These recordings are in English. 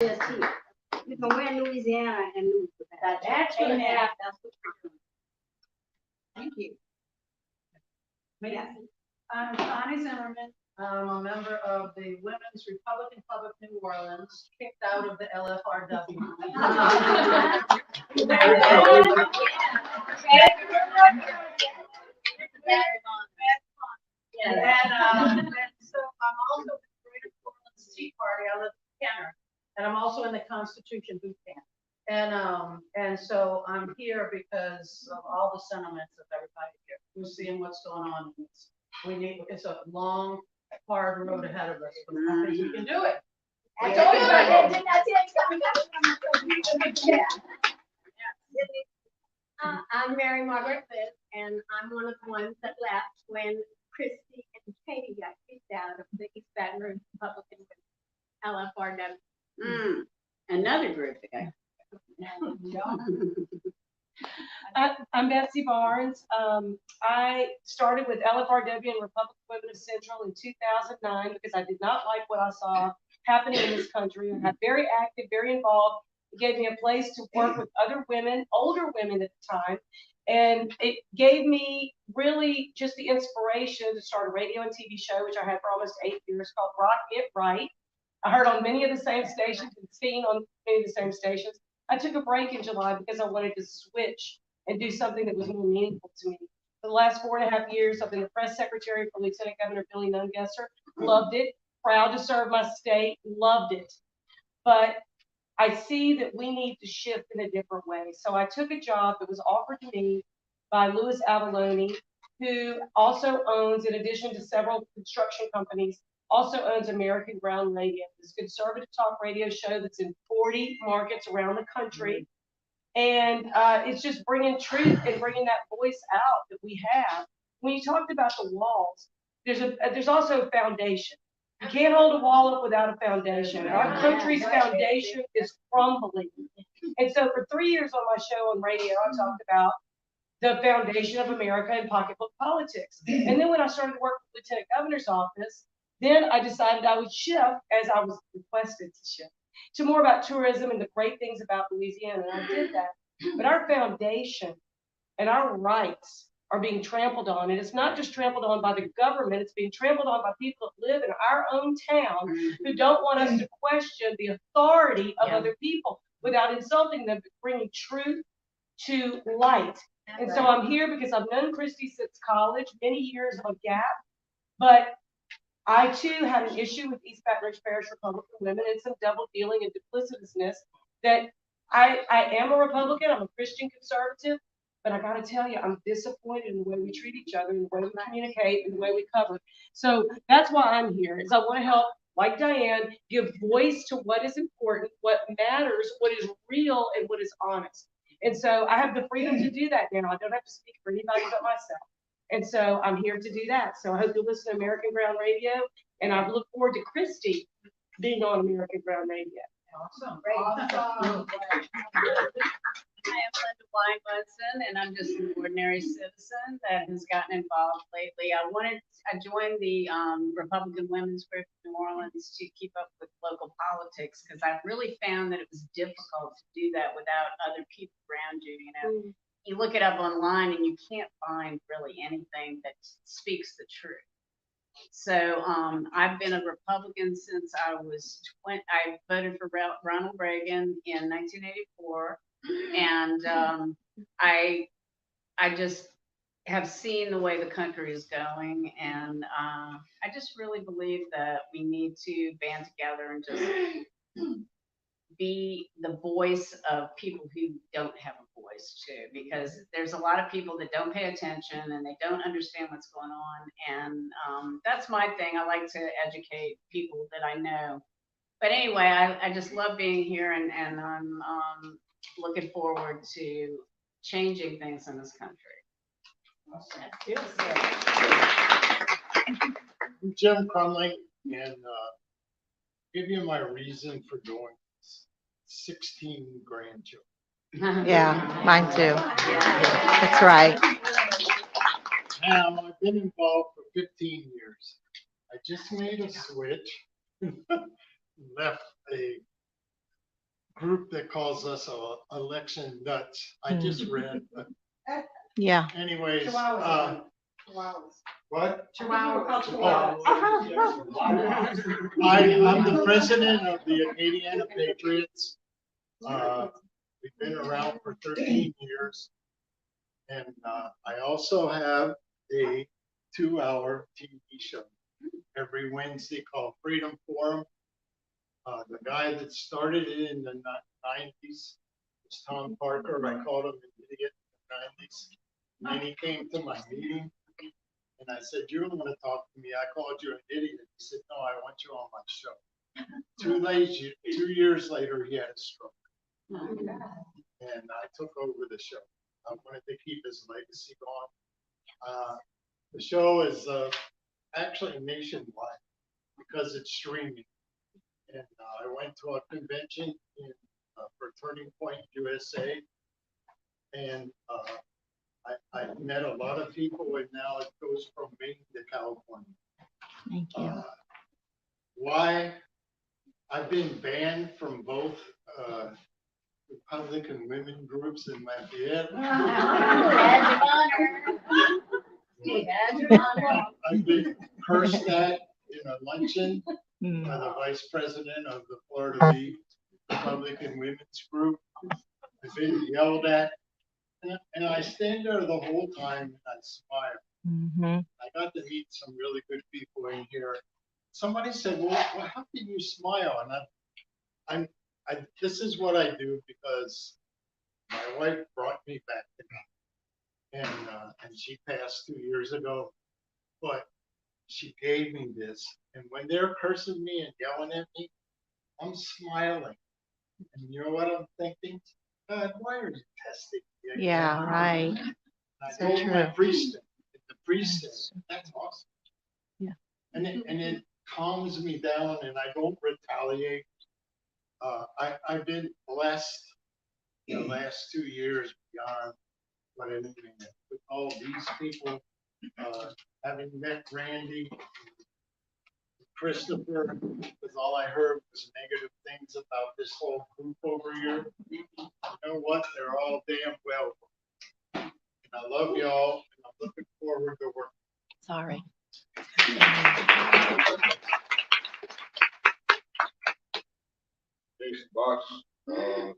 Just here. You know, we're in Louisiana and lose that. That's what we're doing. Thank you. Yeah. I'm Connie Zimmerman. I'm a member of the Women's Republican Club of New Orleans, kicked out of the LFRW. And so I'm also in the Greater Orleans Tea Party. I live in Kenner, and I'm also in the Constitution Boot Camp. And so I'm here because of all the sentiments of everybody here. We're seeing what's going on. It's a long, hard road ahead of us, but I think we can do it. I told you that. I'm Mary Margaret Fitz, and I'm one of the ones that left when Christy and Katie got kicked out of the East Baton Rouge Republican LFRW. Another group again. I'm Betsy Barnes. I started with LFRW and Republican Women of Central in 2009 because I did not like what I saw happening in this country. I got very active, very involved. It gave me a place to work with other women, older women at the time. And it gave me really just the inspiration to start a radio and TV show, which I had for almost 8 years, called Rock It Right. I heard on many of the same stations and seen on many of the same stations. I took a break in July because I wanted to switch and do something that was more meaningful to me. For the last 4.5 years, I've been the press secretary for Lieutenant Governor Billy Nungesser. Loved it. Proud to serve my state. Loved it. But I see that we need to shift in a different way. So I took a job that was offered to me by Louis Avalone, who also owns, in addition to several construction companies, also owns American Ground Radio, this conservative talk radio show that's in 40 markets around the country. And it's just bringing truth and bringing that voice out that we have. When you talked about the walls, there's also a foundation. You can't hold a wall up without a foundation. Our country's foundation is crumbling. And so for 3 years on my show on radio, I talked about the foundation of America and pocketbook politics. And then when I started to work with the Lieutenant Governor's office, then I decided I would shift, as I was requested to shift, to more about tourism and the great things about Louisiana. And I did that. But our foundation and our rights are being trampled on. And it's not just trampled on by the government, it's being trampled on by people that live in our own town who don't want us to question the authority of other people without insulting them, but bringing truth to light. And so I'm here because I've known Christy since college, many years of a gap, but I too had an issue with East Baton Rouge Parish Republican women and some double dealing and duplicitousness that I am a Republican, I'm a Christian conservative, but I gotta tell you, I'm disappointed in the way we treat each other, in the way we communicate, and the way we cover. So that's why I'm here, is I wanna help, like Diane, give voice to what is important, what matters, what is real, and what is honest. And so I have the freedom to do that now. I don't have to speak for anybody but myself. And so I'm here to do that. So I hope you'll listen to American Ground Radio, and I look forward to Christy being on American Ground Radio. Awesome. Great. Awesome. I am Linda Weinbudson, and I'm just an ordinary citizen that has gotten involved lately. I joined the Republican Women's Group in New Orleans to keep up with local politics because I really found that it was difficult to do that without other people around you. You know, you look it up online and you can't find really anything that speaks the truth. So I've been a Republican since I was 20. I voted for Ronald Reagan in 1984, and I just have seen the way the country is going, and I just really believe that we need to band together and just be the voice of people who don't have a voice too, because there's a lot of people that don't pay attention and they don't understand what's going on. And that's my thing. I like to educate people that I know. But anyway, I just love being here, and I'm looking forward to changing things in this country. I'm Jim Crumley, and give you my reason for doing 16 grandchildren. Yeah, mine too. That's right. Now, I've been involved for 15 years. I just made a switch, left a group that calls us election nuts. I just read, but Yeah. anyways, Chihuahuas. what? Chihuahuas. I'm the president of the Acadiana Patriots. We've been around for 13 years. And I also have a 2-hour TV show every Wednesday called Freedom Forum. The guy that started it in the 90s was Tom Parker. I called him an idiot in the 90s. And then he came to my meeting and I said, "You don't want to talk to me. I called you an idiot." He said, "No, I want you on my show." 2 years later, he had a stroke. And I took over the show. I wanted to keep his legacy going. The show is actually nationwide because it's streaming. And I went to a convention for Turning Point USA, and I met a lot of people, and now it goes from Maine to California. Thank you. Why? I've been banned from both Republican women groups in Lafayette. Badge of honor. Badge of honor. I've been cursed at in a luncheon Mm. by the vice president of the Florida League Republican Women's Group. I've been yelled at, and I stand there the whole time and I smile. Mhm. I got to meet some really good people in here. Somebody said, "Well, how can you smile?" And this is what I do because my wife brought me back to God, and she passed 2 years ago, but she gave me this. And when they're cursing me and yelling at me, I'm smiling. And you know what I'm thinking? God, why are you testing me again? Yeah, right. And I So told my true. priest, and the priest said, "That's awesome." Yeah. And it calms me down, and I don't retaliate. I've been blessed the last 2 years beyond what anything with all these people, having met Randy, Christopher, because all I heard was negative things about this whole group over here. You know what? They're all damn well. And I love y'all, and I'm looking forward to working. Sorry. Peace, box.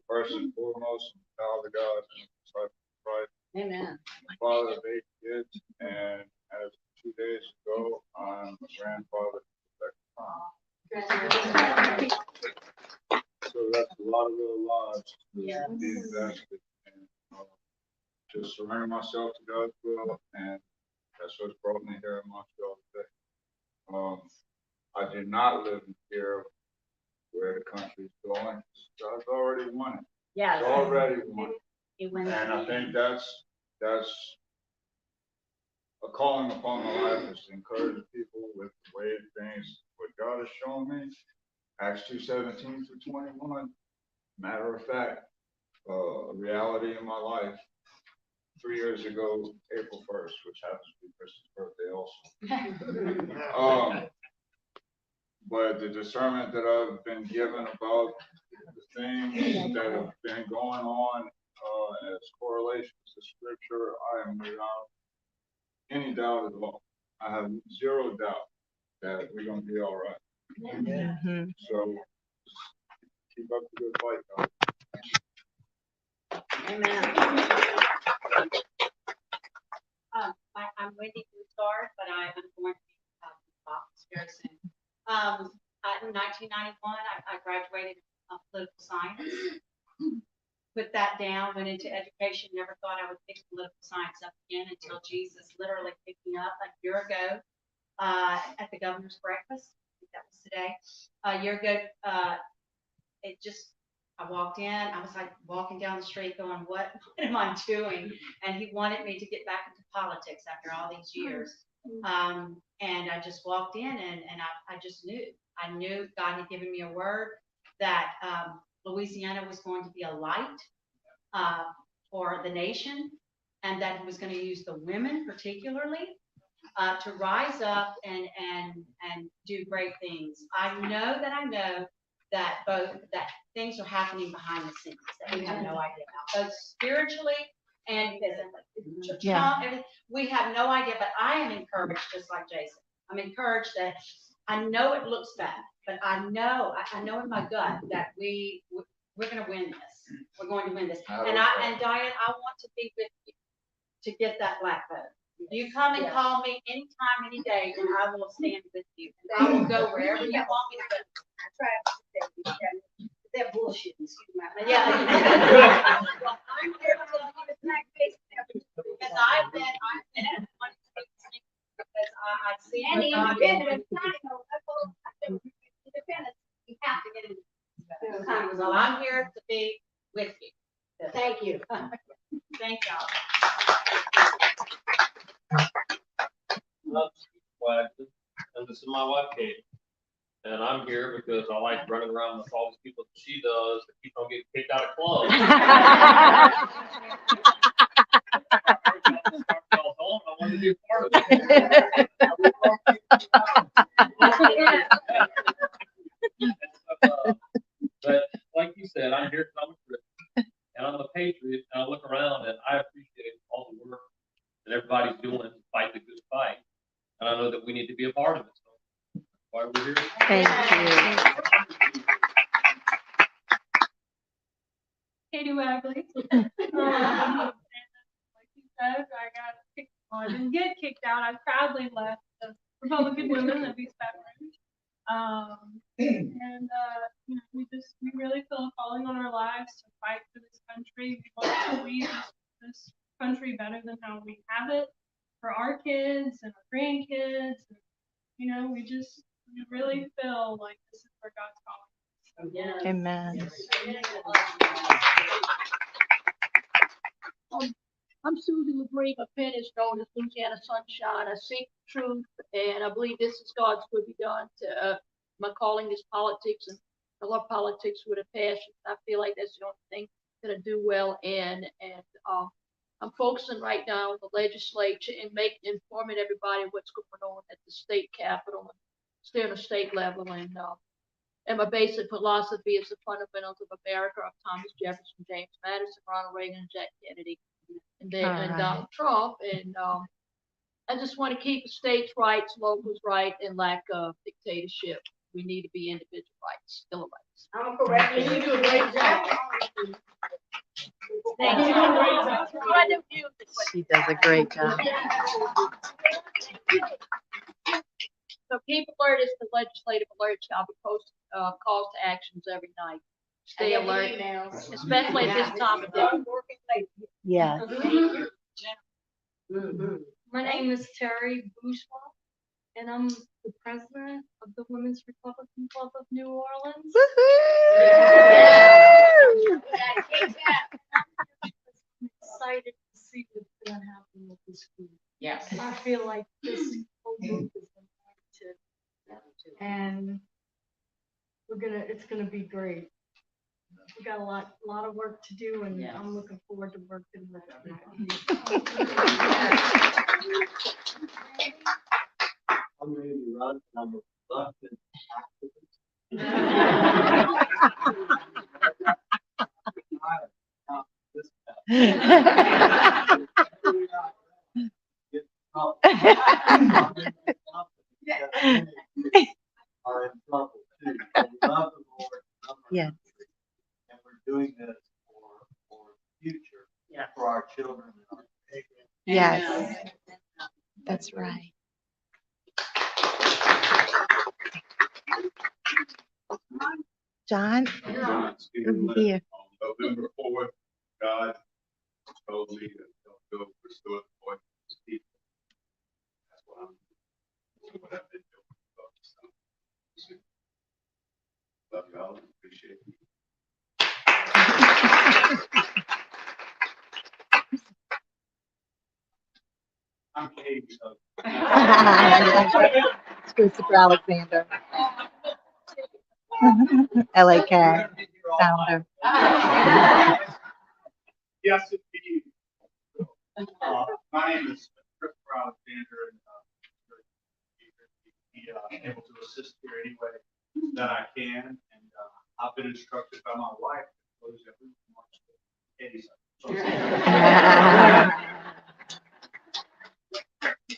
First and foremost, child of God, and disciple of Christ, Amen. father of 8 kids, and as 2 days ago, I'm a grandfather for the second time. So that's a lot of little lives Yes. to be invested in. Just surrender myself to God's will, and that's what's brought me here in Montreal today. I do not live in fear of where the country's going. God's already won it. Yes. It's already won. He wins. And I think that's a calling upon my life, is to encourage people with the way things, what God has shown me. Acts 2:17 through 21. Matter of fact, a reality in my life 3 years ago, April 1st, which happens to be Chris's birthday also. But the discernment that I've been given about the things that have been going on as correlations to scripture, I am without any doubt at all. I have zero doubt that we're going to be all right. Mhm. So keep up the good fight, guys. Amen. I'm Wendy Broussard, but I'm going to be office very soon. In 1991, I graduated political science. Put that down, went into education, never thought I would pick political science up again until Jesus literally picked me up a year ago at the governor's breakfast. I think that was today. A year ago, I walked in, I was like walking down the street going, what am I doing? And he wanted me to get back into politics after all these years. And I just walked in and I just knew. I knew God had given me a word that Louisiana was going to be a light for the nation, and that he was going to use the women particularly to rise up and do great things. I know that things are happening behind the scenes that we have no idea about, both spiritually and physically. Yeah. We have no idea, but I am encouraged, just like Jason. I'm encouraged that I know it looks bad, but I know in my gut that we're going to win this. We're going to win this. And Diane, I want to be with you to get that black vote. You come and call me anytime, any day, and I will stand with you. And I will go wherever you want me to go. I try to say that bullshit, excuse me. Yeah. Well, I'm here to give a snack face. Because I've been at one because I've seen And the what God independent, independent, you have to get in. Well, I'm here to be with you. Thank you. Thank y'all. And this is my wife, Katie. And I'm here because I like running around with all these people that she does that keep on getting kicked out of clubs. I wanted to be a part of it. But like you said, I'm here because I'm a Christian and I'm a patriot, and I look around and I appreciate all the work that everybody's doing to fight the good fight. And I know that we need to be a part of it. So that's why we're here. Thank you. Katie Wagley. Like you said, I didn't get kicked out. I proudly left the Republican Women of East Baton Rouge. We really feel a calling on our lives to fight for this country. We want to leave this country better than how we have it for our kids and our grandkids. And, we really feel like this is where God's calling. Yes. Amen. I'm Susie LeGree, my pen is known as Louisiana Sunshine. I seek truth, and I believe this is God's will be done. My calling is politics, and I love politics with a passion. I feel like that's the only thing that I do well in, and I'm focusing right now on the legislature and informing everybody what's going on at the state capitol and stay on the state level. And my basic philosophy is the fundamentals of America of Thomas Jefferson, James Madison, Ronald Reagan, and Jack Kennedy, and Donald Trump. And I just want to keep the states' rights, locals' right, and lack of dictatorship. We need to be individual rights, still rights. I'm correct. You do a great job. Thank you. She does a great job. So keep alert as the legislative alerts. I'll be posting calls to actions every night. Stay alert, especially at this time of day. Yes. My name is Terry Bourgeois, and I'm the president of the Women's Republican Club of New Orleans. Woohoo! I'm excited to see what's going to happen with this group. Yes. I feel like this whole group is anointed, and it's gonna be great. We got a lot of work to do, and I'm looking forward to working with you. I'm ready to run, and I'm a reluctant are in trouble too. We love the Lord. Yes. And we're doing this for the future, for our children and our parents. Yes. That's right. John? Here. On November 4th, God told me to go restore the voice of his people. That's what I've been doing. So, love y'all and appreciate you. I'm Katie. It's Christopher Alexander. LA founder. Yes, indeed. My name is Christopher Alexander, and able to assist here any way that I can. And I've been instructed by my wife to close every March.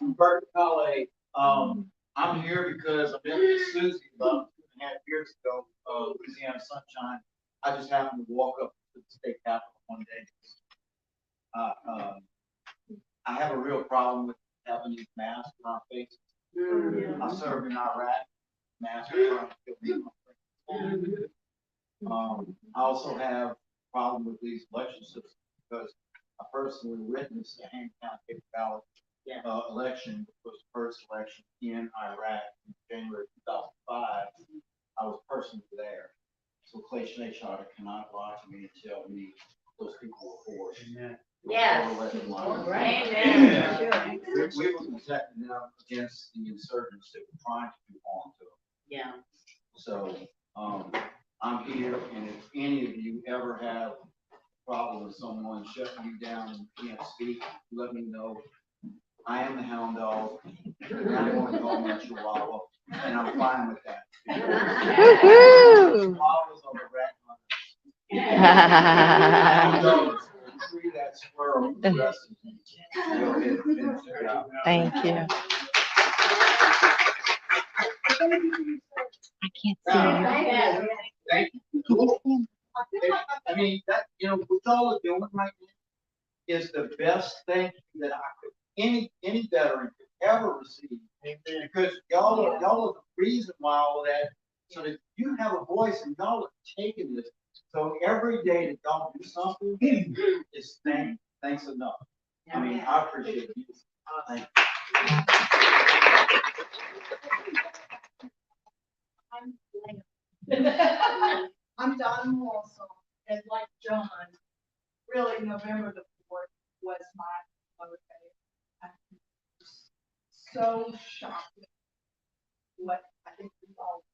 I'm Bert Calais. I'm here because I met with Susie about 2.5 years ago, Louisiana Sunshine. I just happened to walk up to the state capitol one day. I have a real problem with having these masks on our faces. I served in Iraq. Masks are trying to kill me. I also have a problem with these election systems because I personally witnessed the Hampton County ballot election, which was the first election in Iraq in January 2005. I was personally there. So Clay Schneider cannot lie to me and tell me those people were forced. Yes. Amen. We were protecting them against the insurgents that were trying to do harm to them. Yeah. So, I'm here, and if any of you ever have a problem with someone shutting you down and you can't speak, let me know. I am the hound dog. I'm going to call me a chihuahua, and I'm fine with that. Woo-hoo. Chihuahuas are the rat hunters. Hound dogs will treat that squirrel for the rest of the day. You'll finish it out. Thank you. I can't see you. Thank you. I mean, that, what y'all are doing right now is the best thing that I could, any veteran could ever receive. Because y'all are the reason why all that, so that you have a voice and y'all are taking this. So every day that y'all do something is thanks enough. I mean, I appreciate you. Thank I'm I'm Donna Walsall, and like John, really November the 4th was my birthday. I'm so shocked at what I think we all.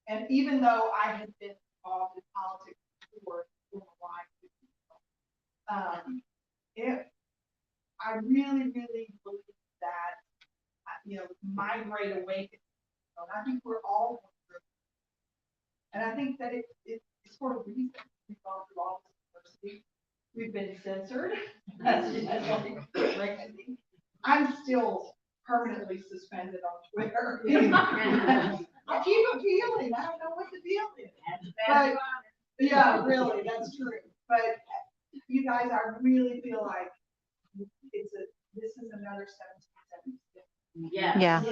And even though I had been involved in politics before a while, I really, really believe that, my great awakening. I think we're all going through it. And I think that it's for a reason. We've gone through all this adversity. We've been censored. I'm still permanently suspended on Twitter. I keep appealing. I don't know what the deal is. But, yeah, really, that's true. But you guys, I really feel like this is another 1776. Yes. Yeah.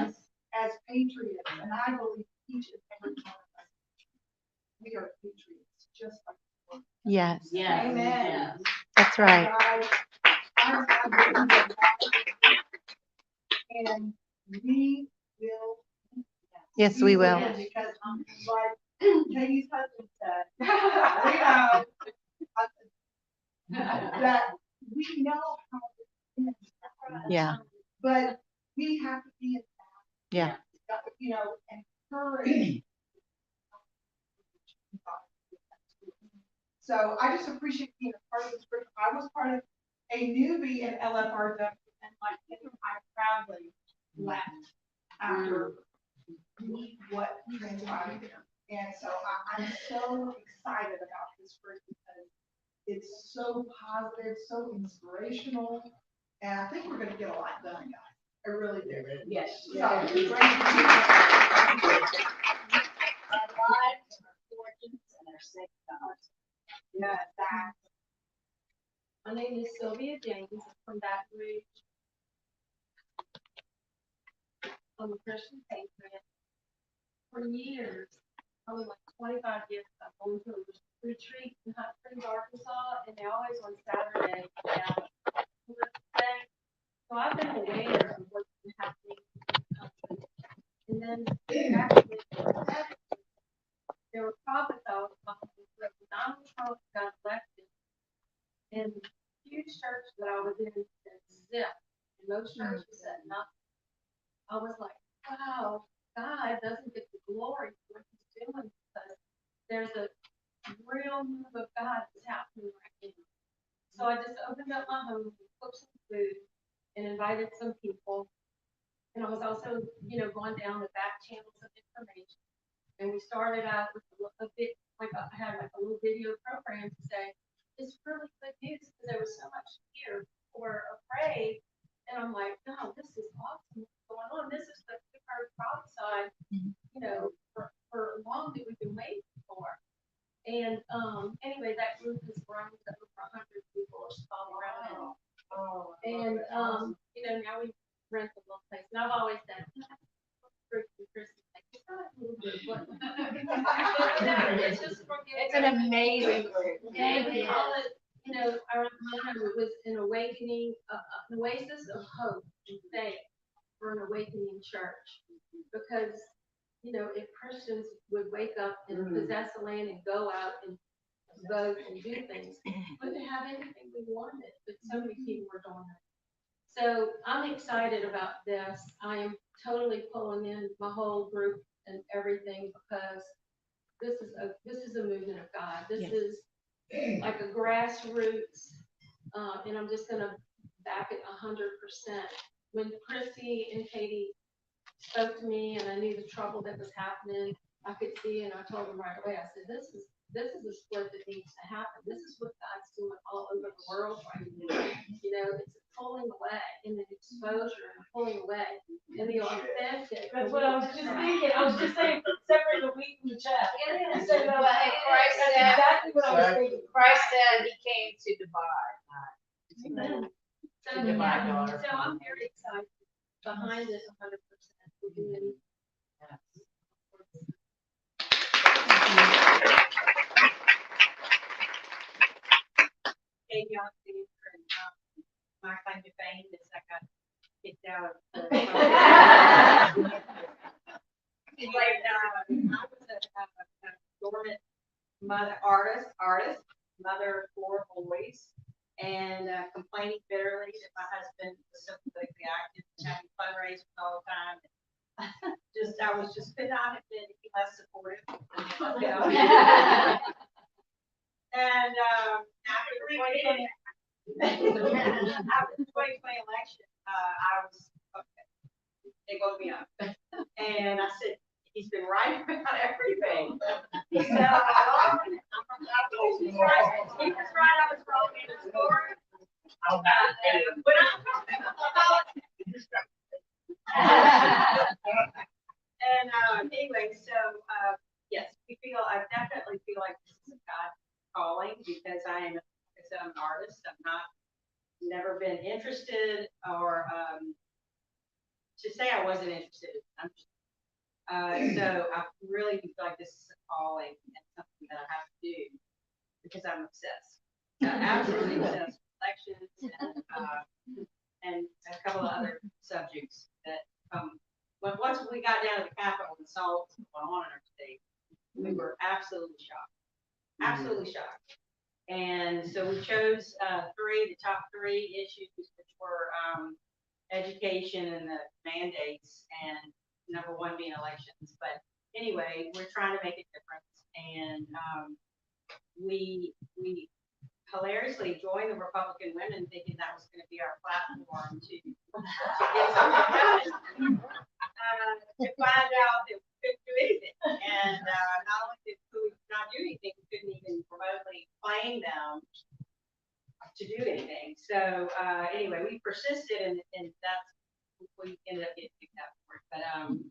And as patriots, and I believe each and every one of us, we are patriots, just like you are. Yes. Yes. Amen. Yes. That's right. I believe that. And we will. Yes, we will. Because like Katie's husband said, that we know how it is. Yeah. But we have to be in that. Yeah. Encourage. So I just appreciate being a part of this group. I was part of a newbie in LFRW, and like him, I proudly left after what transpired there. And so I'm so excited about this group because it's so positive, so inspirational, and I think we're going to get a lot done, guys. I really do. Yes. So, Our great to meet you. lives, our fortunes, and our safe times. Yeah, that. My name is Sylvia James. I'm from Baton Rouge. I'm a Christian patriot. For years, probably like 25 years, I've gone to a retreat in Hot Springs, Arkansas, and they always on Saturday. So I've been aware of what's been happening in the country. And then actually, there were prophets I was talking to when Donald Trump got elected. And huge church that I was in said zip, and most churches said nothing. I was like, wow, God doesn't get the glory for what he's doing because there's a real move of God that's happening right now. So I just opened up my home, cooked some food, and invited some people. And I was also, going down the back channels of information. And we started out with a bit, I had like a little video program to say, it's really good news because there was so much fear or afraid. And I'm like, no, this is awesome. What's going on? This is the heard prophesied, for long that we've been waiting for. And anyway, that group has grown to over 100 people all around it. Oh. And now we rent a little place. And I've always said, group and Christy, like, it's not a little group, but it's just It's an amazing group. and we call it, our motto was an awakening, an oasis of hope and faith for an awakening church. Because, if Christians would wake up and possess the land and go out and vote and do things, we would have anything we wanted, but so many people were doing it. So I'm excited about this. I am totally pulling in my whole group and everything because this is a movement of God. This is like a grassroots, and I'm just gonna back it 100%. When Chrissy and Katie spoke to me and I knew the trouble that was happening, I could see, and I told them right away, I said, this is a split that needs to happen. This is what God's doing all over the world right now. It's a pulling away and an exposure and a pulling away and the authentic. That's what I was just thinking. I was just saying, separate the wheat from the chaff. It is. So, Well, Christ that's said, exactly what I was thinking. Christ said he came to divide, not So, to divide daughter. so I'm very excited behind this 100%. We're doing Hey, y'all, my claim to fame is I got kicked out of I was a dormant artist, mother of 4 boys, and complaining bitterly that my husband was so politically active and having fundraisers all the time. I was just could not have been any less supportive. And after the 2020 election, I was, okay, they voted me up. And I said, he's been right about everything. He said, he was right, I was wrong, he was wrong. When I'm talking about politics. And anyway, so yes, I definitely feel like this is a God calling because I'm an artist. Never been interested or to say I wasn't interested. So I really feel like this is a calling and something that I have to do because I'm obsessed. Absolutely obsessed with elections and a couple of other subjects that once we got down to the Capitol and saw what was going on in our state, we were absolutely shocked. Absolutely shocked. And so we chose the top 3 issues, which were education and the mandates, and number 1 being elections. But anyway, we're trying to make a difference. And we hilariously joined the Republican women thinking that was going to be our platform to get something done. To find out that we couldn't do anything. And not only did we not do anything, we couldn't even remotely claim them to do anything. So anyway, we persisted and that's we ended up getting picked up for it. But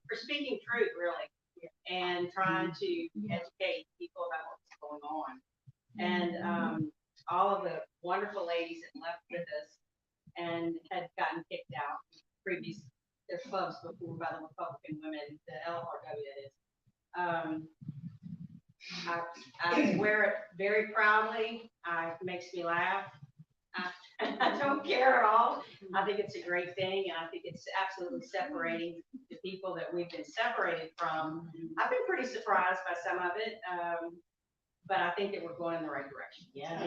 for speaking truth, really, and trying to educate people about what's going on. And all of the wonderful ladies that left with us and had gotten kicked out previous their clubs before by the Republican women, the LRW is. I wear it very proudly. It makes me laugh. I don't care at all. I think it's a great thing, and I think it's absolutely separating the people that we've been separated from. I've been pretty surprised by some of it, but I think that we're going in the right direction. Yes.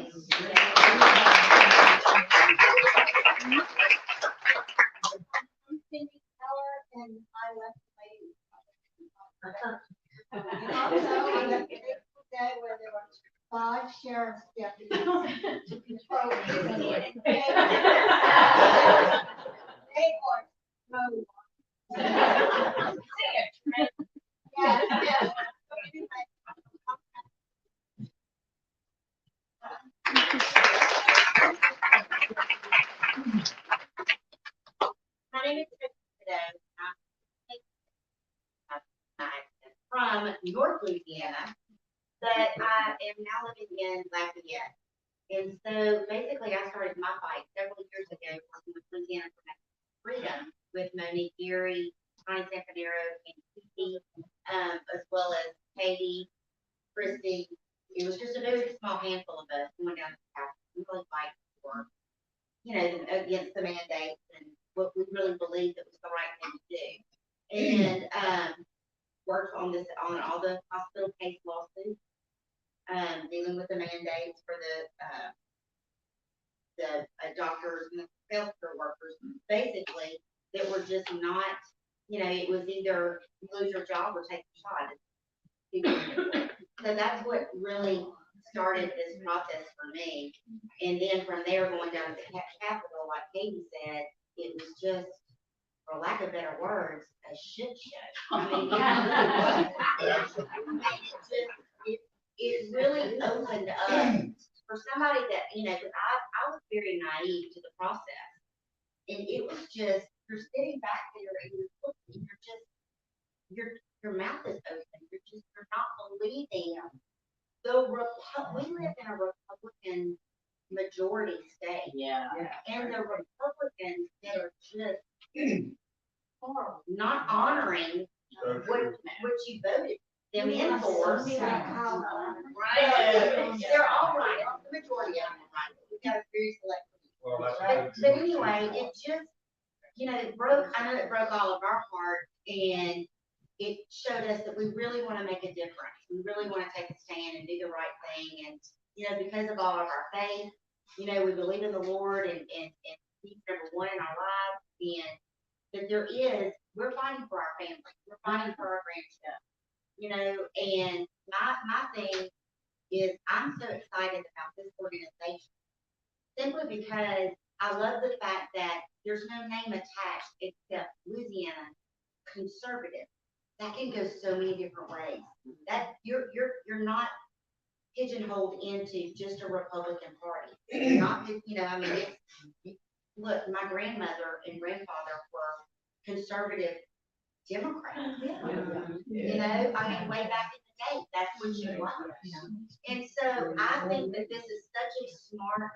And I left the lady. Also, on a fateful day where there were 5 sheriff's deputies to control it. They are so yes. but I am now living in Lafayette. And so basically I started my fight several years ago working with Louisiana Freedom with Monique Geary, Connie Zampanero, and Kiki, as well as Katie, Christy. It was just a very small handful of us going down the path. We really fight for, against the mandates and what we really believed that was the right thing to do. And worked on all the hospital case lawsuits, dealing with the mandates for the doctors and the healthcare workers, basically, that were just not, it was either you lose your job or take the shot. So that's what really started this process for me. And then from there, going down to the Capitol, like Katie said, it was just, for lack of better words, a shit show. I mean, it really opened up for somebody that, I was very naive to the process. And it was just, you're sitting back there and you're looking, your mouth is open. You're not believing. We live in a Republican majority state. Yeah. And the Republicans that are just not honoring what you voted them in for. Right. They're all right. The majority of them are right. We got a very select. But anyway, it just, it broke, I know it broke all of our hearts, and it showed us that we really want to make a difference. We really want to take a stand and do the right thing. And, because of all of our faith, we believe in the Lord and He's number one in our lives. And that we're fighting for our family. We're fighting for our grandchildren, and my thing is I'm so excited about this organization simply because I love the fact that there's no name attached except Louisiana Conservatives. That can go so many different ways. That you're not pigeonholed into just a Republican Party. You're not, look, my grandmother and grandfather were conservative Democrats. Way back in the day, that's what you want. And so I think that this is such a smart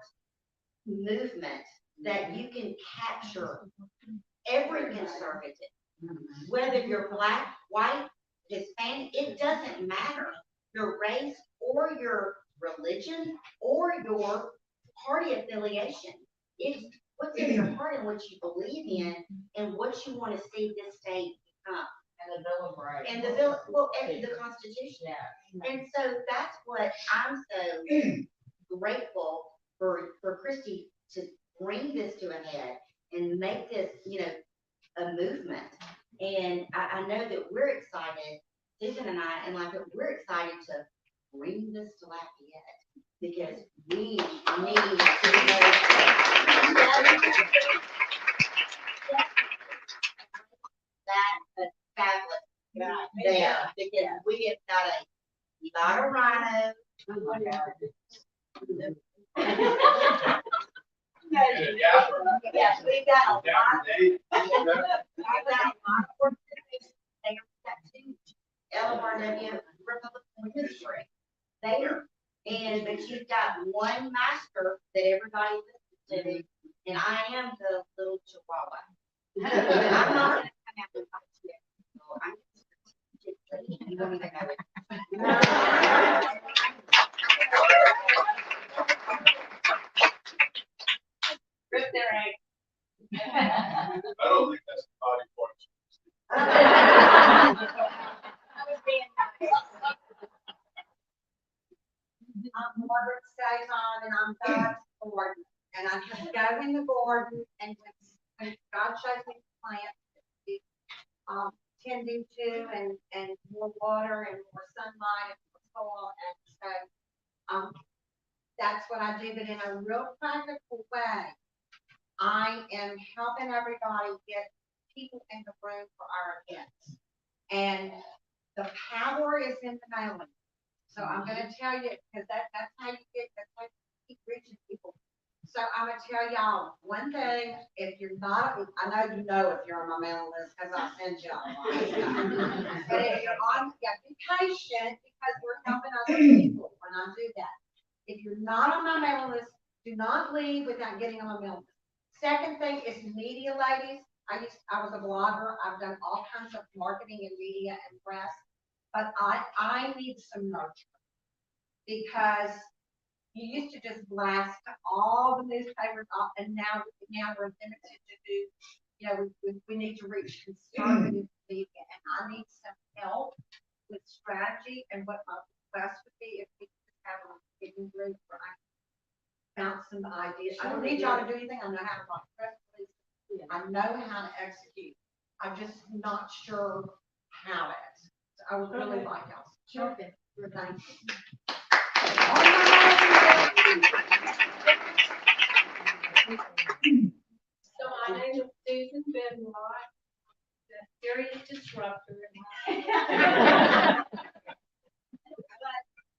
movement that you can capture every conservative, whether you're black, white, Hispanic, it doesn't matter your race or your religion or your party affiliation. It's what's in your heart and what you believe in and what you want to see this state become. And the Bill of Rights. And the Bill, and the Constitution. Yeah. And so that's what I'm so grateful for Christy to bring this to a head and make this, a movement. And I know that we're excited, Susan and I, and we're excited to bring this to Lafayette because we need to that established there because we have got a rhino. Oh my God. Yes, we've got a lot. I've got a lot of organizations. They have got 2 LMRW Republican history there. But you've got one master that everybody listens to, and I am the little chihuahua. I'm not going to come out and fight you. So I'm just you don't even know it. Rip their egg. I don't think that's the body parts. I was being nice. I'm Margaret Skazon, and I'm God's garden. And I just go in the garden, and when God shows me plants to be tending to, and more water, and more sunlight, and more soil, and so that's what I do. But in a real practical way, I am helping everybody get people in the room for our events. And the power is in the mailing. So I'm going to tell you, because that's how you keep reaching people. So So I'm gonna tell y'all one thing, if you're not, I know if you're on my mailing list, cause I'll send y'all. But if you're on, yeah, be patient, because we're helping other people when I do that. If you're not on my mailing list, do not leave without getting on my mailing list. Second thing is media, ladies. I was a blogger. I've done all kinds of marketing and media and press, but I need some nurture, because you used to just blast all the newspapers off, and now we're limited to do, you know, we need to reach conservative media, and I need some help with strategy. And what my request would be, if we could have a meeting group where I bounce some ideas. I don't need y'all to do anything. I know how to write press releases. I know how to execute. I'm just not sure how to execute. So I would really like y'all. Sure. Thank you. So my name is Susan Benmont, the serious disruptor. But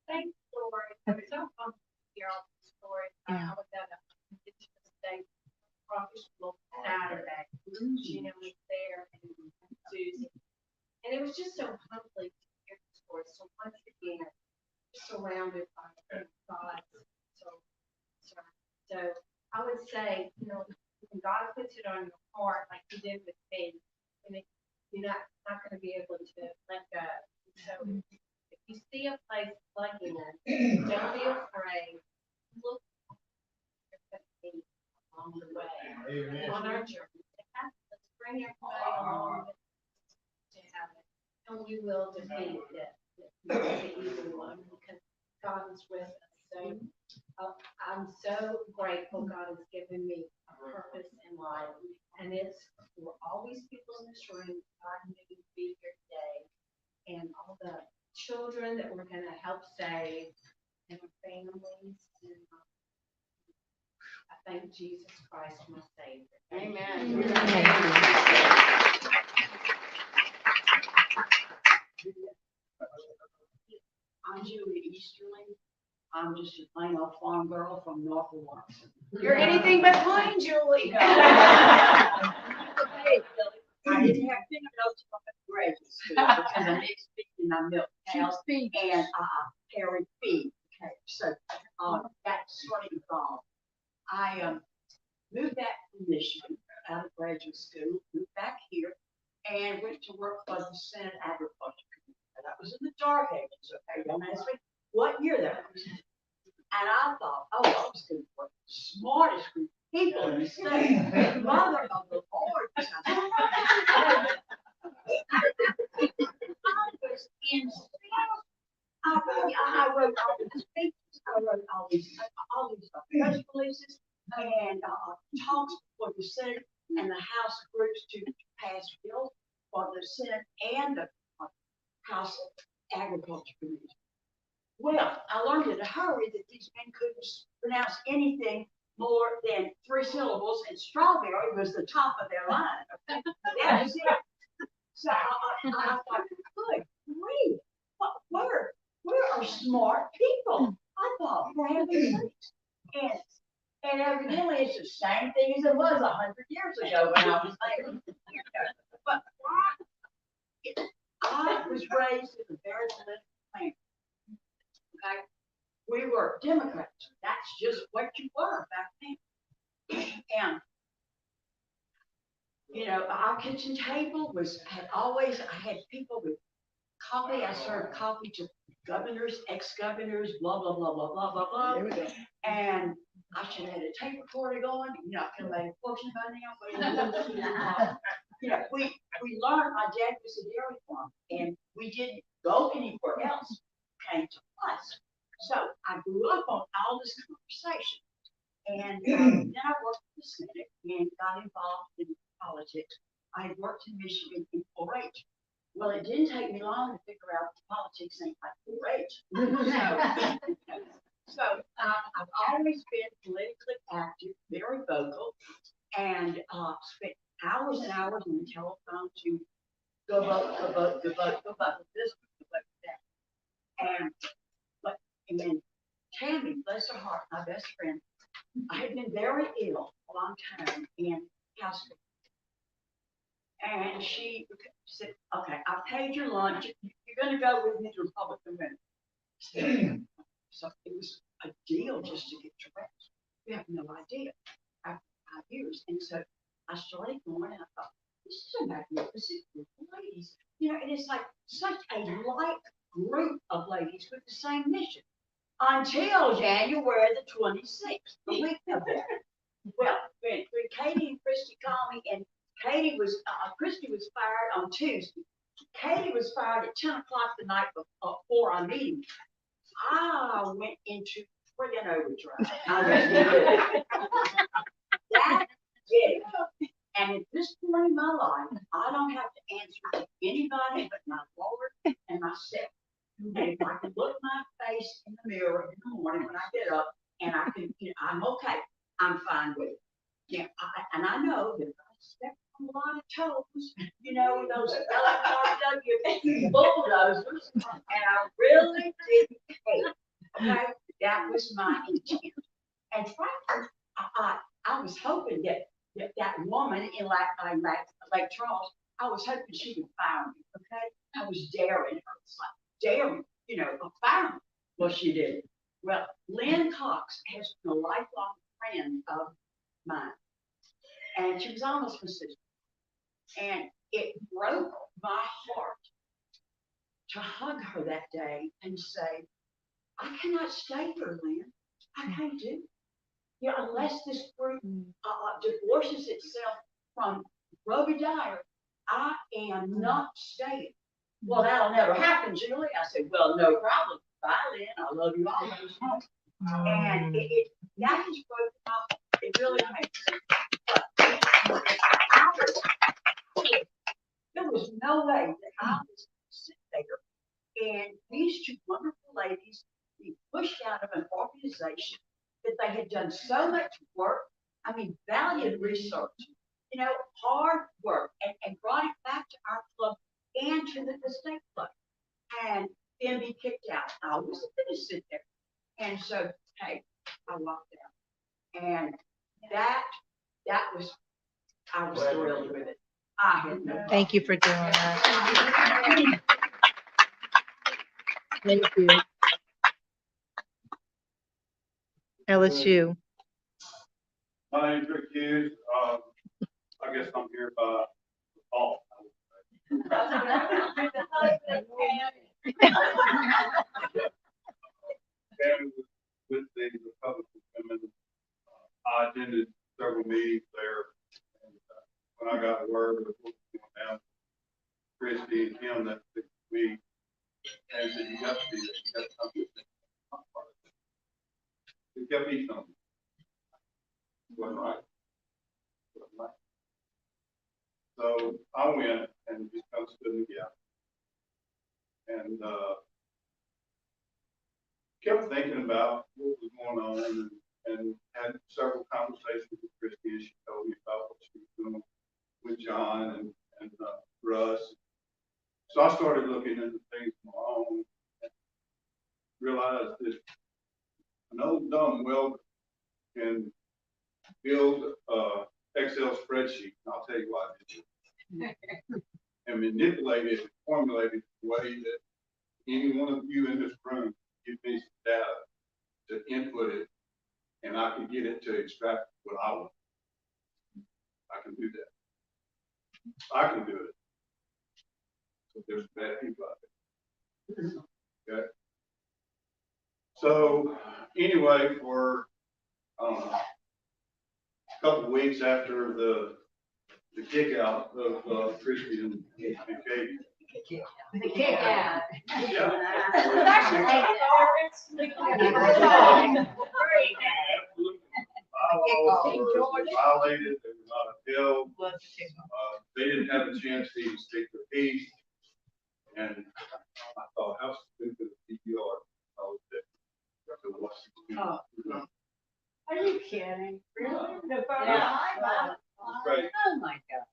thanks, Lori. It was so fun to hear all the stories. I was at a Indigenous Day professional Saturday. Gina was there and Susan. And it was just so humbling to hear the stories. So once again, surrounded by God. So I would say, you know, when God puts it on your heart, like He did with me, and you're not going to be able to let go. So if you see a place plugging in, don't be afraid. Look along the way. Amen. On our journey, let's bring everybody along to heaven, and we will defeat the evil one, because God is with us. So I'm so grateful God has given me a purpose in life, and it's for all these people in this room. God made me be here today, and all the children that we're going to help save, and our families. And I thank Jesus Christ, my Savior. Amen. I'm Julie Easterling. I'm just a plain old farm girl from North Lawrence. You're anything but plain, Julie. I didn't have fingernails from a graduate school because I mixed feed and I milk cows and carried feed. Okay, so that's sort of involved. I moved back from Michigan out of graduate school, moved back here, and went to work for the Senate Agriculture Committee. That was in the dark ages. Okay, don't ask me what year that was. And I thought, oh, I was going to work with the smartest group of people in the state. Mother of the Lord. I was in sales. I wrote all these speeches. I wrote all these press releases and talks for the Senate and the House groups to pass bills for the Senate and the House Agriculture Committee. Well, I learned in a hurry that these men couldn't pronounce anything more than 3 syllables, and strawberry was the top of their line. Okay? That was it. So I thought, good grief, where are smart people? I thought, for heaven's sakes. And evidently it's the same thing as it was 100 years ago when I was there. But I was raised in a very political family. Okay? We were Democrats. That's just what you were back then. And you know, our kitchen table I had people with coffee. I served coffee to governors, ex-governors, blah, blah, blah, blah, blah, blah, blah. And I should have had a tape recorder going. You're not going to make a fortune by now. You know, we learned, my dad was a dairy farm, and we didn't go anywhere else. It came to us. So I grew up on all this conversation. And then I worked for the Senate and got involved in politics. I had worked in Michigan in 4-H. Well, it didn't take me long to figure out that politics ain't like 4-H. So I've always been politically active, very vocal, and spent hours and hours on the telephone to go vote, go vote, go vote, go vote this, go vote that. And then Tammy, bless her heart, my best friend, I had been very ill a long time in hospital. And she said, okay, I paid your lunch. You're gonna go with me to Republican Women. So it was a deal just to get dressed. You have no idea. After 5 years. And so I started going and I thought, this is a magnificent group of ladies. You know, and it's like such a like group of ladies with the same mission. Until January the 26th, the week of that. Well, when Katie and Christy called me, and Katie was, Christy was fired on Tuesday. Katie was fired at 10 o'clock the night before our meeting. I went into friggin' overdrive. I really did. That did. And at this point in my life, I don't have to answer to anybody but my Lord and myself. And if I can look my face in the mirror in the morning when I get up, and I can, you know, I'm okay, I'm fine with it. Yeah, and I know that I stepped on a lot of toes, you know, those LFRW bulldozers, and I really didn't care. Okay, that was my intent. And frankly, I was hoping that woman in Lake Charles, I was hoping she would fire me. Okay, I was daring her. It's like daring, you know, fire me. Well, she didn't. Well, Lynn Cox has been a lifelong friend of mine, and she was almost my sister. And it broke my heart to hug her that day and say, I cannot stay here, Lynn. I can't do it. You know, unless this group divorces itself from Roby Dyer, I am not staying. Well, that'll never happen, Julie. I said, well, no problem. Bye, Lynn. I love you all. And that just broke my heart. It really makes sense. There was no way that I was going to sit there and these two wonderful ladies be pushed out of an organization that they had done so much work. I mean, valiant research, you know, hard work, and brought it back to our club and to the state club, and then be kicked out. I wasn't going to sit there. And so, hey, I walked out. And that was, I was thrilled with it. I had no Thank you for doing that. Thank you. LSU. My name's Rick Hughes. I guess I'm here by default. And with the Republican women, I attended several meetings there. And when I got word of what was going down, Christy and Kim, that we and said, you got to be there. You got to come with me. We kept eating on it. Wasn't right. Wasn't right. So I went and just kind of stood in the gap. And kept thinking about what was going on and had several conversations with Christy as she told me about what she was doing with John and Russ. So I started looking into things on my own and realized that an old dumb welder can build an Excel spreadsheet, and I'll tell you why I did, and manipulate it and formulate it the way that any one of you in this room give me some data to input it, and I can get it to extract what I want. I can do that. I can do it. So there's bad people out there. Okay. So anyway, for a couple of weeks after the kick out of Christy and Katie. The kick out. Violated, they were not appealed. They didn't have a chance to even speak their piece. And I thought, how stupid is PPR? Oh, are you kidding? Really? No, Yeah. Right. Oh my God.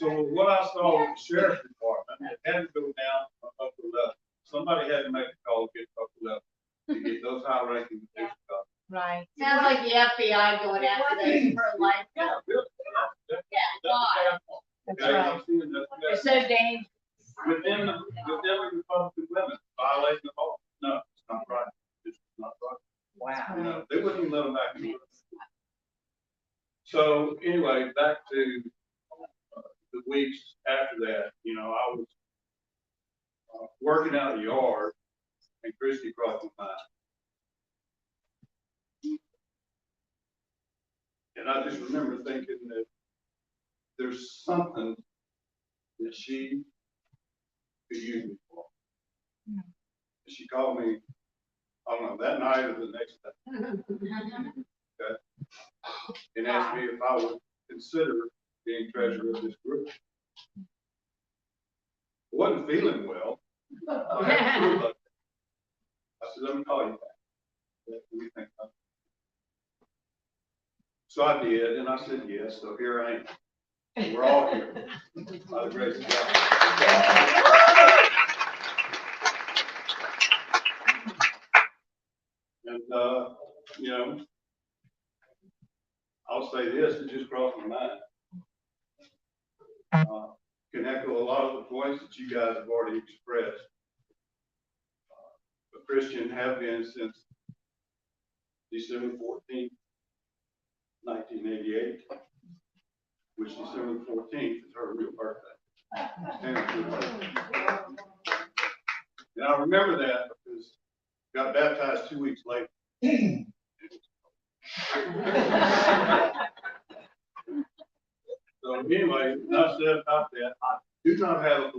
So what I saw with the sheriff's department, it had to go down to upper level. Somebody had to make a call to get upper level to get those high ranking officials up. Right. Sounds like the FBI going after those pro-life. Yeah, really. Yeah, why? That's Okay, right. I'm seeing that- They're so dangerous. Within the Republican women, violation of law. No, it's not right. It's not right. Wow. You know, they wouldn't even let them back in. So anyway, back to the weeks after that, you know, I was working out in the yard and Christy crossed my mind. And I just remember thinking that there's something that she could use me for. And she called me, I don't know, that night or the next day. Okay. And asked me if I would consider being treasurer of this group. I wasn't feeling well. I had flu like that. I said, let me call you back. What do you think about it? So I did, and I said yes, so here I am. And we're all here. By the grace of God. And, you know, I'll say this, it just crossed my mind. Can echo a lot of the points that you guys have already expressed. A Christian have been since December 14th, 1988, which December 14th is her real birthday. And I remember that because I got baptized 2 weeks later. So anyway, enough said about that. I do not have a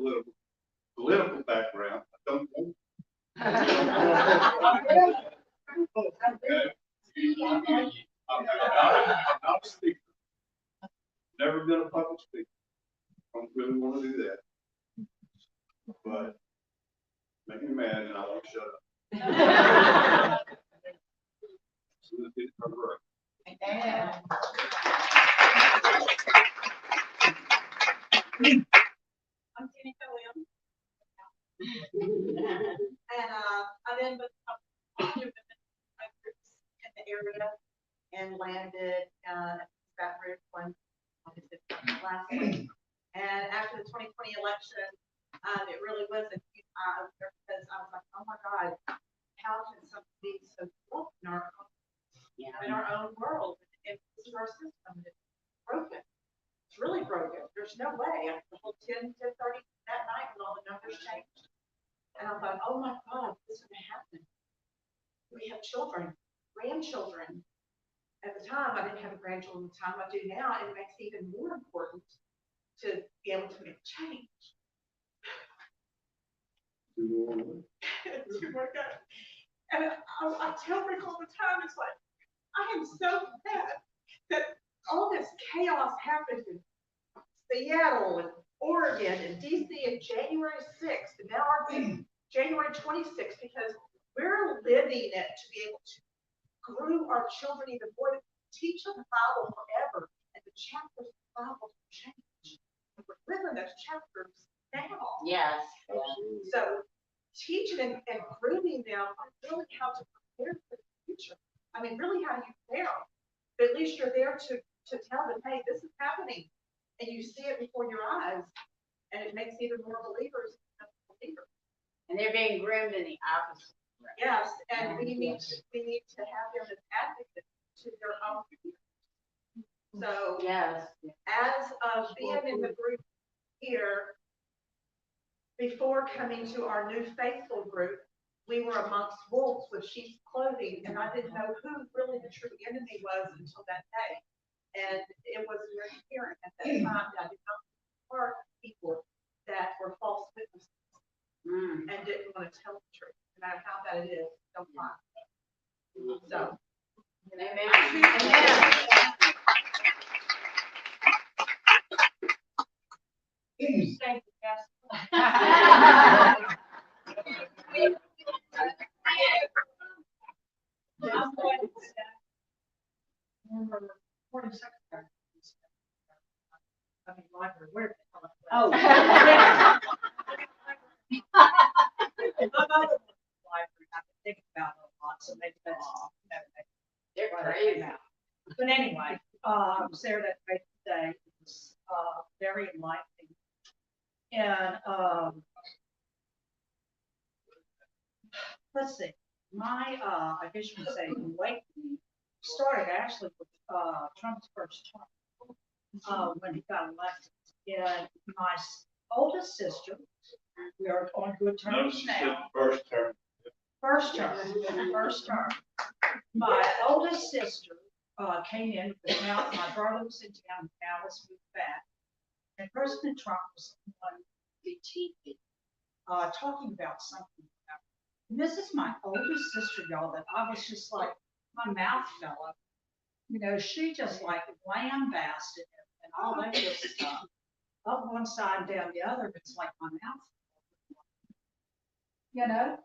political background. I don't want. Okay. I'm not a speaker. Never been a public speaker. Don't really want to do that. But make me mad and I won't shut up. So let's get it from her. I'm Tina Williams. And I've been with other women groups in the area and landed Baton Rouge last week. And after the 2020 election, it really was a huge eye opener because I was like, oh my God, how can something be so broken in our own world? And this is our system. It's broken. It's really broken. There's no way. After the whole 10:30 that night when all the numbers changed. And I thought, oh my God, this is gonna happen. We have children, grandchildren. At the time, I didn't have a grandchild at the time I do now, and it makes it even more important to be able to make change. To work out. And I tell Rick all the time, it's like, I am so mad that all this chaos happened in Seattle and Oregon and DC in January 6th, and now our January 26th, because we're living it to be able to groom our children even more, to teach them the Bible forever, and the chapters of the Bible change. And we're living those chapters now. Yes. So teaching and grooming them on really how to prepare for the future. I mean, really, how do you prepare them? But at least you're there to tell them, hey, this is happening, and you see it before your eyes, and it makes even more believers. And they're being groomed in the opposite. Yes, and we need to have them as advocates to their own peers. So yes, as of being in the group here, before coming to our new faithful group, we were amongst wolves with sheep's clothing, and I didn't know who really the true enemy was until that day. And it was very apparent at that time that I did not part people that were false witnesses and didn't want to tell the truth, no matter how bad it is. Don't lie. So, amen. Thank you, Pastor. I'm going to say, number 46. I mean, library, where did it come up? Oh. My mother was in the library. I've been thinking about it a lot, so maybe that's. They're crazy. But anyway, I was there that great day. It was, very enlightening. And, let's see, my, I guess you could say, awakening started actually with, Trump's first term, when he got elected. And my oldest sister, we are on good terms now. First term. First term, first term. My oldest sister, came in, because now my brother was in town, now let's move back. And President Trump was on the TV, talking about something. And this is my oldest sister, y'all, that I was just like, my mouth fell up. You know, she just like lambasted him and all that good stuff. Up one side and down the other, it's like my mouth. You know?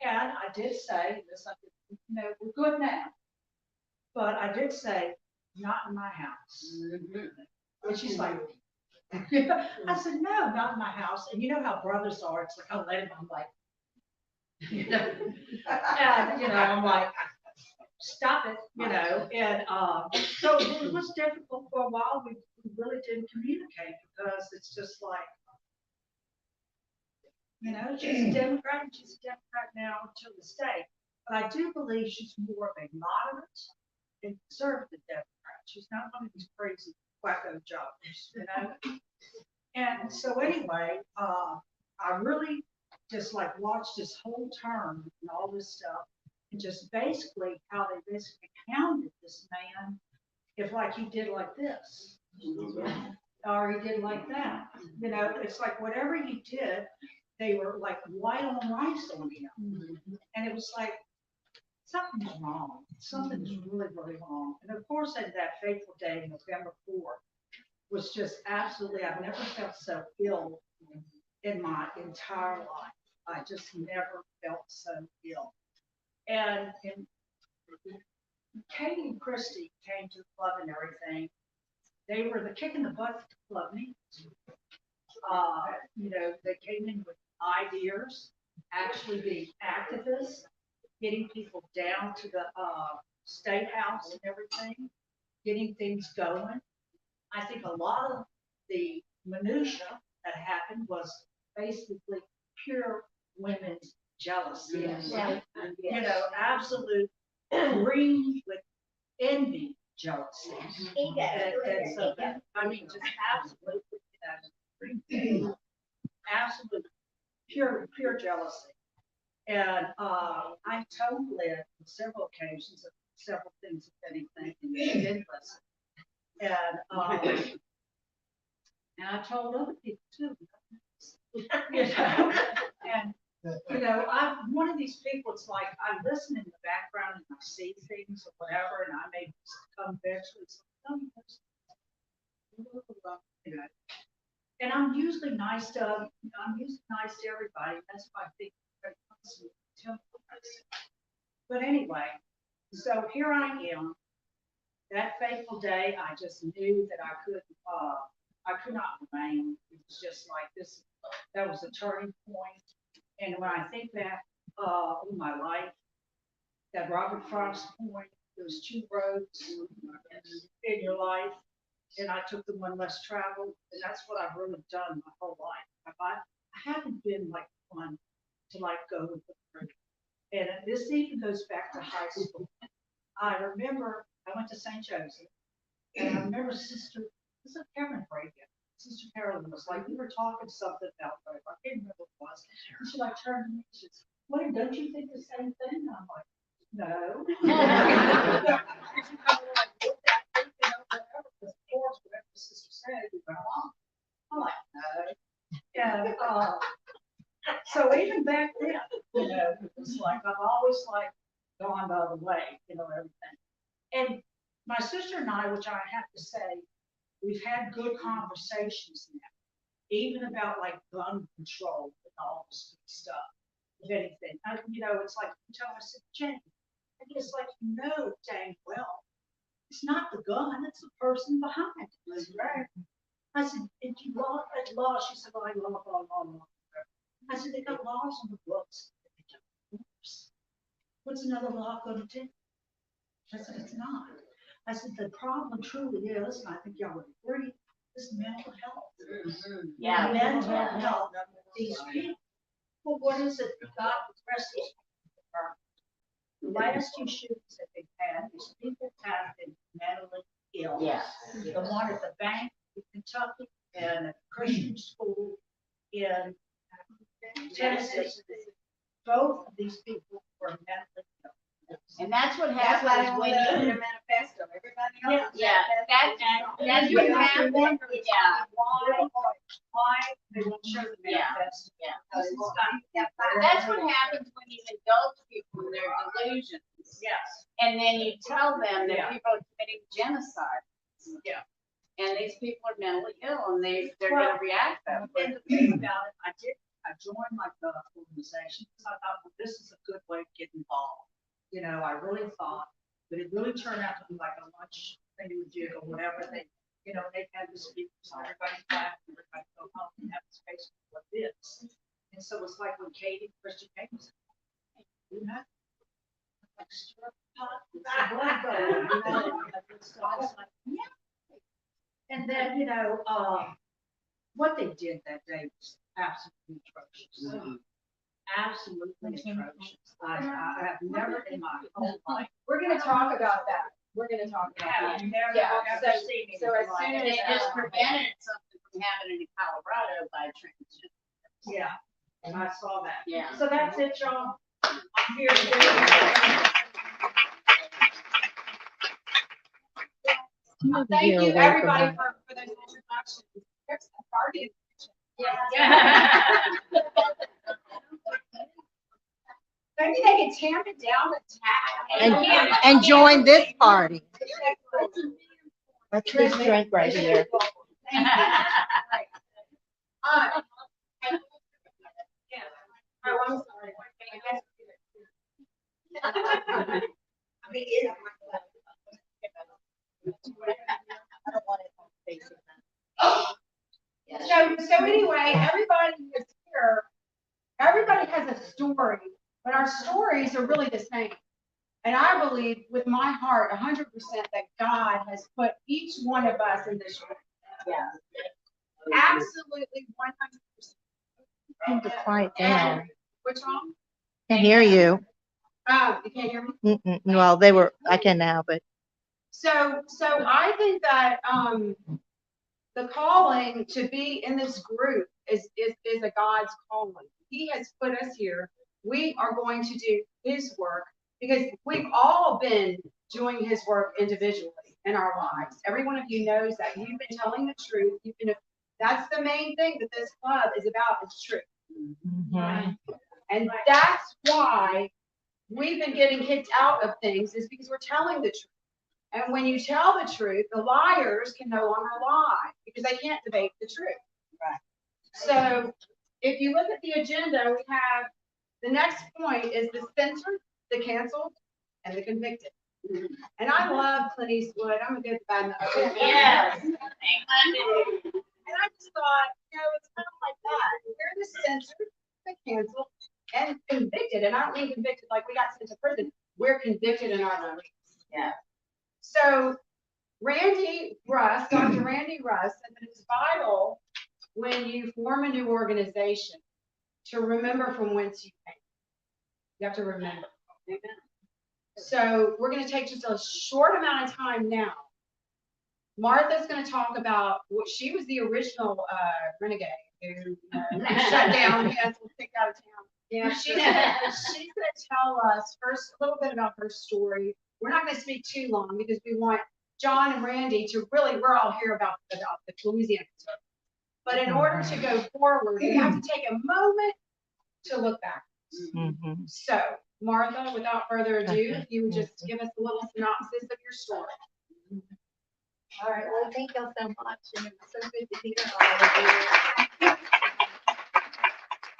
And I did say, this, you know, we're good now. But I did say, not in my house. And she's like, I said, no, not in my house. And you know how brothers are. It's like, I'll let him. I'm like, you know, and, you know, I'm like, stop it, you know. And so it was difficult for a while. We really didn't communicate because it's just like, you know, she's a Democrat and she's a Democrat now until this day. But I do believe she's more of a moderate and conservative Democrat. She's not one of these crazy wacko jobbers, you know. And so anyway, I really just like watched this whole term and all this stuff, and just basically how they basically hounded this man if like he did like this, or he did like that. You know, it's like whatever he did, they were like white on rice on him. And it was like, something's wrong. Something's really, really wrong. And of course, at that fateful day, November 4th, was just absolutely, I've never felt so ill in my entire life. I just never felt so ill. And Katie and Christy came to the club and everything. They were the kick in the butt club meetings. You know, they came in with ideas, actually being activists, getting people down to the state house and everything, getting things going. I think a lot of the minutia that happened was basically pure women's jealousy. Yes. Right. You know, absolute green with envy jealousy. And so that, I mean, just absolutely, absolute pure jealousy. And I told Lynn on several occasions of several things, if anything, and she didn't listen. And I told other people too. You know, and you know, I'm one of these people. It's like I listen in the background and I see things or whatever, and I may come eventually. You know, and I'm usually nice to everybody. That's why I think. But anyway, so here I am. That fateful day, I just knew that I could not remain. It was just like this. That was a turning point. And when I think back in my life, that Robert Frost point, there's two roads in your life, and I took the one less traveled, and that's what I've really done my whole life. I haven't been like one to like go with the group. And this even goes back to high school. I remember I went to St. Joseph, and I remember Sister Carolyn Reagan. Sister Carolyn was like, we were talking something about whatever. I can't remember what it was. And she like turned to me and she says, "What, don't you think the same thing?" And I'm like, no. Of course, whatever the sister said, we went along. I'm like, no. And so even back then, you know, it was like I've always like gone the other way, you know, everything. And my sister and I, which I have to say, we've had good conversations now, even about like gun control and all this stuff, if anything. You know, it's like you tell her, I said, Jane, I just like, you know dang well, it's not the gun, it's the person behind it. That's right. I said, if you law, she said, well, I law. I said, they got laws on the books. What's another law going to do? I said, it's not. I said, the problem truly is, and I think y'all would agree, is mental health. Yeah. Mental Yeah. health. These people, well, what is it that God bless these people? The last two shootings that they've had, these people have been mentally ill. Yeah. The one at the bank in Kentucky and a Christian school in Tennessee. Both of these people were mentally ill. And that's what That's why happens they when want to you. put a manifesto, everybody knows. Yeah, that's what happens, yeah. Why they won't show the Yeah. manifesto. Yeah. Because it's got- That's what happens when you indulge people in their delusions. Yes. And then you tell them that Yeah. people are committing genocide. Yeah. And these people are mentally ill and they're Well, gonna react that way. And the thing about it, I joined like the organization because I thought, well, this is a good way to get involved. You know, I really thought, but it really turned out to be like a lunch jig or whatever. They had the speakers, so everybody clapped, everybody go home and have this space for what it is. And so it's like when Christian Kate was, you know, like stir pot, it's a blood going, you know, and so I was like, yeah. And then, what they did that day was absolutely atrocious. Absolutely atrocious. I have never in my whole life. We're gonna talk about that. We're gonna talk about Have that. never Yeah, ever so- seen so as anything like soon it. And they just as, prevented something from happening in Colorado by transgender. Yeah, and I saw that. Yeah. So that's it, y'all. I'm here today. Thank You're you, welcome, everybody, Mike. for those introductions. There's the party. Maybe they can tamp it down a tad. And join this party. Let's just drink right here. Oh, I'm sorry. I mean, it is. I don't want it facing that. So anyway, everybody is here. Everybody has a story, but our stories are really the same. And I believe with my heart, 100%, that God has put each one of us in this room. Yeah. Absolutely 100%. Need to quiet down. What's wrong? Can't hear you. Oh, you can't hear me? Well, I can now, but So I think that the calling to be in this group is a God's calling. He has put us here. We are going to do His work because we've all been doing His work individually in our lives. Every one of you knows that you've been telling the truth. That's the main thing that this club is about, is truth. And that's why we've been getting kicked out of things, is because we're telling the truth. And when you tell the truth, the liars can no longer lie because they can't debate the truth. Right. So if you look at the agenda, we have the next point is the censored, the canceled, and the convicted. And I love Clint Eastwood. I'm a good fan of it. Yes. And I just thought, it's kind of like that. We're the censored, the canceled, and convicted. And I don't mean convicted like we got sent to prison. We're convicted in our beliefs. Yeah. So Randy Russ, Dr. Randy Russ, said that it's vital when you form a new organization to remember from whence you came. You have to remember. So we're going to take just a short amount of time now. Martha's going to talk about what she was the original renegade who shut down, canceled, kicked out of town. Yeah, she's going to tell us first a little bit about her story. We're not going to speak too long because we want John and Randy to really, we're all here about the Louisiana Concervatives. But in order to go forward, we have to take a moment to look back. So, Martha, without further ado, if you would just give us a little synopsis of your story. All right, well, thank y'all so much, and it's so good to hear all of you.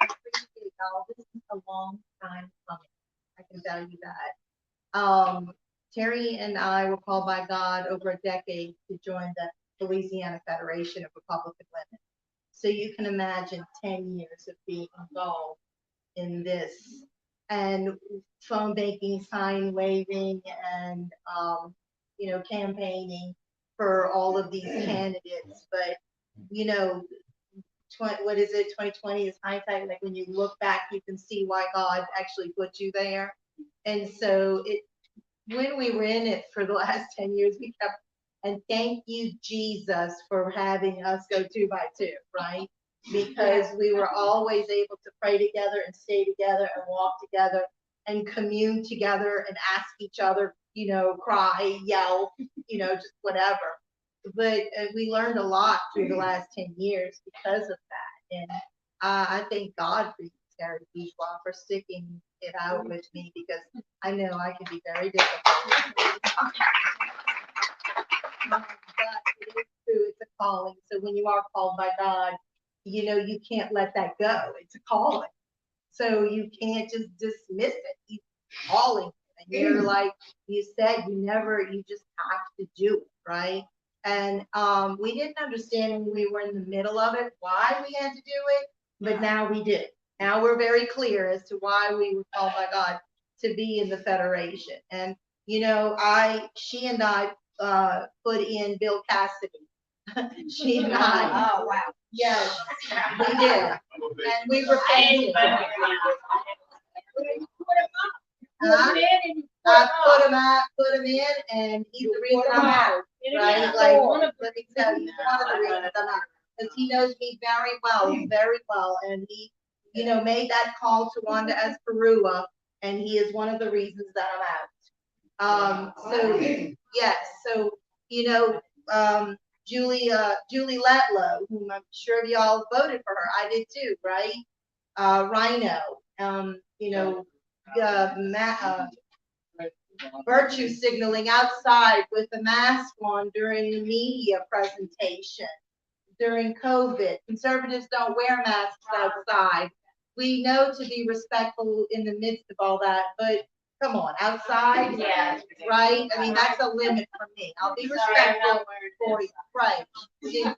I appreciate y'all. This is a long time coming. I can tell you that. Terry and I were called by God over a decade to join the Louisiana Federation of Republican Women. So you can imagine 10 years of being involved in this and phone banking, sign waving, and, campaigning for all of these candidates. But, what is it, 2020 is hindsight. Like when you look back, you can see why God actually put you there. And so when we were in it for the last 10 years, we kept, and thank you, Jesus, for having us go 2 by 2, right? Because we were always able to pray together and stay together and walk together and commune together and ask each other, cry, yell, just whatever. But we learned a lot through the last 10 years because of that. And I thank God for you, Terry Bourgeois, for sticking it out with me, because I know I can be very difficult. But it is true, it's a calling. So when you are called by God, you can't let that go. It's a calling. So you can't just dismiss it. He's calling. And you're like you said, you just have to do it, right? And we didn't understand when we were in the middle of it why we had to do it, but now we do. Now we're very clear as to why we were called by God to be in the Federation. And she and I put in Bill Cassidy. She and I. Oh, wow. Yes, we did. And we were facing. I put him in, and he's the reason I'm out, right? Like, let me tell you, one of the reasons I'm out, because he knows me very well, and he, made that call to Wanda Esperua, and he is one of the reasons that I'm out. So yes, so Julie Letlow, whom I'm sure y'all voted for her, I did too, right? Rhino, virtue signaling outside with the mask on during the media presentation during COVID. Conservatives don't wear masks outside. We know to be respectful in the midst of all that, but come on, outside, right? I mean, that's a limit for me. I'll be respectful for you, right? In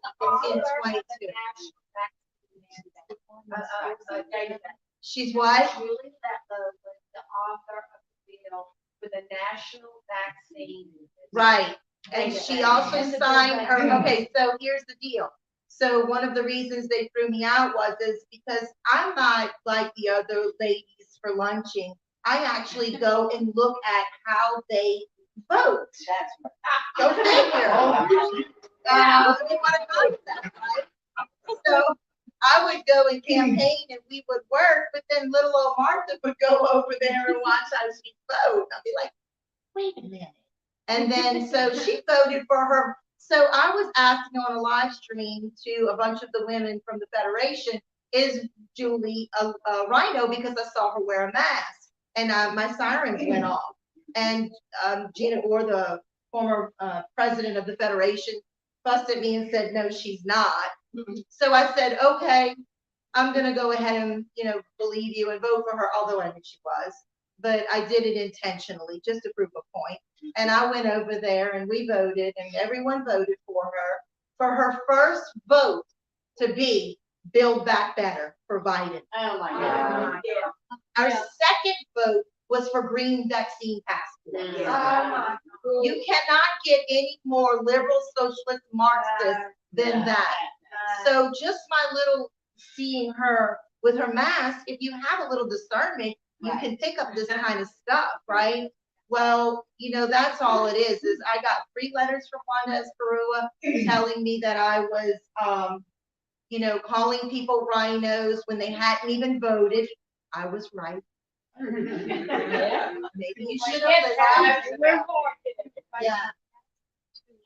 22. She's what? Julie Letlow was the author of the bill for the national vaccine. Right. And she also signed her, okay, so here's the deal. So one of the reasons they threw me out is because I'm not like the other ladies for lunching. I actually go and look at how they vote. Go figure. You want to go with that, right? So I would go and campaign and we would work, but then little old Martha would go over there and watch how she vote. I'd be like, wait a minute. And then so she voted for her. So I was asking on a live stream to a bunch of the women from the Federation, is Julie a Rhino? Because I saw her wear a mask. And my sirens went off. And Gina Gore, the former president of the Federation, fussed at me and said, no, she's not. So I said, okay, I'm going to go ahead and, believe you and vote for her, although I knew she was. But I did it intentionally just to prove a point. And I went over there and we voted, and everyone voted for her first vote to be Build Back Better for Biden. Oh my God. Our second vote was for green vaccine passports. You cannot get any more liberal, socialist, Marxist than that. So just my little seeing her with her mask, if you have a little discernment, you can pick up this kind of stuff, right? Well, that's all it is I got 3 letters from Wanda Esperua telling me that I was, calling people rhinos when they hadn't even voted. I was right. Maybe you should have listened. Yeah.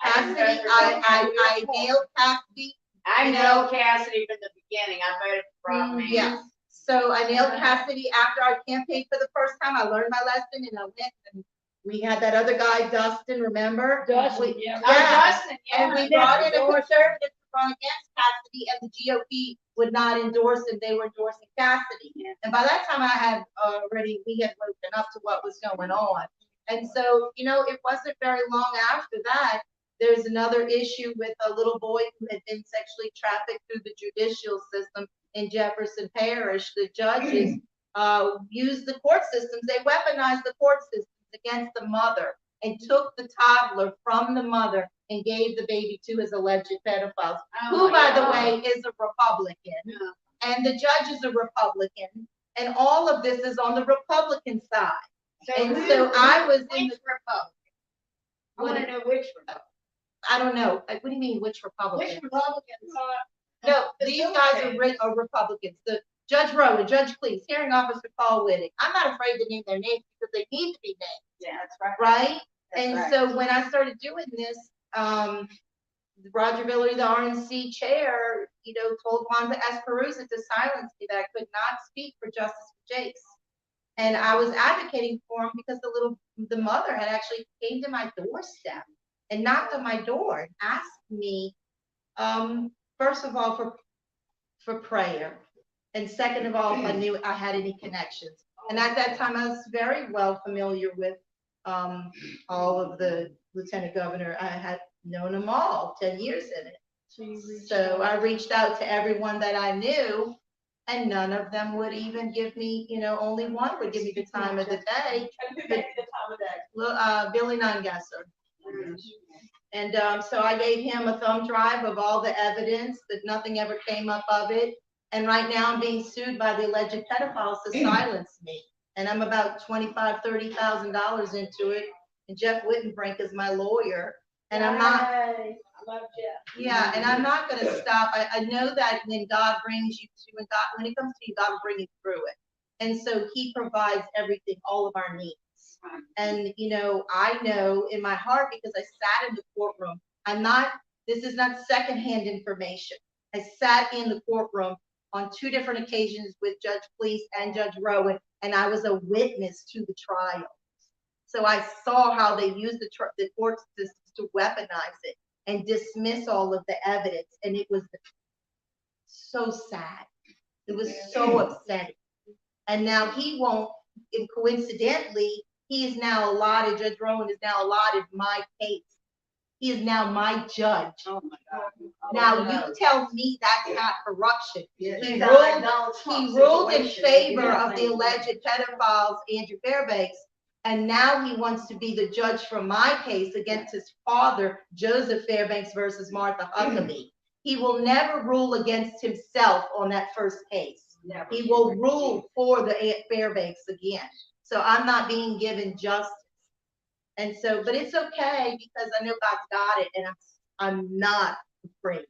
Cassidy, I nailed Cassidy. I know Cassidy from the beginning. I voted for Rob. Yes. So I nailed Cassidy after I campaigned for the first time. I learned my lesson and I went and we had that other guy, Dustin, remember? Dustin, Dustin, And we brought in a conservative to run against Cassidy, and the GOP would not endorse him. They were endorsing Cassidy. And by that time we had woken up to what was going on. And so, it wasn't very long after that, there's another issue with a little boy who had been sexually trafficked through the judicial system in Jefferson Parish. The judges used the court systems. They weaponized the court systems against the mother and took the toddler from the mother and gave the baby to his alleged pedophiles, who, by the way, is a Republican. And the judge is a Republican. And all of this is on the Republican side. And so I was in the Republican. I want to know which Republican. I don't know. What do you mean, which Republican? Which Republicans? No, these guys are Republicans. The Judge Rowan, Judge Cleese, Hearing Officer Paul Whitting. I'm not afraid to name their names because they need to be named. Yeah, that's right. Right? That's And right. so when I started doing this, Roger Villery, the RNC chair, told Wanda Esperanza to silence me, that I could not speak for justice for Jace. And I was advocating for him because the mother had actually came to my doorstep and knocked on my door and asked me, first of all, for prayer. And second of all, if I knew I had any connections. And at that time, I was very well familiar with all of the lieutenant governor. I had known them all, 10 years in it. So I reached out to everyone that I knew, and none of them would even give me, only one would give me the time of the day. Billy Nungasser. And so I gave him a thumb drive of all the evidence, that nothing ever came up of it. And right now I'm being sued by the alleged pedophiles to silence me. And I'm about $25,000, $30,000 into it. And Jeff Wittenbrink is my lawyer. And I'm not. I love Jeff. Yeah, and I'm not going to stop. I know that when God brings you to, when it comes to you, God will bring you through it. And so he provides everything, all of our needs. And, I know in my heart, because I sat in the courtroom, this is not secondhand information. I sat in the courtroom on 2 different occasions with Judge Cleese and Judge Rowan, and I was a witness to the trial. So I saw how they used the court systems to weaponize it and dismiss all of the evidence. And it was so sad. It was so upsetting. And now he won't, and coincidentally, he is now allotted, Judge Rowan is now allotted my case. He is now my judge. Oh my God. Now you tell me that's not corruption. Yeah. He ruled in favor of the alleged pedophiles, Andrew Fairbanks, and now he wants to be the judge for my case against his father, Joseph Fairbanks versus Martha Huckabee. He will never rule against himself on that first case. Never. He will rule for the Fairbanks again. So I'm not being given justice. And so, but it's okay because I know God's got it, and I'm not afraid.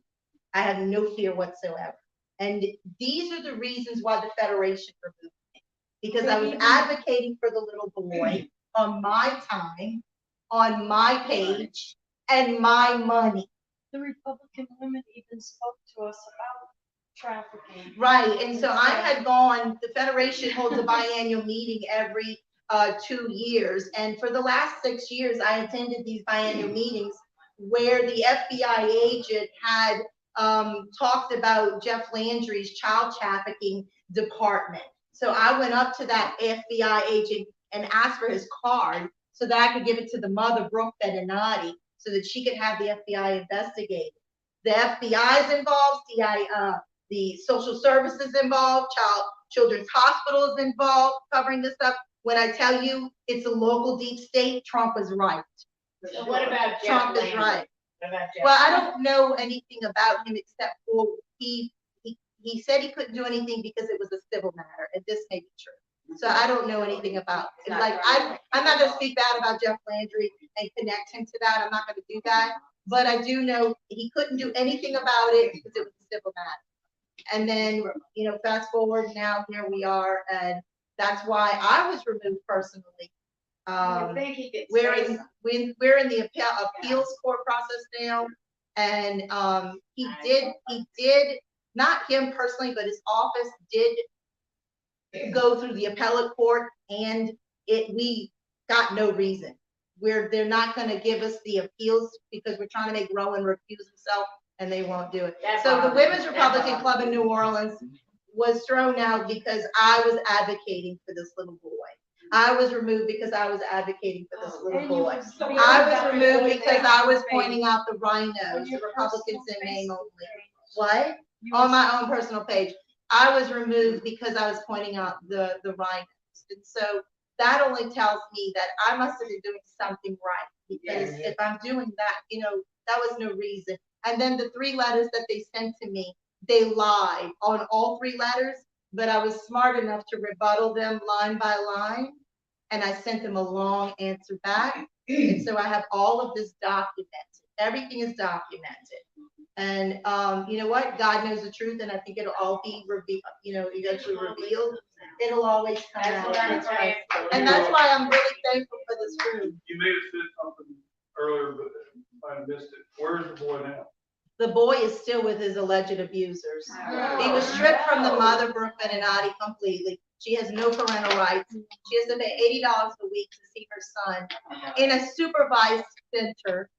I have no fear whatsoever. And these are the reasons why the Federation removed me, because I was advocating for the little boy on my time, on my page, and my money. The Republican women even spoke to us about trafficking. Right, and so I had gone, the Federation holds a biannual meeting every 2 years. And for the last 6 years, I attended these biannual meetings where the FBI agent had talked about Jeff Landry's child trafficking department. So I went up to that FBI agent and asked for his card so that I could give it to the mother, Brooke Beninati, so that she could have the FBI investigate. The FBI is involved, the social services involved, Children's Hospital is involved covering this stuff. When I tell you it's a local deep state, Trump is right. So what about Trump is right. Well, I don't know anything about him except for he said he couldn't do anything because it was a civil matter, and this may be true. So I don't know anything about it. Like I'm not going to speak bad about Jeff Landry and connect him to that. I'm not going to do that. But I do know he couldn't do anything about it because it was a civil matter. And then, fast forward now, here we are, and that's why I was removed personally. We're in the appeals court process now, and he did not him personally, but his office did go through the appellate court, and we got no reason. They're not going to give us the appeals because we're trying to make Rowan recuse himself, and they won't do it. So the Women's Republican Club in New Orleans was thrown out because I was advocating for this little boy. I was removed because I was advocating for this little boy. I was removed because I was pointing out the rhinos, the Republicans in name only. What? On my own personal page. I was removed because I was pointing out the rhinos. And so that only tells me that I must have been doing something right, because if I'm doing that, that was no reason. And then the 3 letters that they sent to me, they lied on all 3 letters, but I was smart enough to rebuttal them line by line. And I sent them a long answer back. And so I have all of this documented. Everything is documented. And you know what? God knows the truth, and I think it'll all be eventually revealed. It'll always come out. And that's why I'm really thankful for this room. You may have said something earlier, but I missed it. Where's the boy now? The boy is still with his alleged abusers. He was stripped from the mother, Brooke Beninati, completely. She has no parental rights. She has to pay $80 a week to see her son in a supervised center.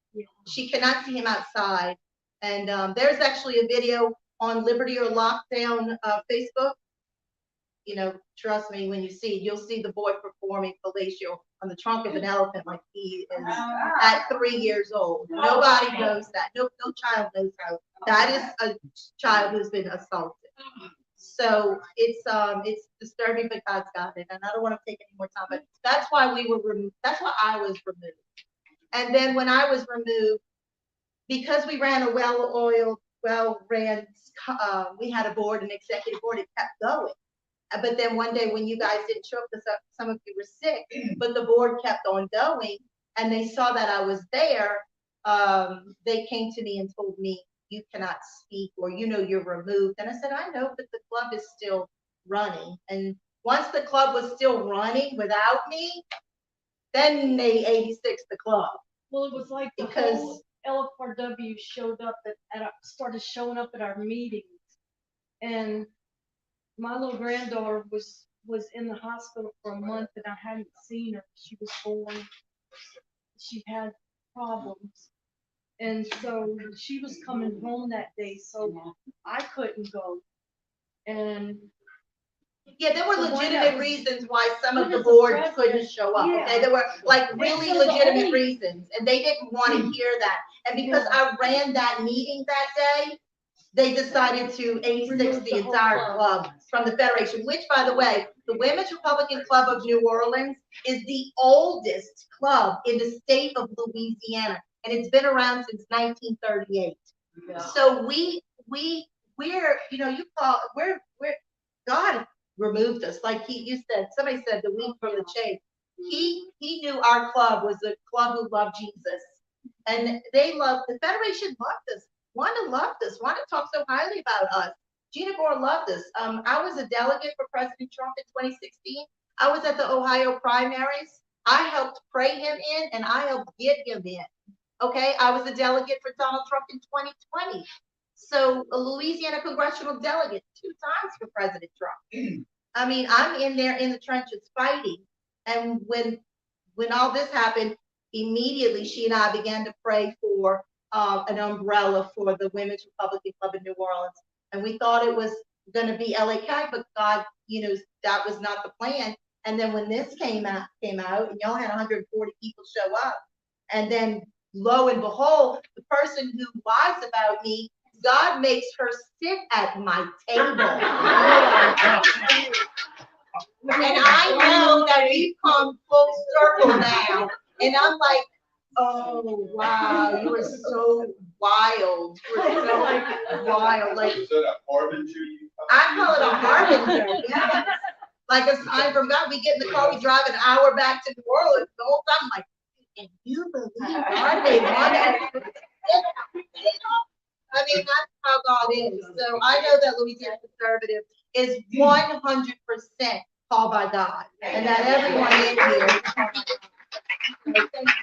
She cannot see him outside. And there's actually a video on Liberty or Lockdown Facebook. Trust me, when you see it, you'll see the boy performing fellatio on the trunk of an elephant like he is at 3 years old. Nobody knows that. No child knows how. That is a child who's been assaulted. So it's disturbing, but God's got it. And I don't want to take any more time, but that's why we were removed. That's why I was removed. And then when I was removed, because we ran a well-oiled, well-ran, we had a board, an executive board, it kept going. But then one day when you guys didn't show up, because some of you were sick, but the board kept on going, and they saw that I was there, they came to me and told me, you cannot speak, or you're removed. And I said, I know, but the club is still running. And once the club was still running without me, then they 86 the club. Well, it was like because LFRW started showing up at our meetings, and my little granddaughter was in the hospital for a month, and I hadn't seen her. She was born. She had problems. And so she was coming home that day, so I couldn't go. And yeah, there were legitimate reasons why some of the board couldn't show up. Okay, there were like really legitimate reasons, and they didn't want to hear that. And because I ran that meeting that day, they decided to 86 the entire club from the Federation, which, by the way, the Women's Republican Club of New Orleans is the oldest club in the state of Louisiana, and it's been around since 1938. Yeah. So we're God removed us, like you said. Somebody said the wheat from the chaff. He knew our club was a club who loved Jesus, and the Federation loved us. Wanda loved us. Wanda talked so highly about us. Gina Gore loved us. I was a delegate for President Trump in 2016. I was at the Ohio primaries. I helped pray him in, and I helped get him in. Okay, I was a delegate for Donald Trump in 2020. So a Louisiana congressional delegate 2 times for President Trump. I mean, I'm in there in the trenches fighting. And when all this happened, immediately she and I began to pray for an umbrella for the Women's Republican Club in New Orleans. And we thought it was going to be LA County, but God, that was not the plan. And then when this came out, and y'all had 140 people show up, and then lo and behold, the person who lies about me, God makes her sit at my table. And I know that we've come full circle now. And I'm like, oh, wow, you are so wild. You are so wild. Like, is that a harbinger? I call it a harbinger, yes. Like a sign from God. We get in the car, we drive an hour back to New Orleans. The whole time, I'm like, can you believe God made one? I mean, that's how God is. So I know that Louisiana Conservative is 100% called by God, and that everyone in here is called by God.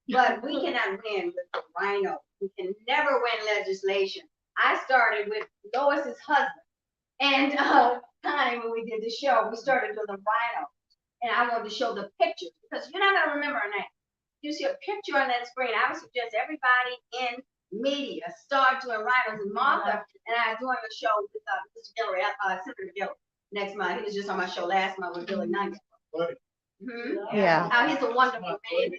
But we cannot win with the rhino. We can never win legislation. I started with Lois's husband, and Connie, when we did the show, we started with a rhino, and I wanted to show the pictures because you're not gonna remember her name. You see a picture on that screen. I would suggest everybody in media start doing rhinos. And Martha and I are doing a show with Mr. Gillary, Senator Gillary, next month. He was just on my show last month with Billy Knight. Yeah. He's a wonderful man.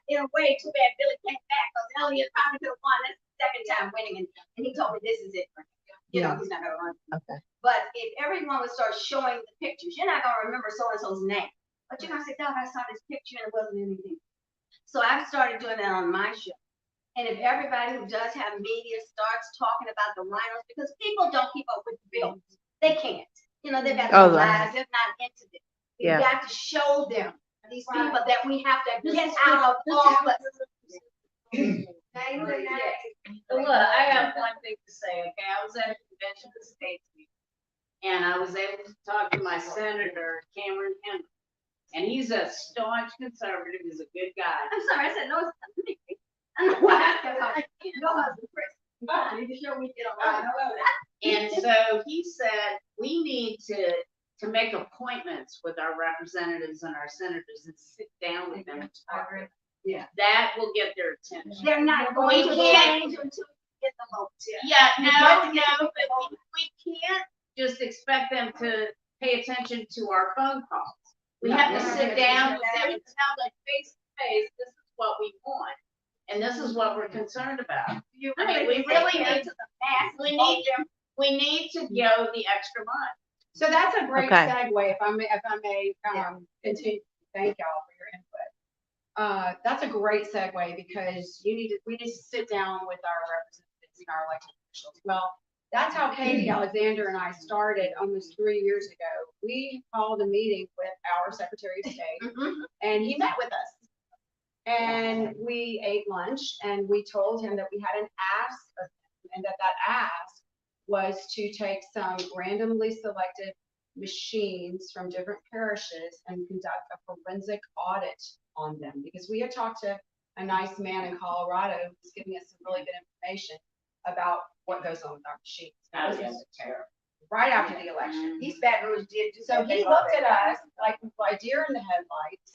in a way, too bad Billy came back, because Elliot probably could have won this second time winning, and he told me this is it for him. You know, he's not gonna run. Okay. But if everyone would start showing the pictures, you're not gonna remember so-and-so's name. But you're gonna say, Doug, I saw this picture and it wasn't anything. So I've started doing that on my show. And if everybody who does have media starts talking about the rhinos, because people don't keep up with the bills. They can't. You know, they've got their lives, they're not into this. You've got to show them these people that we have to get out of office. So look, I have one thing to say, okay? I was at a convention of states meeting, and I was able to talk to my senator, Cameron Henry. And he's a staunch conservative, he's a good guy. I'm sorry, I said no, it's not me. I don't know why I said no husband, Chris. Making sure we get along. And so he said, we need to make appointments with our representatives and our senators and sit down with them and talk. Yeah. That will get their attention. They're not going to change until we get the vote. Yeah, no, but we can't just expect them to pay attention to our phone calls. We have to sit down with them and tell them face to face, this is what we want. And this is what we're concerned about. I mean, we really need to, we need to go the extra mile. So that's a great Okay. segue, if I may, continue. Thank y'all for your input. That's a great segue because we need to sit down with our representatives and our elected officials. Well, that's how Katie Alexander and I started almost 3 years ago. We called a meeting with our Secretary of State and he met with us. And we ate lunch and we told him that we had an ask of him and that ask was to take some randomly selected machines from different parishes and conduct a forensic audit on them. Because we had talked to a nice man in Colorado who was giving us some really good information about what goes on with our machines. Now, this was right after the election. East Baton Rouge did. So he looked at us like deer in the headlights.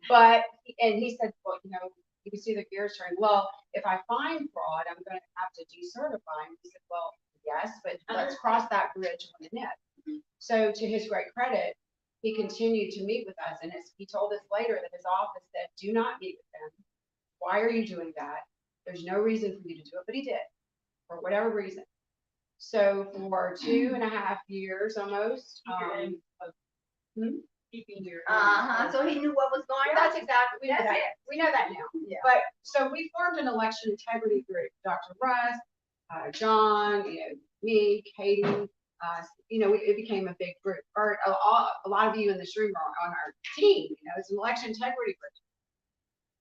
But, and he said, well, you know, you can see the gears turning. Well, if I find fraud, I'm going to have to decertify him. He said, well, yes, but let's cross that bridge when it is. So to his great credit, he continued to meet with us. And he told us later that his office said, do not meet with them. Why are you doing that? There's no reason for you to do it, but he did, for whatever reason. So for 2.5 years almost, keeping your. So he knew what was going on. That's exactly, we know That's that. it. We know that now. Yeah. But, so we formed an election integrity group, Dr. Russ, John, you know, me, Katie, you know, it became a big group. Or a lot of you in this room are on our team, you know, it's an election integrity group.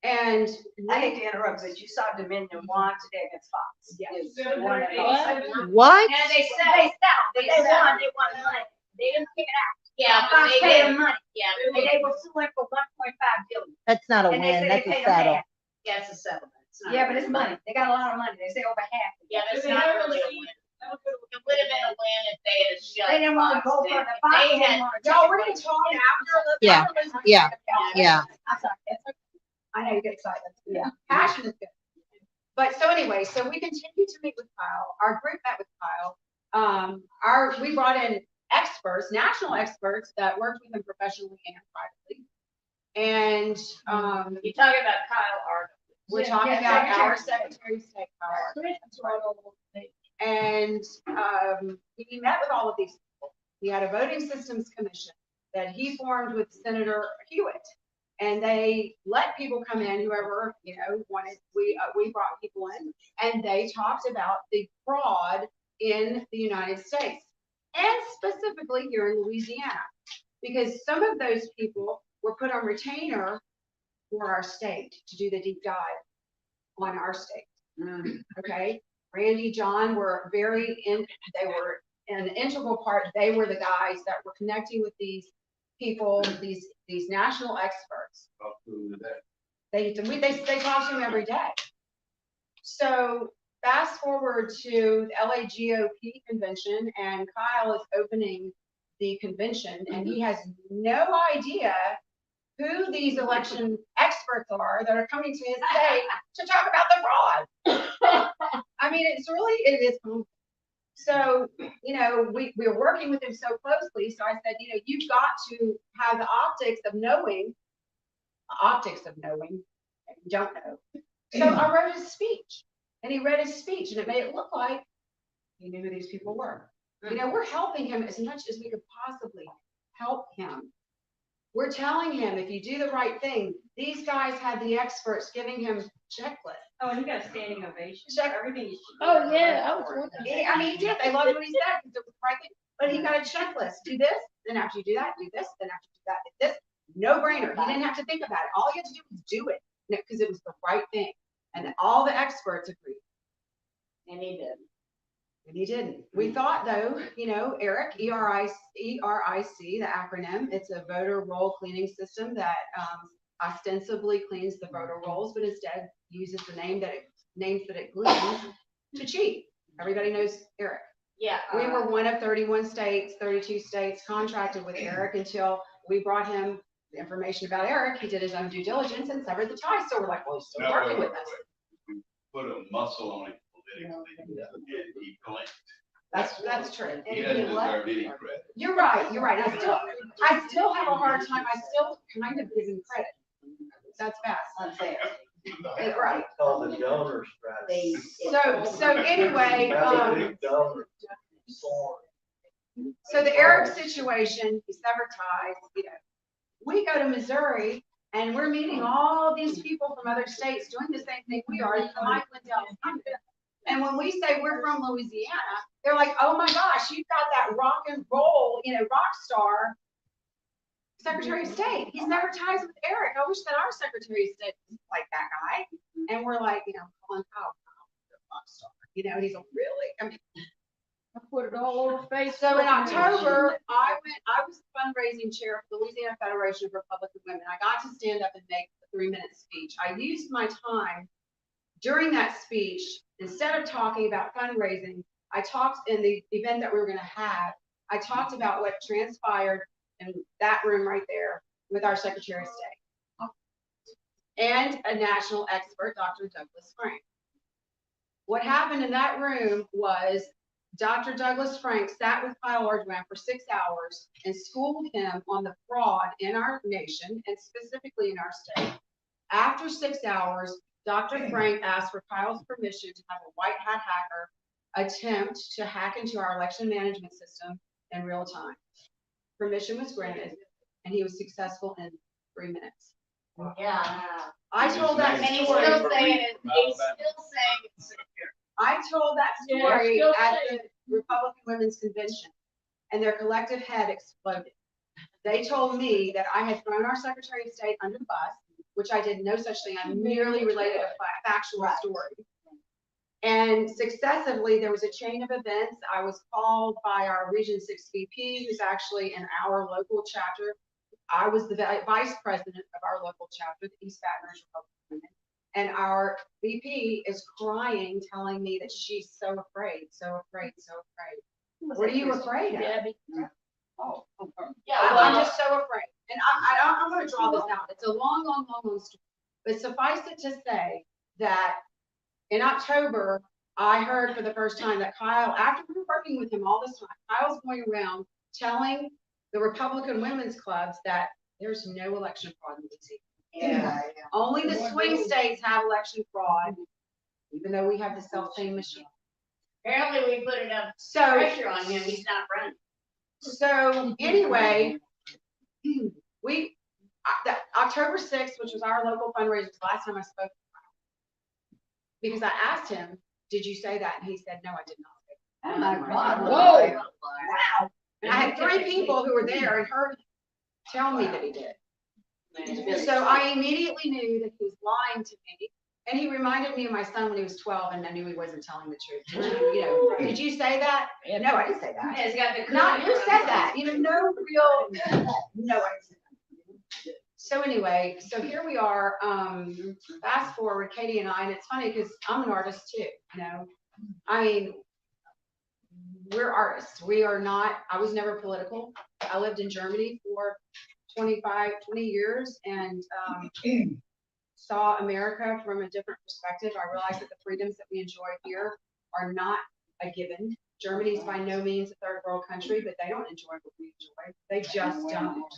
And I hate to interrupt, but you saw Dominion won today against Fox. Yes. What? And they settled, but they won money. They didn't pick it out. Yeah, but Fox they paid did. them money. Yeah, And they were suing for 1.5 billion. That's not a And they win, said that's they a paid them settle. half. yeah, it's a settlement. It's not Yeah, but really it's a win. money. They got a lot of money. They say over half. Yeah, but it's not really a win. It would have been a win if they had shut. They didn't want to go Fox for down. the If Fox. they Didn't had- want to. Y'all, we're gonna talk after. Yeah, yeah, yeah. I'm sorry. It's okay. I know you get excited. Yeah. Passion is good. But so anyway, so we continued to meet with Kyle. Our group met with Kyle. We brought in experts, national experts that worked with him professionally and privately. And You're talking about Kyle Arden. we're talking about our Secretary of State, Kyle Arden. And he met with all of these people. He had a voting systems commission that he formed with Senator Hewitt. And they let people come in, whoever, you know, wanted, we brought people in, and they talked about the fraud in the United States, and specifically here in Louisiana, because some of those people were put on retainer for our state to do the deep dive on our state. Okay, Randy, John were they were an integral part. They were the guys that were connecting with these people, these national experts. They talk to him every day. So fast forward to the LA GOP convention, and Kyle is opening the convention, and he has no idea who these election experts are that are coming to his state to talk about the fraud. I mean, it is. So, you know, we're working with him so closely. So I said, you know, you've got to have the optics of knowing You don't know. So I wrote his speech, and he read his speech, and it made it look like he knew who these people were. You know, we're helping him as much as we could possibly help him. We're telling him, if you do the right thing, these guys had the experts giving him checklists. Oh, and he got a standing ovation. Check Everything. Oh, yeah, I was wondering. I mean, he did. They loved what he said. He did the right thing. But he got a checklist. Do this, then after you do that, do this, then after you do that, do this. No brainer. He didn't have to think about it. All he had to do was do it because it was the right thing. And all the experts agreed. And he did. And he didn't. We thought though, you know, ERIC, E-R-I-C, the acronym, it's a voter roll cleaning system that ostensibly cleans the voter rolls, but instead uses the names that it gleans to cheat. Everybody knows ERIC. Yeah. We were one of 31 states, 32 states contracted with ERIC until we brought him the information about ERIC. He did his own due diligence and severed the ties. So we're like, well, he's still working with us. We put a muscle on it politically, and he blinked. That's true. He doesn't deserve any credit. You're right. I still have a hard time. I still kind of give him credit. That's fast. Unfair. Right. Called the donor strategy. So anyway, That's a big donor. so the Eric situation, he severed ties, you know. We go to Missouri and we're meeting all these people from other states doing the same thing we are. Mike Lindell's coming. And when we say we're from Louisiana, they're like, oh my gosh, you've got that rock and roll, you know, rock star Secretary of State. He's never ties with Eric. I wish that our Secretary of State was like that guy. And we're like, you know, Colin Powell, rock star. You know, he's a really, I mean, I put it all over Facebook. so in October, I was the fundraising chair for the Louisiana Federation of Republican Women. I got to stand up and make a 3-minute speech. I used my time during that speech, instead of talking about fundraising, I talked in the event that we were going to have, I talked about what transpired in that room right there with our Secretary of State and a national expert, Dr. Douglas Frank. What happened in that room was Dr. Douglas Frank sat with Kyle Ordwin for 6 hours and schooled him on the fraud in our nation and specifically in our state. After 6 hours, Dr. Frank asked for Kyle's permission to have a white hat hacker attempt to hack into our election management system in real time. Permission was granted, and he was successful in 3 minutes. Yeah. I told that And he's story. still saying it's secure. I told that story at the Republican Women's Convention, and their collective head exploded. They told me that I had thrown our Secretary of State under the bus, which I did no such thing. I merely related a factual story. And successively, there was a chain of events. I was called by our Region 6 VP, who's actually in our local chapter. I was the vice president of our local chapter, the East Baton Rouge Republican Women. And our VP is crying, telling me that she's so afraid, so afraid, so afraid. What are you afraid of? Debbie. Oh, Yeah, I'm just so afraid. And I'm going to draw this out. It's a long story. But suffice it to say that in October, I heard for the first time that Kyle, after we were working with him all this time, Kyle's going around telling the Republican women's clubs that there's no election fraud in DC. Yeah. Only the swing states have election fraud, even though we have the self-same machine. Apparently we put enough So, pressure on him, he's not running. so anyway, October 6th, which was our local fundraiser, was the last time I spoke to him. Because I asked him, did you say that? And he said, no, I did not say that. Oh my God. Whoa. Wow. And I had 3 people who were there and heard him tell me that he did. So I immediately knew that he was lying to me. And he reminded me of my son when he was 12, and I knew he wasn't telling the truth. Did you say that? No, I didn't say that. He's got the Not, who said that? No real, no, I didn't say that. So anyway, so here we are, fast forward, Katie and I, and it's funny because I'm an artist too, I mean, we're artists. We are not, I was never political. I lived in Germany for 20 years and saw America from a different perspective. I realized that the freedoms that we enjoy here are not a given. Germany's by no means a third world country, but they don't enjoy what we enjoy. They just don't.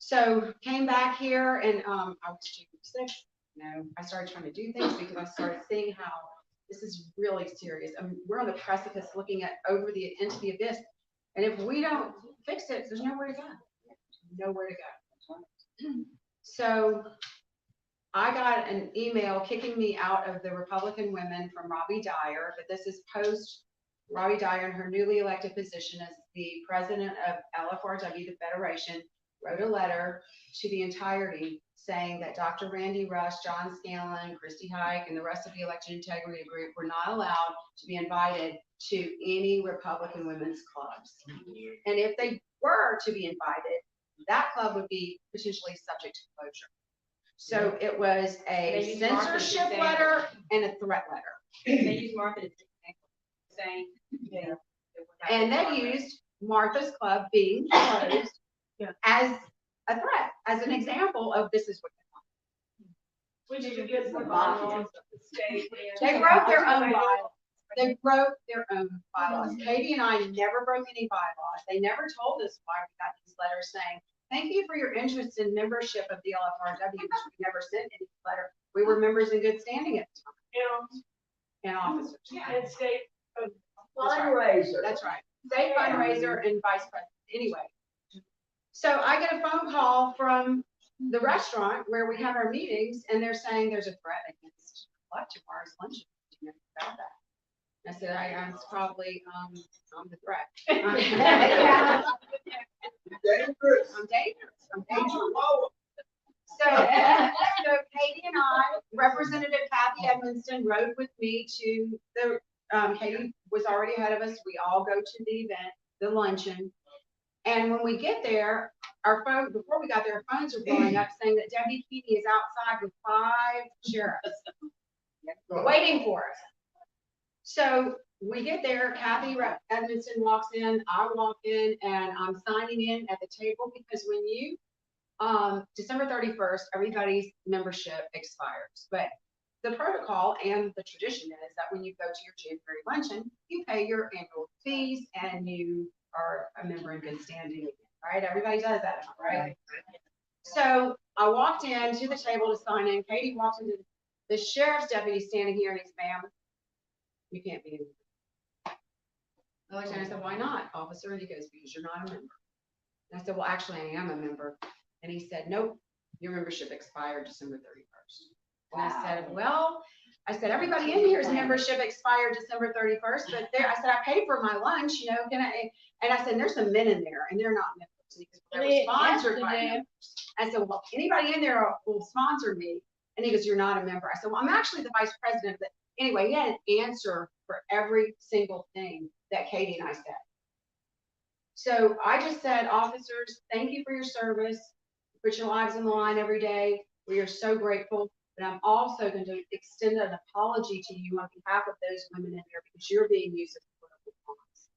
So came back here and, I was sick, I started trying to do things because I started seeing how this is really serious. I mean, we're on the precipice looking at into the abyss. And if we don't fix it, there's nowhere to go. Nowhere to go. So I got an email kicking me out of the Republican Women from Robbie Dyer, but this is post Robbie Dyer in her newly elected position as the president of LFRW, the Federation, wrote a letter to the entirety saying that Dr. Randy Rush, John Scanlon, Christy Hike, and the rest of the election integrity group were not allowed to be invited to any Republican women's clubs. And if they were to be invited, that club would be potentially subject to closure. So it was a censorship letter and a threat letter. They use Martha as saying, And they used Martha's Club being closed as a threat, as an example of this is what We need to get some bylaws of the state. they wrote their own bylaws. They wrote their own bylaws. Katie and I never broke any bylaws. They never told us why we got these letters saying, thank you for your interest in membership of the LFRW, which we never sent any letter. We were members in good standing at the time. And officers. And state. Fundraiser. That's right. State fundraiser and vice president. Anyway. So I get a phone call from the restaurant where we have our meetings, and they're saying there's a threat against tomorrow's luncheon. Do you know about that? I said, it's probably, I'm the threat. I'm dangerous. So Katie and I, Representative Kathy Edmonston, rode with me to the, Katie was already ahead of us. We all go to the event, the luncheon. And when we get there, our phone, before we got there, our phones are blowing up saying that Debbie Keeney is outside with 5 sheriffs waiting for us. So we get there, Kathy Edmondson walks in, I walk in, and I'm signing in at the table because when you, December 31st, everybody's membership expires. But the protocol and the tradition is that when you go to your January luncheon, you pay your annual fees and you are a member in good standing, right? Everybody does that, right? So I walked in to the table to sign in. Katie walked into the sheriff's deputy standing here, and he's, ma'am, you can't be in. I looked at him and I said, why not, officer? And he goes, because you're not a member. And I said, well, actually, I am a member. And he said, nope, your membership expired December 31st. And I said, well, everybody in here's membership expired December 31st, but there, I said, I paid for my lunch, can I? And I said, there's some men in there, and they're not members. And he goes, they were sponsored by members. I said, well, anybody in there will sponsor me. And he goes, you're not a member. I said, well, I'm actually the vice president. But anyway, he had an answer for every single thing that Katie and I said. So I just said, officers, thank you for your service. Put your lives on the line every day. We are so grateful. But I'm also going to extend an apology to you on behalf of those women in there because you're being used as political pawns.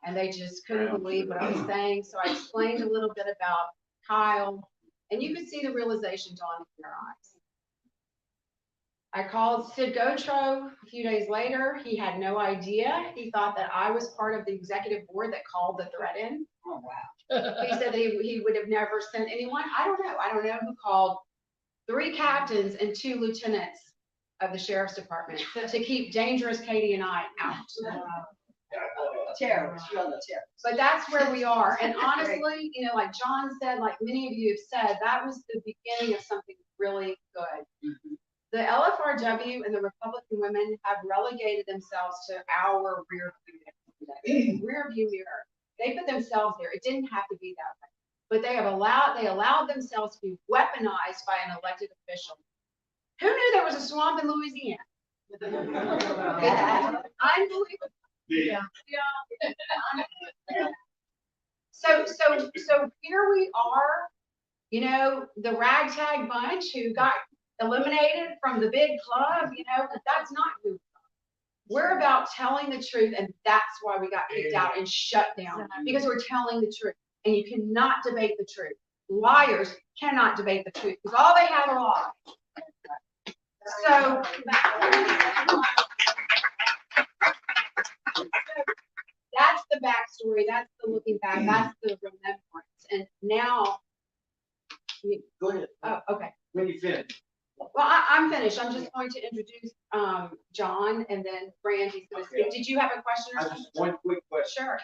And they just couldn't believe what I was saying. So I explained a little bit about Kyle, and you could see the realization dawning in their eyes. I called Sid Gotro a few days later. He had no idea. He thought that I was part of the executive board that called the threat in. Oh, wow. He said that he would have never sent anyone. I don't know. I don't know who called 3 captains and 2 lieutenants of the sheriff's department to keep dangerous Katie and I out. Terrorists, you're the terrorists. But that's where we are. And honestly, like John said, like many of you have said, that was the beginning of something really good. The LFRW and the Republican women have relegated themselves to our rear view mirror. They put themselves there. It didn't have to be that way. But they allowed themselves to be weaponized by an elected official. Who knew there was a swamp in Louisiana? Unbelievable. Yeah. So here we are, the ragtag bunch who got eliminated from the big club, but that's not who we are. We're about telling the truth, and that's why we got kicked out and shut down, because we're telling the truth. And you cannot debate the truth. Liars cannot debate the truth because all they have are lies. So that's the backstory. That's the looking back. That's the remembrance. And now Go ahead. Oh, okay. When you finish. Well, I'm finished. I'm just going to introduce, John and then Brandy's gonna speak. Did you have a question or I something? just, one quick question. Sure.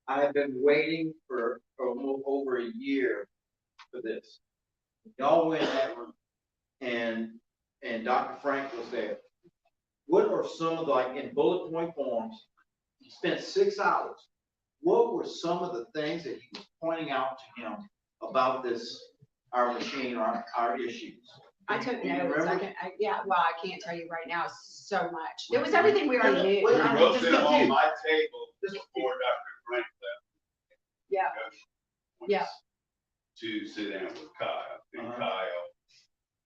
I've been waiting for a little over a year for this. Y'all went in that room and Dr. Frank was there. What are some of the, like in bullet point forms, he spent 6 hours. What were some of the things that he was pointing out to him about this, our machine, our issues? I took Do you notes. remember? Yeah, well, I can't tell you right now so much. It was everything we already knew. Wait, We I'm wrote just them on confused. my table before Dr. Frank left. Yeah. Yeah. To sit down with Kyle, and Kyle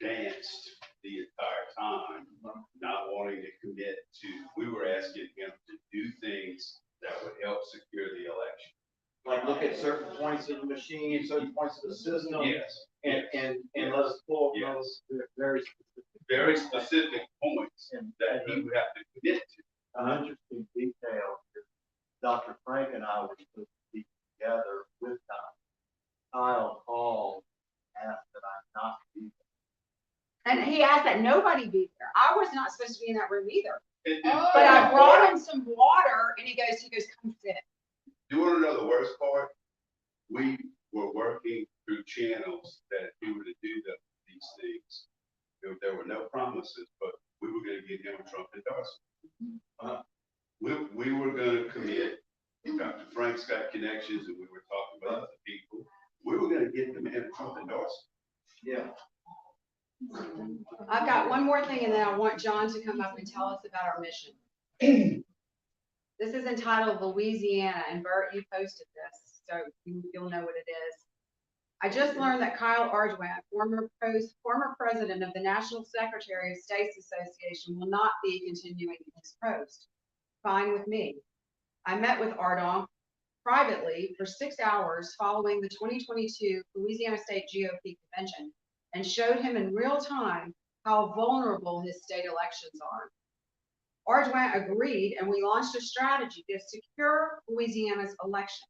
danced the entire time, not wanting to commit to, we were asking him to do things that would help secure the election. Like look at certain points of the machine, certain points of the system. Yes. And let us pull those Very specific points that he would have to commit to. An interesting detail is Dr. Frank and I were supposed to be together with Kyle called, asked that I not be And he asked that nobody be there. I was not supposed to be in that room either. But I brought him some water and he goes, come sit. You want to know the worst part? We were working through channels that if we were to do these things, there were no promises, but we were going to get him a Trump endorsement. We were going to commit. Dr. Frank's got connections, and we were talking about other people. We were going to get him a Trump endorsement. Yeah. I've got one more thing and then I want John to come up and tell us about our mission. This is entitled Louisiana, and Bert, you posted this, so you'll know what it is. I just learned that Kyle Ardoin, former president of the National Secretary of States Association, will not be continuing his post. Fine with me. I met with Ardoin privately for 6 hours following the 2022 Louisiana State GOP convention and showed him in real time how vulnerable his state elections are. Ardoin agreed, and we launched a strategy to secure Louisiana's elections.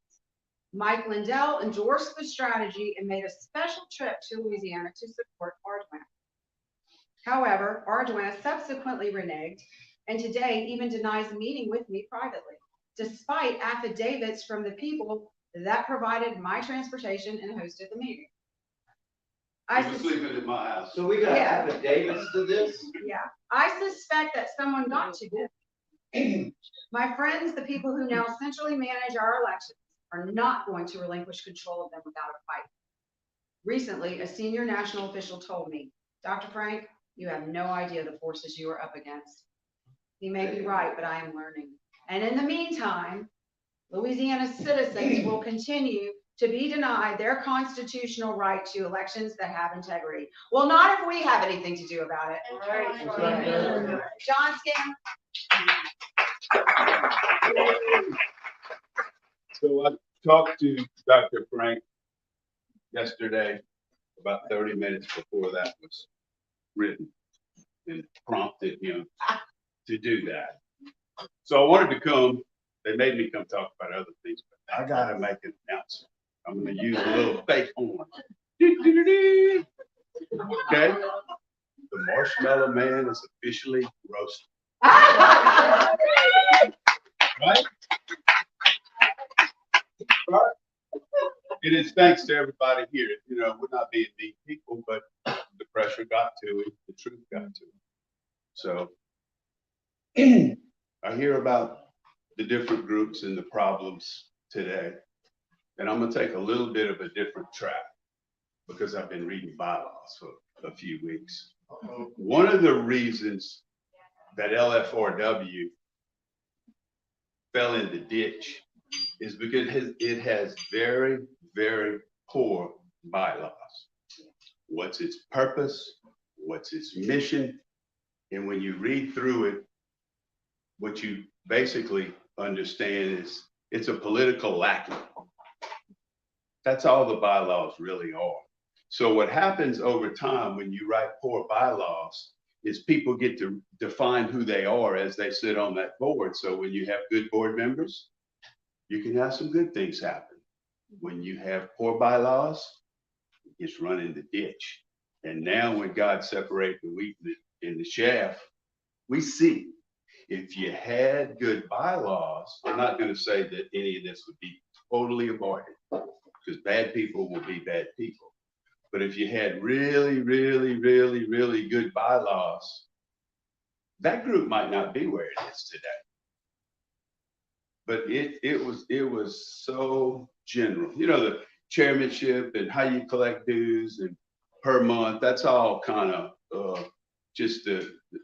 Mike Lindell endorsed the strategy and made a special trip to Louisiana to support Ardoin. However, Ardoin subsequently reneged and today even denies meeting with me privately, despite affidavits from the people that provided my transportation and hosted the meeting. I was sleeping in my house. So we got affidavits to this? Yeah, I suspect that someone got to this. My friends, the people who now centrally manage our elections, are not going to relinquish control of them without a fight. Recently, a senior national official told me, Dr. Frank, you have no idea the forces you are up against. He may be right, but I am learning. And in the meantime, Louisiana's citizens will continue to be denied their constitutional right to elections that have integrity. Well, not if we have anything to do about it. Right. John Skinner. So I talked to Dr. Frank yesterday, about 30 minutes before that was written, and prompted him to do that. So I wanted to come, they made me come talk about other things, but I gotta make an announcement. I'm gonna use a little fake horn. Okay? The Marshmallow Man is officially roasted. Right? It is thanks to everybody here. You know, we're not being mean people, but the pressure got to it, the truth got to it. So I hear about the different groups and the problems today. And I'm gonna take a little bit of a different track because I've been reading bylaws for a few weeks. One of the reasons that LFRW fell in the ditch is because it has very, very poor bylaws. What's its purpose? What's its mission? And when you read through it, what you basically understand is it's a political lackey. That's all the bylaws really are. So what happens over time when you write poor bylaws is people get to define who they are as they sit on that board. So when you have good board members, you can have some good things happen. When you have poor bylaws, is running the ditch. And now when God separated the wheat and the chaff, we see if you had good bylaws, I'm not going to say that any of this would be totally avoided because bad people will be bad people. But if you had really, really, really, really good bylaws, that group might not be where it is today. But it was so general. You know, the chairmanship and how you collect dues and per month, that's all kind of just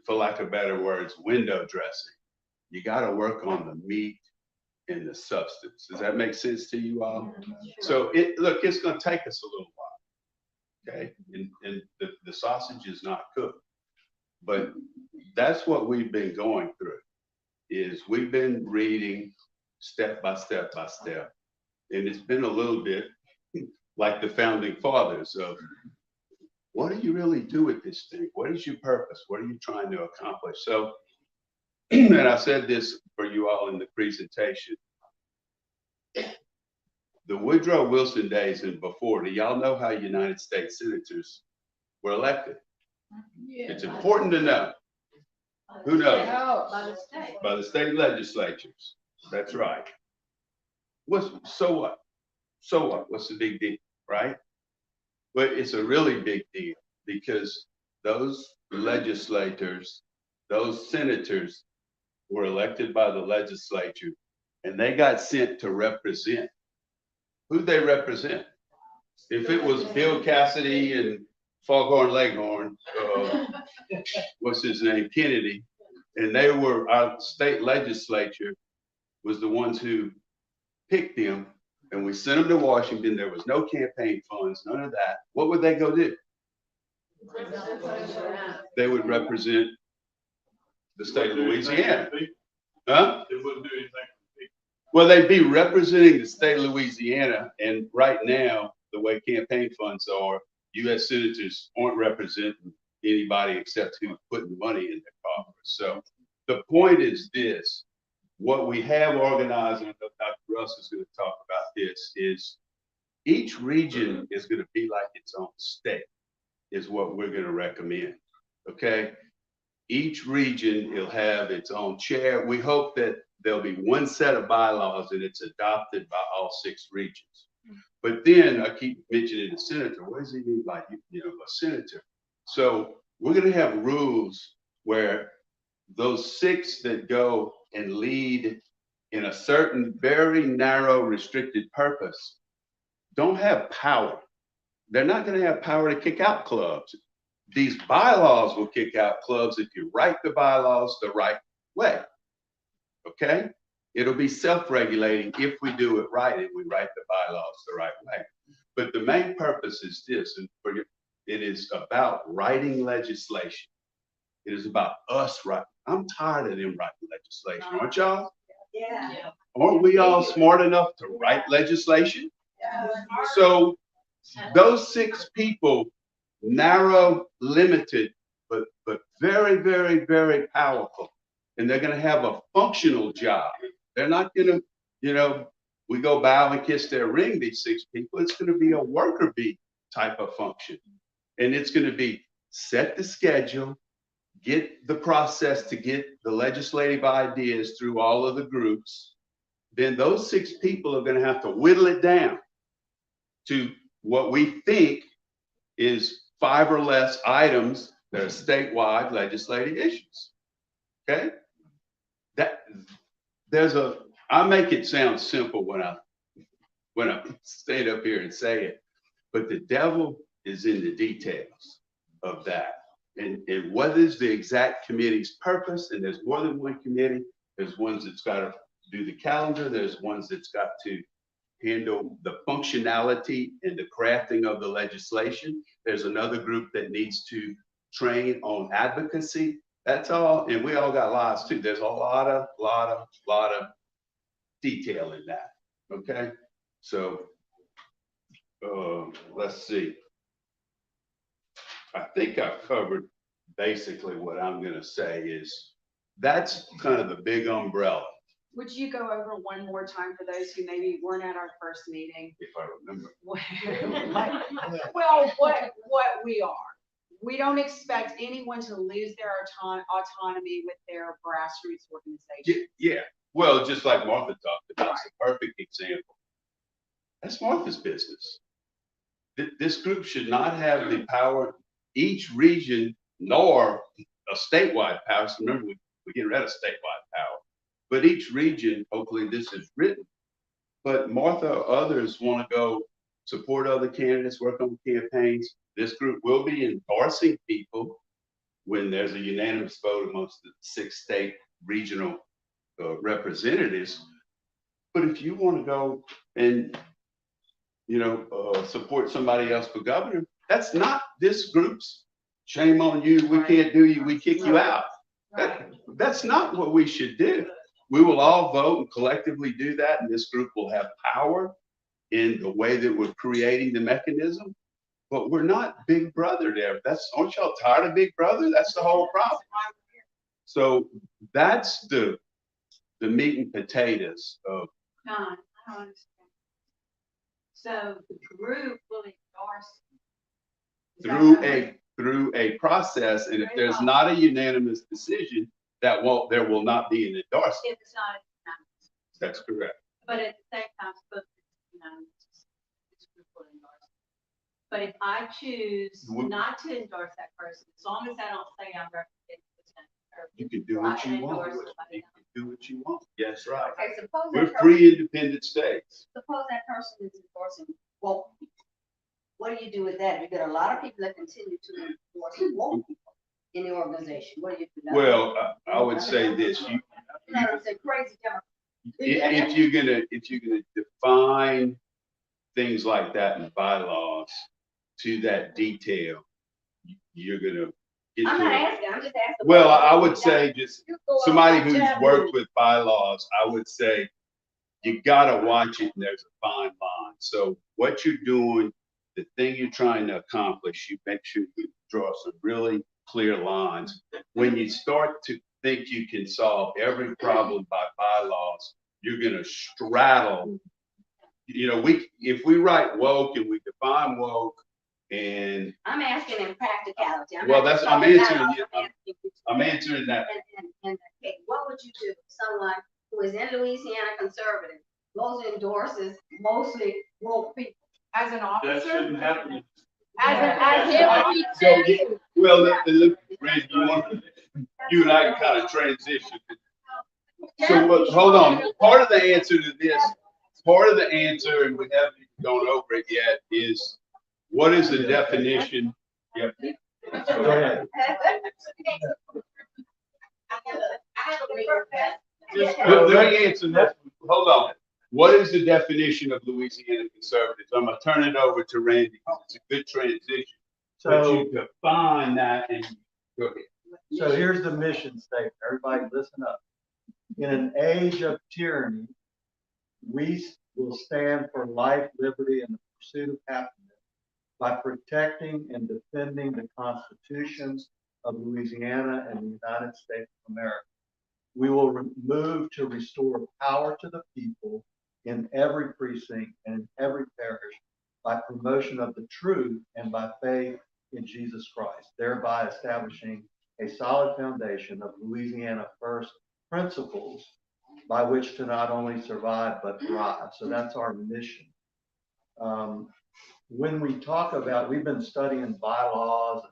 for lack of better words, window dressing. You got to work on the meat and the substance. Does that make sense to you all? So look, it's going to take us a little while, okay? And the sausage is not cooked, but that's what we've been going through. Is we've been reading step by step by step, and it's been a little bit like the founding fathers of what do you really do with this thing? What is your purpose? What are you trying to accomplish? So, and I said this for you all in the presentation. The Woodrow Wilson days and before, do y'all know how United States senators were elected? It's important to know. Who knows? By the state. By the state legislatures. That's right. So what? So what? What's the big deal, right? But it's a really big deal because those legislators, those senators were elected by the legislature and they got sent to represent. Who'd they represent? If it was Bill Cassidy and Foghorn Leghorn, what's his name, Kennedy, and they were, our state legislature was the ones who picked them, and we sent them to Washington. There was no campaign funds, none of that. What would they go do? They would represent the state of Louisiana. Huh? It wouldn't do anything. Well, they'd be representing the state of Louisiana, and right now, the way campaign funds are, U.S. senators aren't representing anybody except who's putting money in their coffers. So the point is this, what we have organized, and Dr. Russ is going to talk about this, is each region is going to be like its own state, is what we're going to recommend, okay? Each region will have its own chair. We hope that there'll be one set of bylaws and it's adopted by all 6 regions. But then I keep mentioning the senator. What does he mean by, a senator? So we're going to have rules where those 6 that go and lead in a certain very narrow restricted purpose don't have power. They're not going to have power to kick out clubs. These bylaws will kick out clubs if you write the bylaws the right way. Okay? It'll be self-regulating if we do it right and we write the bylaws the right way. But the main purpose is this, and it is about writing legislation. It is about us writing. I'm tired of them writing legislation, aren't y'all? Yeah. Aren't we all smart enough to write legislation? So those 6 people, narrow, limited, but very, very, very powerful. And they're going to have a functional job. They're not going to, we go bow and kiss their ring, these 6 people. It's going to be a worker bee type of function. And it's going to be set the schedule, get the process to get the legislative ideas through all of the groups. Then those 6 people are going to have to whittle it down to what we think is 5 or less items that are statewide legislative issues. Okay? I make it sound simple when I stand up here and say it, but the devil is in the details of that. And what is the exact committee's purpose? And there's more than one committee. There's ones that's got to do the calendar. There's ones that's got to handle the functionality and the crafting of the legislation. There's another group that needs to train on advocacy. That's all, and we all got lives too. There's a lot of detail in that. Okay, so let's see. I think I've covered basically what I'm going to say is that's kind of the big umbrella. Would you go over one more time for those who maybe weren't at our first meeting? If I remember. Well, what we are. We don't expect anyone to lose their autonomy with their grassroots organization. Yeah, well, just like Martha talked about, it's a perfect example. That's Martha's business. This group should not have the power, each region, nor a statewide power. So remember, we're getting rid of statewide power. But each region, hopefully this is written. But Martha or others want to go support other candidates, work on campaigns. This group will be endorsing people when there's a unanimous vote amongst the 6 state regional representatives. But if you want to go and support somebody else for governor, that's not this group's. Shame on you. We can't do you. We kick you out. That's not what we should do. We will all vote and collectively do that, and this group will have power in the way that we're creating the mechanism. But we're not Big Brother there. Aren't y'all tired of Big Brother? That's the whole problem. So that's the meat and potatoes of. John, I don't understand. So the group will endorse. Through a process, and if there's not a unanimous decision, there will not be an endorsement. If it's not unanimous. That's correct. But at the same time, it's supposed to be unanimous. This group will endorse. But if I choose not to endorse that person, as long as I don't say I'm representing the center, you can do what you want. You can do what you want. Yes, right. Okay, suppose We're free, independent states. suppose that person is endorsing woke people. What do you do with that? You get a lot of people that continue to endorse woke people in the organization. What do you do? Well, I would say this: You know what I'm saying? Crazy if you're gonna define things like that in bylaws to that detail, you're gonna get I'm to not it. asking, I'm just asking. Well, I would say just You go somebody off who's that worked route. with bylaws, I would say you gotta watch it, and there's a fine line. So what you're doing, the thing you're trying to accomplish, you make sure you draw some really clear lines. When you start to think you can solve every problem by bylaws, you're gonna straddle. If we write woke and we define woke, and I'm asking in practicality. I'm answering that. And okay, what would you do if someone who is in Louisiana Conservative goes and endorses mostly woke people? As an That officer? shouldn't happen. Well, Randy, you and I can kind of transition. So hold on. Part of the answer to this, and we haven't gone over it yet, is what is the definition? Yep. Go ahead. Let me answer that. Hold on. What is the definition of Louisiana Conservatives? I'm gonna turn it over to Randy because it's a good transition. But you define that and go ahead. So here's the mission statement. Everybody listen up. In an age of tyranny, we will stand for life, liberty, and the pursuit of happiness by protecting and defending the constitutions of Louisiana and the United States of America. We will move to restore power to the people in every precinct and in every parish by promotion of the truth and by faith in Jesus Christ, thereby establishing a solid foundation of Louisiana First principles by which to not only survive but thrive. So that's our mission. When we talk about, we've been studying bylaws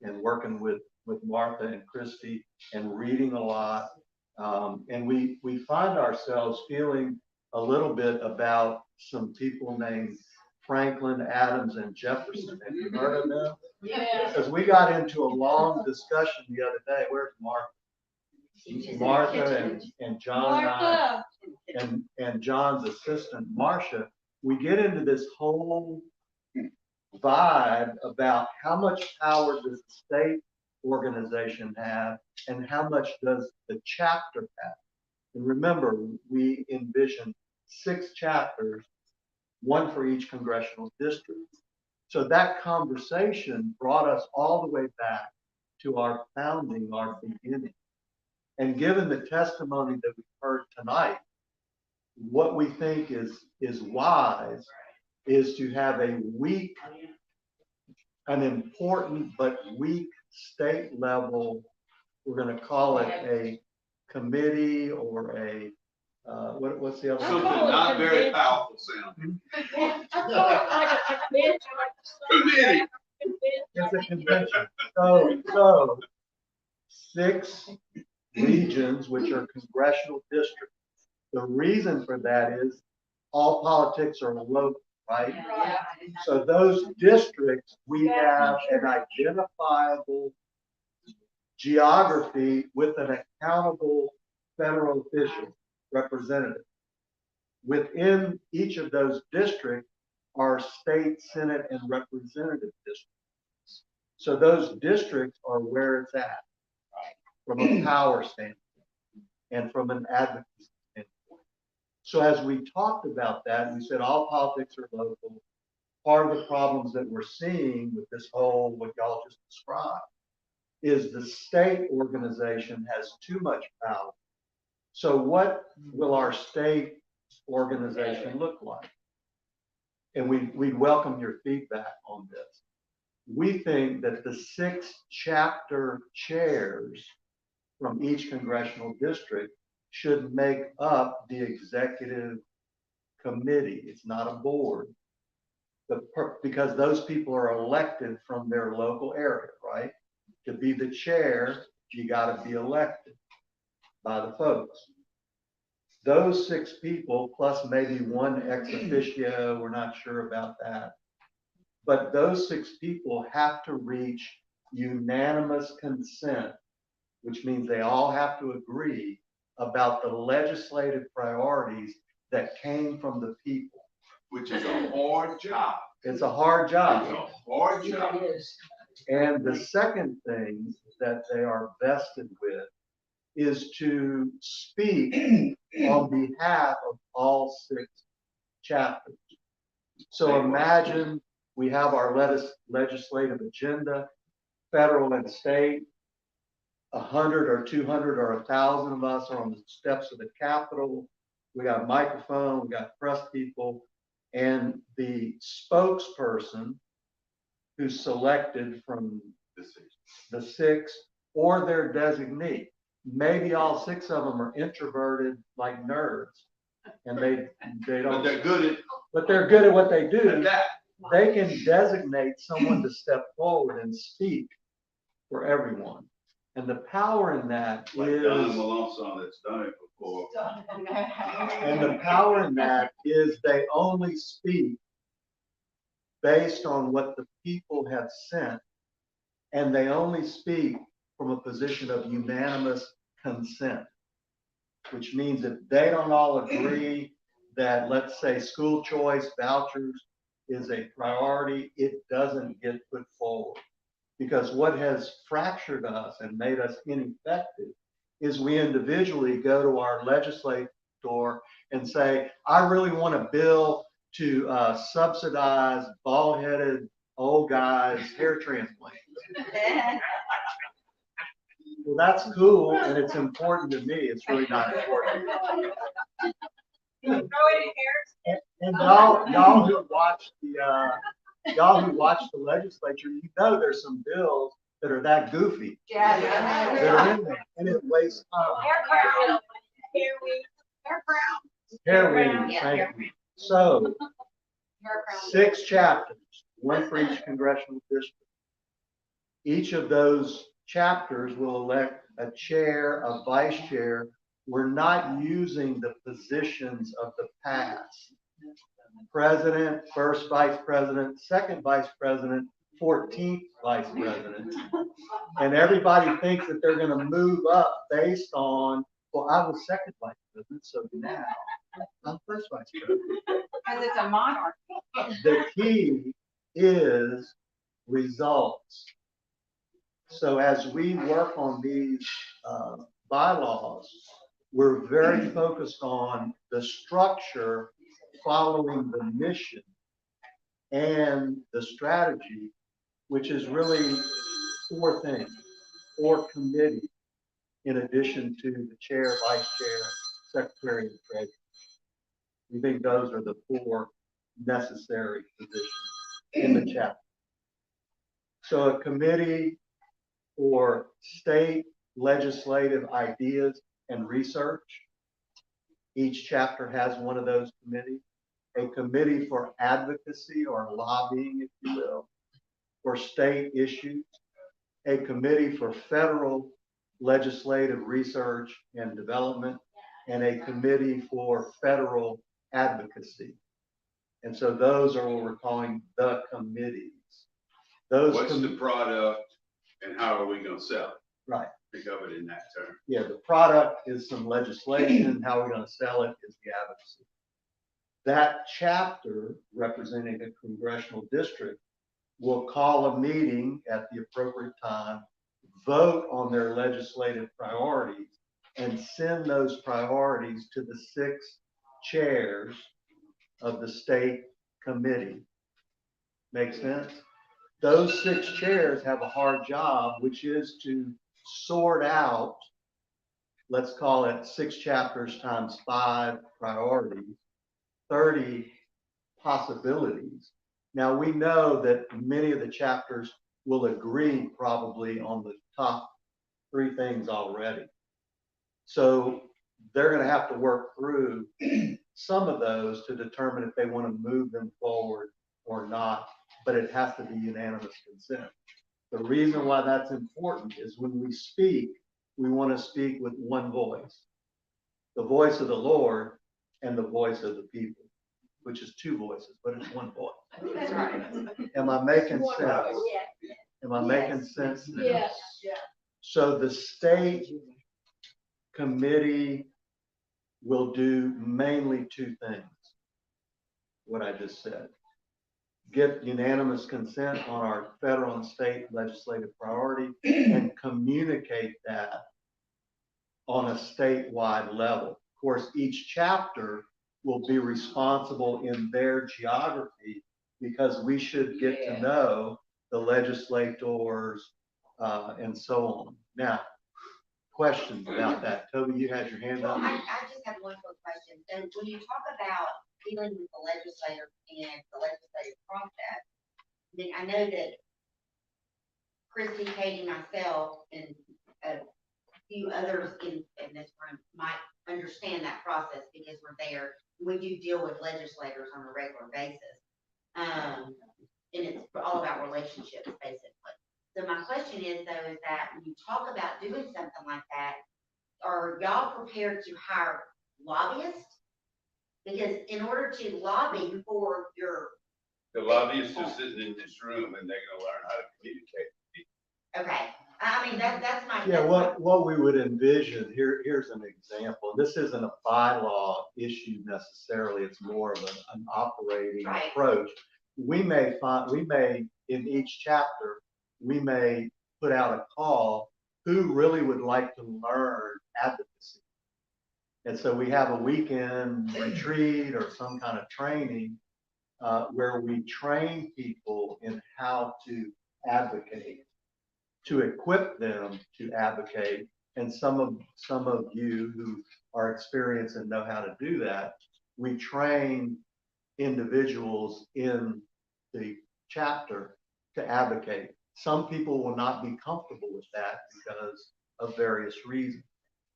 and working with Martha and Christy and reading a lot. And we find ourselves feeling a little bit about some people named Franklin, Adams, and Jefferson. Have you heard of them? Yeah. Because we got into a long discussion the other day. Where's Martha? Martha and John and John's assistant, Marcia. We get into this whole vibe about how much power does the state organization have and how much does the chapter have. And remember, we envision 6 chapters, 1 for each congressional district. So that conversation brought us all the way back to our founding, our beginning. And given the testimony that we've heard tonight, what we think is wise is to have a weak, an important but weak state level, we're gonna call it a committee or a, what's the other? Something not very powerful sounding. Committee. It's a convention. So 6 regions, which are congressional districts. The reason for that is all politics are local, right? So those districts, we have an identifiable geography with an accountable federal official representative. Within each of those districts are state, senate, and representative districts. So those districts are where it's at from a power standpoint and from an advocacy standpoint. So as we talked about that, we said all politics are local. Part of the problems that we're seeing with this whole, what y'all just described, is the state organization has too much power. So what will our state organization look like? And we welcome your feedback on this. We think that the 6 chapter chairs from each congressional district should make up the executive committee. It's not a board. Because those people are elected from their local area, right? To be the chair, you got to be elected by the folks. Those 6 people, plus maybe 1 ex officio, we're not sure about that. But those 6 people have to reach unanimous consent, which means they all have to agree about the legislative priorities that came from the people. Which is a hard job. It's a hard job. It's a hard job. And the second thing that they are vested with is to speak on behalf of all 6 chapters. So imagine we have our legislative agenda, federal and state, 100 or 200 or 1,000 of us are on the steps of the Capitol. We got a microphone, we got press people, and the spokesperson who's selected from the 6 or their designee. Maybe all 6 of them are introverted like nerds, and they don't. But they're good at. But they're good at what they do. They can designate someone to step forward and speak for everyone. And the power in that Like is. Don Malonson that's done it before. And the power in that is they only speak based on what the people have sent, and they only speak from a position of unanimous consent, which means if they don't all agree that, let's say, school choice vouchers is a priority, it doesn't get put forward. Because what has fractured us and made us ineffective is we individually go to our legislator and say, I really want a bill to subsidize bald-headed old guys' hair transplants. Well, that's cool and it's important to me. It's really not important. And y'all who watch the legislature, you know there's some bills that are that goofy. Yeah. That are in there, and it wastes time. Hair weave, thank you. So, 6 chapters, 1 for each congressional district. Each of those chapters will elect a chair, a vice chair. We're not using the positions of the past. President, first vice president, second vice president, 14th vice president. And everybody thinks that they're going to move up based on, well, I was second vice president, so now I'm first vice president. Because it's a monarchy. The key is results. So as we work on these bylaws, we're very focused on the structure following the mission and the strategy, which is really 4 things, 4 committees. in addition to the chair, vice chair, secretary, and treasurer. We think those are the 4 necessary positions in the chapter. So a committee for state legislative ideas and research. Each chapter has one of those committees. A committee for advocacy or lobbying, if you will, for state issues. A committee for federal legislative research and development, and a committee for federal advocacy. And so those are what we're calling the committees. What's the product and how are we gonna sell it? Right. Think of it in that term. Yeah, the product is some legislation. How we're going to sell it is the advocacy. That chapter representing a congressional district will call a meeting at the appropriate time, vote on their legislative priorities, and send those priorities to the 6 chairs of the state committee. Make sense? Those 6 chairs have a hard job, which is to sort out, let's call it 6 chapters times 5 priorities, 30 possibilities. Now we know that many of the chapters will agree probably on the top 3 things already. So they're going to have to work through some of those to determine if they want to move them forward or not, but it has to be unanimous consent. The reason why that's important is when we speak, we want to speak with one voice, the voice of the Lord and the voice of the people, which is 2 voices, but it's 1 voice. That's right. Am I making sense? Am I making sense now? Yes. So the state committee will do mainly 2 things, what I just said. Get unanimous consent on our federal and state legislative priority and communicate that on a statewide level. Of course, each chapter will be responsible in their geography because we should get to know the legislators and so on. Now, questions about that? Toby, you had your hand Well, up. I just have one quick question. So when you talk about dealing with the legislator and the legislative process, then I know that Christy, Katie, myself, and a few others in this room might understand that process because we're there. We do deal with legislators on a regular basis. And it's all about relationships, basically. So my question is, though, is that when you talk about doing something like that, are y'all prepared to hire lobbyists? Because in order to lobby for your. The lobbyists are sitting in this room and they're gonna learn how to communicate. Okay, I mean, that's my. Yeah, what we would envision, here's an example. This isn't a bylaw issue necessarily, it's more of an operating approach. We may in each chapter, we may put out a call, who really would like to learn advocacy? And so we have a weekend retreat or some kind of training where we train people in how to advocate, to equip them to advocate. And some of you who are experienced and know how to do that, we train individuals in the chapter to advocate. Some people will not be comfortable with that because of various reasons.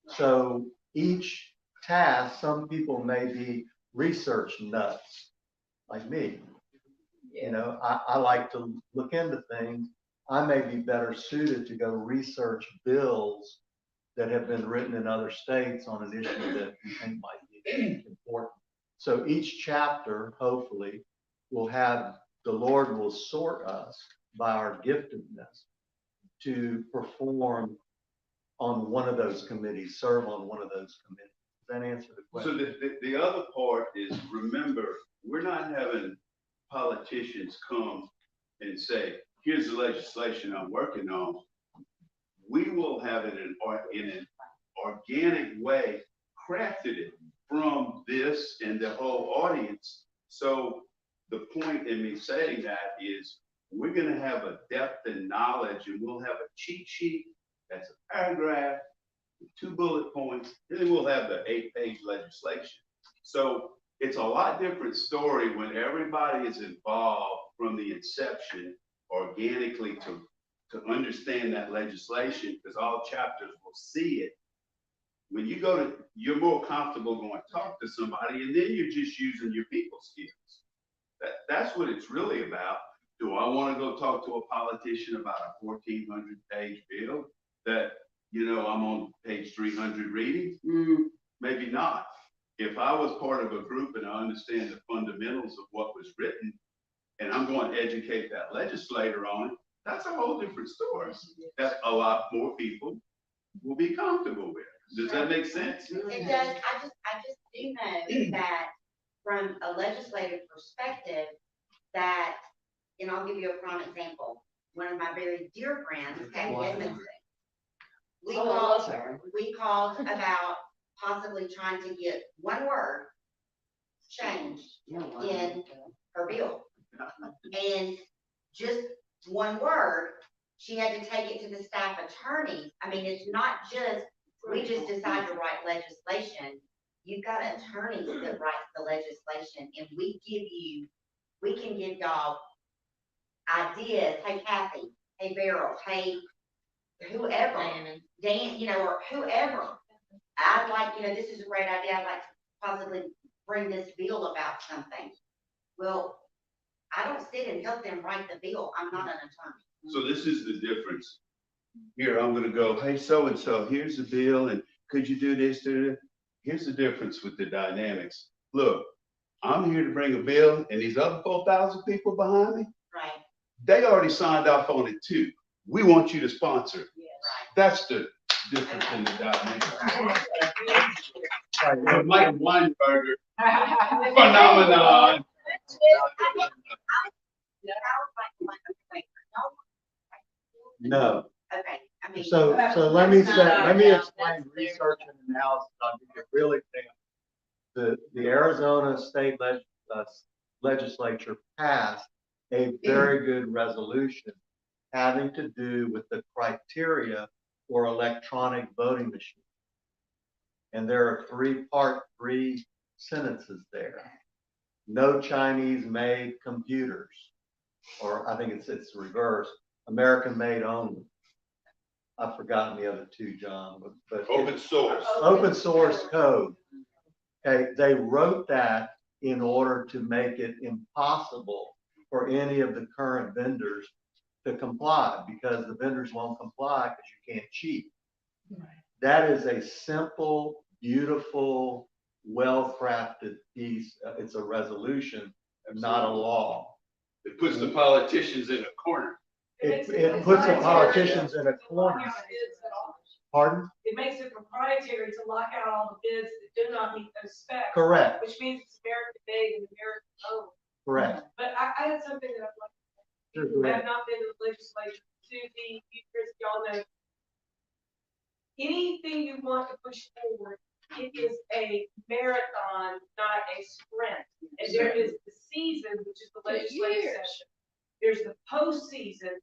So each task, some people may be research nuts like me. You know, I like to look into things. I may be better suited to go research bills that have been written in other states on an issue that you think might be important. So each chapter, hopefully, the Lord will sort us by our giftedness to perform on one of those committees, serve on one of those committees. Does that answer the question? So the other part is, remember, we're not having politicians come and say, here's the legislation I'm working on. We will have it in an organic way, crafted it from this and the whole audience. So the point in me saying that is we're going to have a depth and knowledge, and we'll have a cheat sheet that's a paragraph 2 bullet points, then we'll have the 8-page legislation. So it's a lot different story when everybody is involved from the inception organically to understand that legislation, because all chapters will see it. When you go to, you're more comfortable going to talk to somebody, and then you're just using your people skills. That's what it's really about. Do I want to go talk to a politician about a 1,400-page bill that, you know, I'm on page 300 reading? Maybe not. If I was part of a group and I understand the fundamentals of what was written, and I'm going to educate that legislator on it, that's a whole different story that a lot more people will be comfortable with. Does that make sense? It does. I just do know that from a legislative perspective, that, and I'll give you a prime example. One of my very dear friends, Kathy Edmondson, we called about possibly trying to get one word changed in her bill. And just one word, she had to take it to the staff attorney. I mean, it's not just, we just decide to write legislation. You've got attorneys that write the legislation, and we can give y'all ideas. Hey, Kathy, hey, Beryl, hey, whoever, Dan, you know, or whoever. I'd like, you know, this is a great idea. I'd like to possibly bring this bill about something. Well, I don't sit and help them write the bill. I'm not an attorney. So this is the difference. Here, I'm gonna go, hey, so-and-so, here's the bill, and could you do this, do that? Here's the difference with the dynamics. Look, I'm here to bring a bill, and these other 4,000 people behind me, Right. they already signed off on it too. We want you to sponsor it. Yes. That's the difference in the dynamics. Mike Weinberger, phenomenon. No. Okay. I mean, So let me explain research and analysis. I'll give you a real example. The Arizona State Legislature passed a very good resolution having to do with the criteria for electronic voting machines. And there are three sentences there. No Chinese-made computers, or I think it's reverse, American-made only. I've forgotten the other two, John, but Open source. Open source code. Okay, they wrote that in order to make it impossible for any of the current vendors to comply, because the vendors won't comply because you can't cheat. That is a simple, beautiful, well-crafted piece. It's a resolution, not a law. It puts the politicians in a corner. It puts the politicians in a corner. Pardon? It makes it proprietary to lock out all the bids that do not meet those specs. Correct. Which means it's American made and American owned. Correct. But I had something that I'd like to say. I have not been to the legislature. Susie, you, Chris, y'all know. Anything you want to push forward, it is a marathon, not a sprint. And there is the season, which is the legislative session. There's the postseason,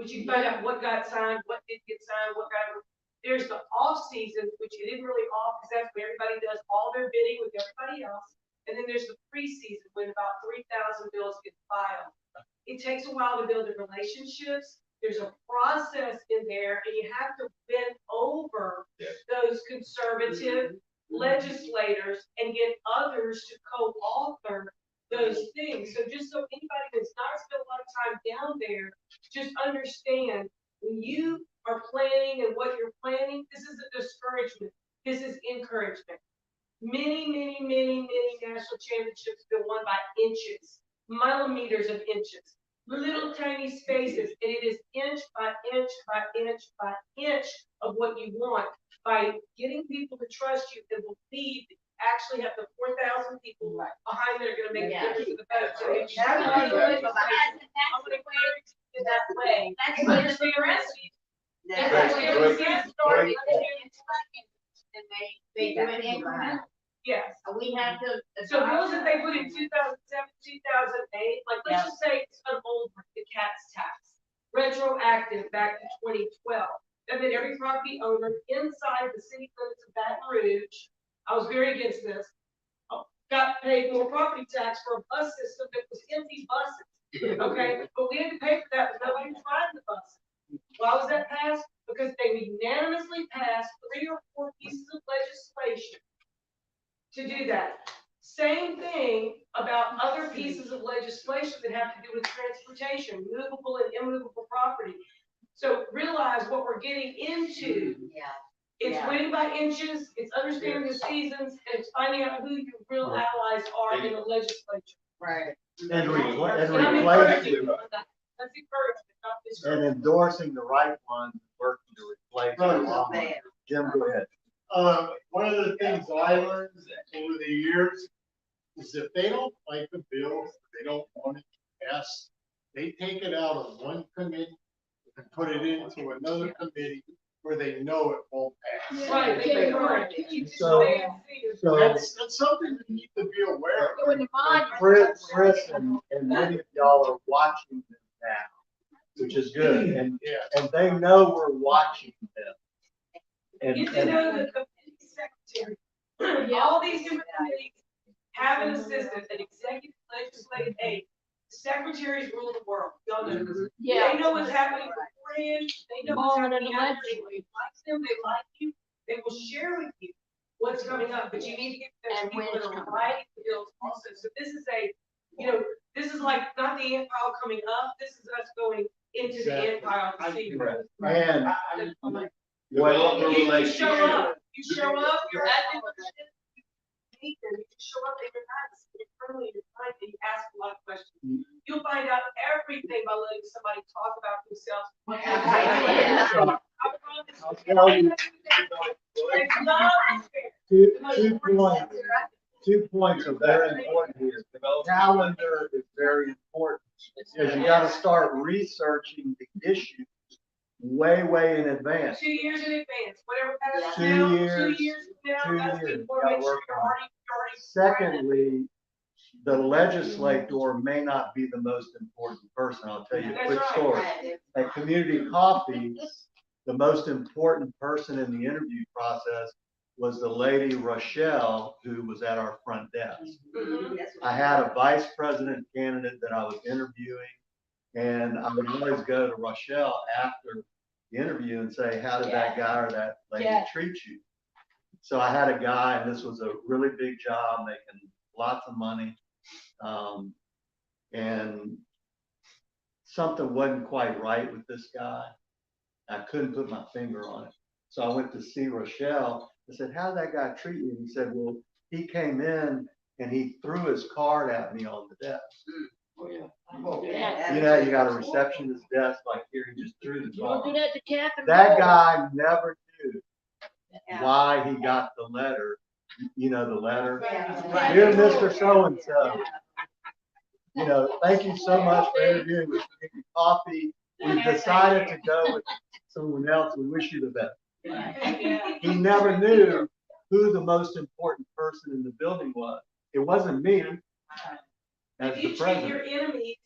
which you find out what got signed, what did get signed, what got. There's the off season, which it isn't really off because that's where everybody does all their bidding with everybody else. And then there's the preseason when about 3,000 bills get filed. It takes a while to build the relationships. There's a process in there, and you have to win over those conservative legislators and get others to co-author those things. So just so anybody that's not spent a lot of time down there, just understand when you are planning and what you're planning, this is a discouragement. This is encouragement. Many national championships have been won by inches, millimeters of inches, little tiny spaces, and it is inch by inch by inch by inch of what you want by getting people to trust you and believe that you actually have the 4,000 people behind that are going to make a difference in the vote. So if you I'm going to encourage you in that way. Understand that? And they do it incremental. Yes. We have to. So bills that they put in 2007, 2008, like let's just say it's an old one, the CATS tax, retroactive back to 2012. and that every property owner inside the city limits of Baton Rouge, I was very against this, got paid more property tax for a bus system that was empty buses, okay? But we had to pay for that, but nobody was riding the bus. Why was that passed? Because they unanimously passed 3 or 4 pieces of legislation to do that. Same thing about other pieces of legislation that have to do with transportation, movable and immovable property. So realize what we're getting into. It's winning by inches, it's understanding the seasons, and it's finding out who your real allies are in the legislature. Right. And replace, And I'm encouraging you on that. That's encouragement, not and discouragement. endorsing the right ones, working to replace the wrong ones. Jim, go ahead. One of the things I learned over the years is if they don't like a bill, they don't want it passed, they take it out of one committee and put it into another committee where they know it won't pass. Right, they can correct it. You just So- wait and see. So that's something you need to be aware So in the of. mind- Chris and many of y'all are watching them now, which is good, and they know we're watching them. Get to know the committee secretary. All these different committees have an assistant, an executive legislative aide. Secretaries rule the world. Y'all know this. Yeah. They know what's happening beforehand. They know what's More than happening after. They allegedly. like them, they like you. They will share with you what's coming up, but you need to get those And when people it's that are coming. writing the bills also. So this is this is like not the ant pile coming up. This is us going into the ant pile to see. Correct. And You show up, you're at the meet them, you show up and you're nice, you're friendly, you're kind, and you ask a lot of questions. You'll find out everything by letting somebody talk about themselves. I promise. I'll tell you. It's not fair. Two points are very important here. The calendar is very important, because you gotta start researching the issues way in advance. 2 years in advance, whatever passes 2 now, 2 years, years from now, 2 that's years, before, gotta make sure work you're on it. already. Secondly, the legislator may not be the most important person. I'll tell you a That's quick right. story. At Community Coffee, the most important person in the interview process was the lady Rochelle, who was at our front desk. I had a vice president candidate that I was interviewing, and I would always go to Rochelle after the interview and say, how did that guy or that lady treat you? So I had a guy, and this was a really big job, making lots of money. And something wasn't quite right with this guy. I couldn't put my finger on it. So I went to see Rochelle. I said, how did that guy treat you? And he said, well, he came in and he threw his card at me on the desk. You know, you got a receptionist desk like here, he just threw the You don't do card. that to Catherine. That guy never knew why he got the letter. You know, the letter. Dear Mr. So-and-so, you know, thank you so much for interviewing with Community Coffee. We've decided to go with someone else. We wish you the best. He never knew who the most important person in the building was. It wasn't me as If the you treat president. your enemies,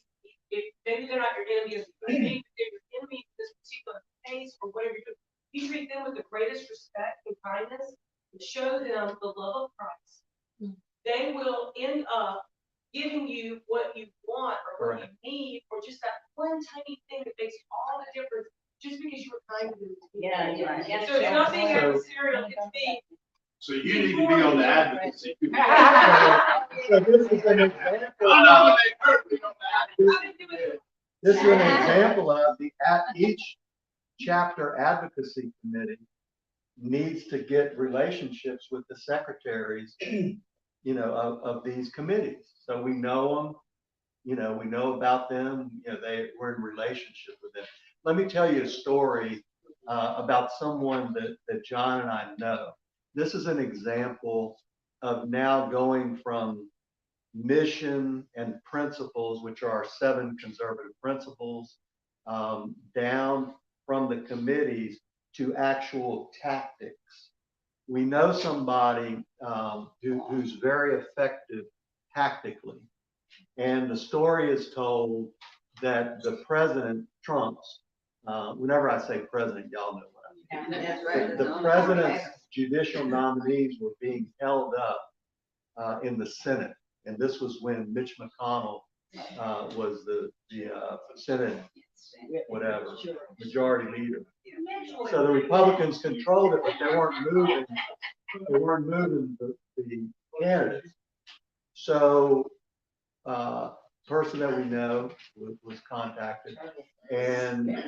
maybe they're not your enemies, but maybe they're your enemies in this particular case or whatever you're doing, you treat them with the greatest respect and kindness and show them the love of Christ. They will end up giving you what you want or what you need, or just that one tiny thing that makes all the difference just because you were kind to them. Yeah. So it's not being adversarial, it's being. So you need to be on the advocacy. So this is an example. This is an example of each chapter advocacy committee needs to get relationships with the secretaries, you know, of these committees. So we know them, you know, we know about them, you know, we're in relationship with them. Let me tell you a story about someone that John and I know. This is an example of now going from mission and principles, which are our 7 conservative principles, down from the committees to actual tactics. We know somebody who's very effective tactically. And the story is told that the president, Trump's, whenever I say president, y'all know what I mean. The president's judicial nominees were being held up in the Senate. And this was when Mitch McConnell was the Senate, whatever, majority leader. So the Republicans controlled it, but they weren't moving the candidates. So person that we know was contacted and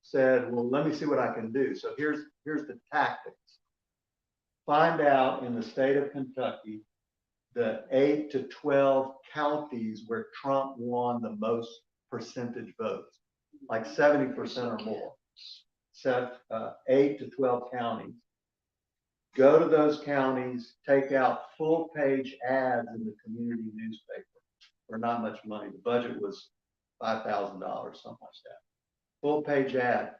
said, well, let me see what I can do. So here's the tactics. Find out in the state of Kentucky the 8 to 12 counties where Trump won the most percentage votes, like 70% or more. 8 to 12 counties. Go to those counties, take out full page ads in the community newspaper for not much money. The budget was $5,000, something like that. Full page ad.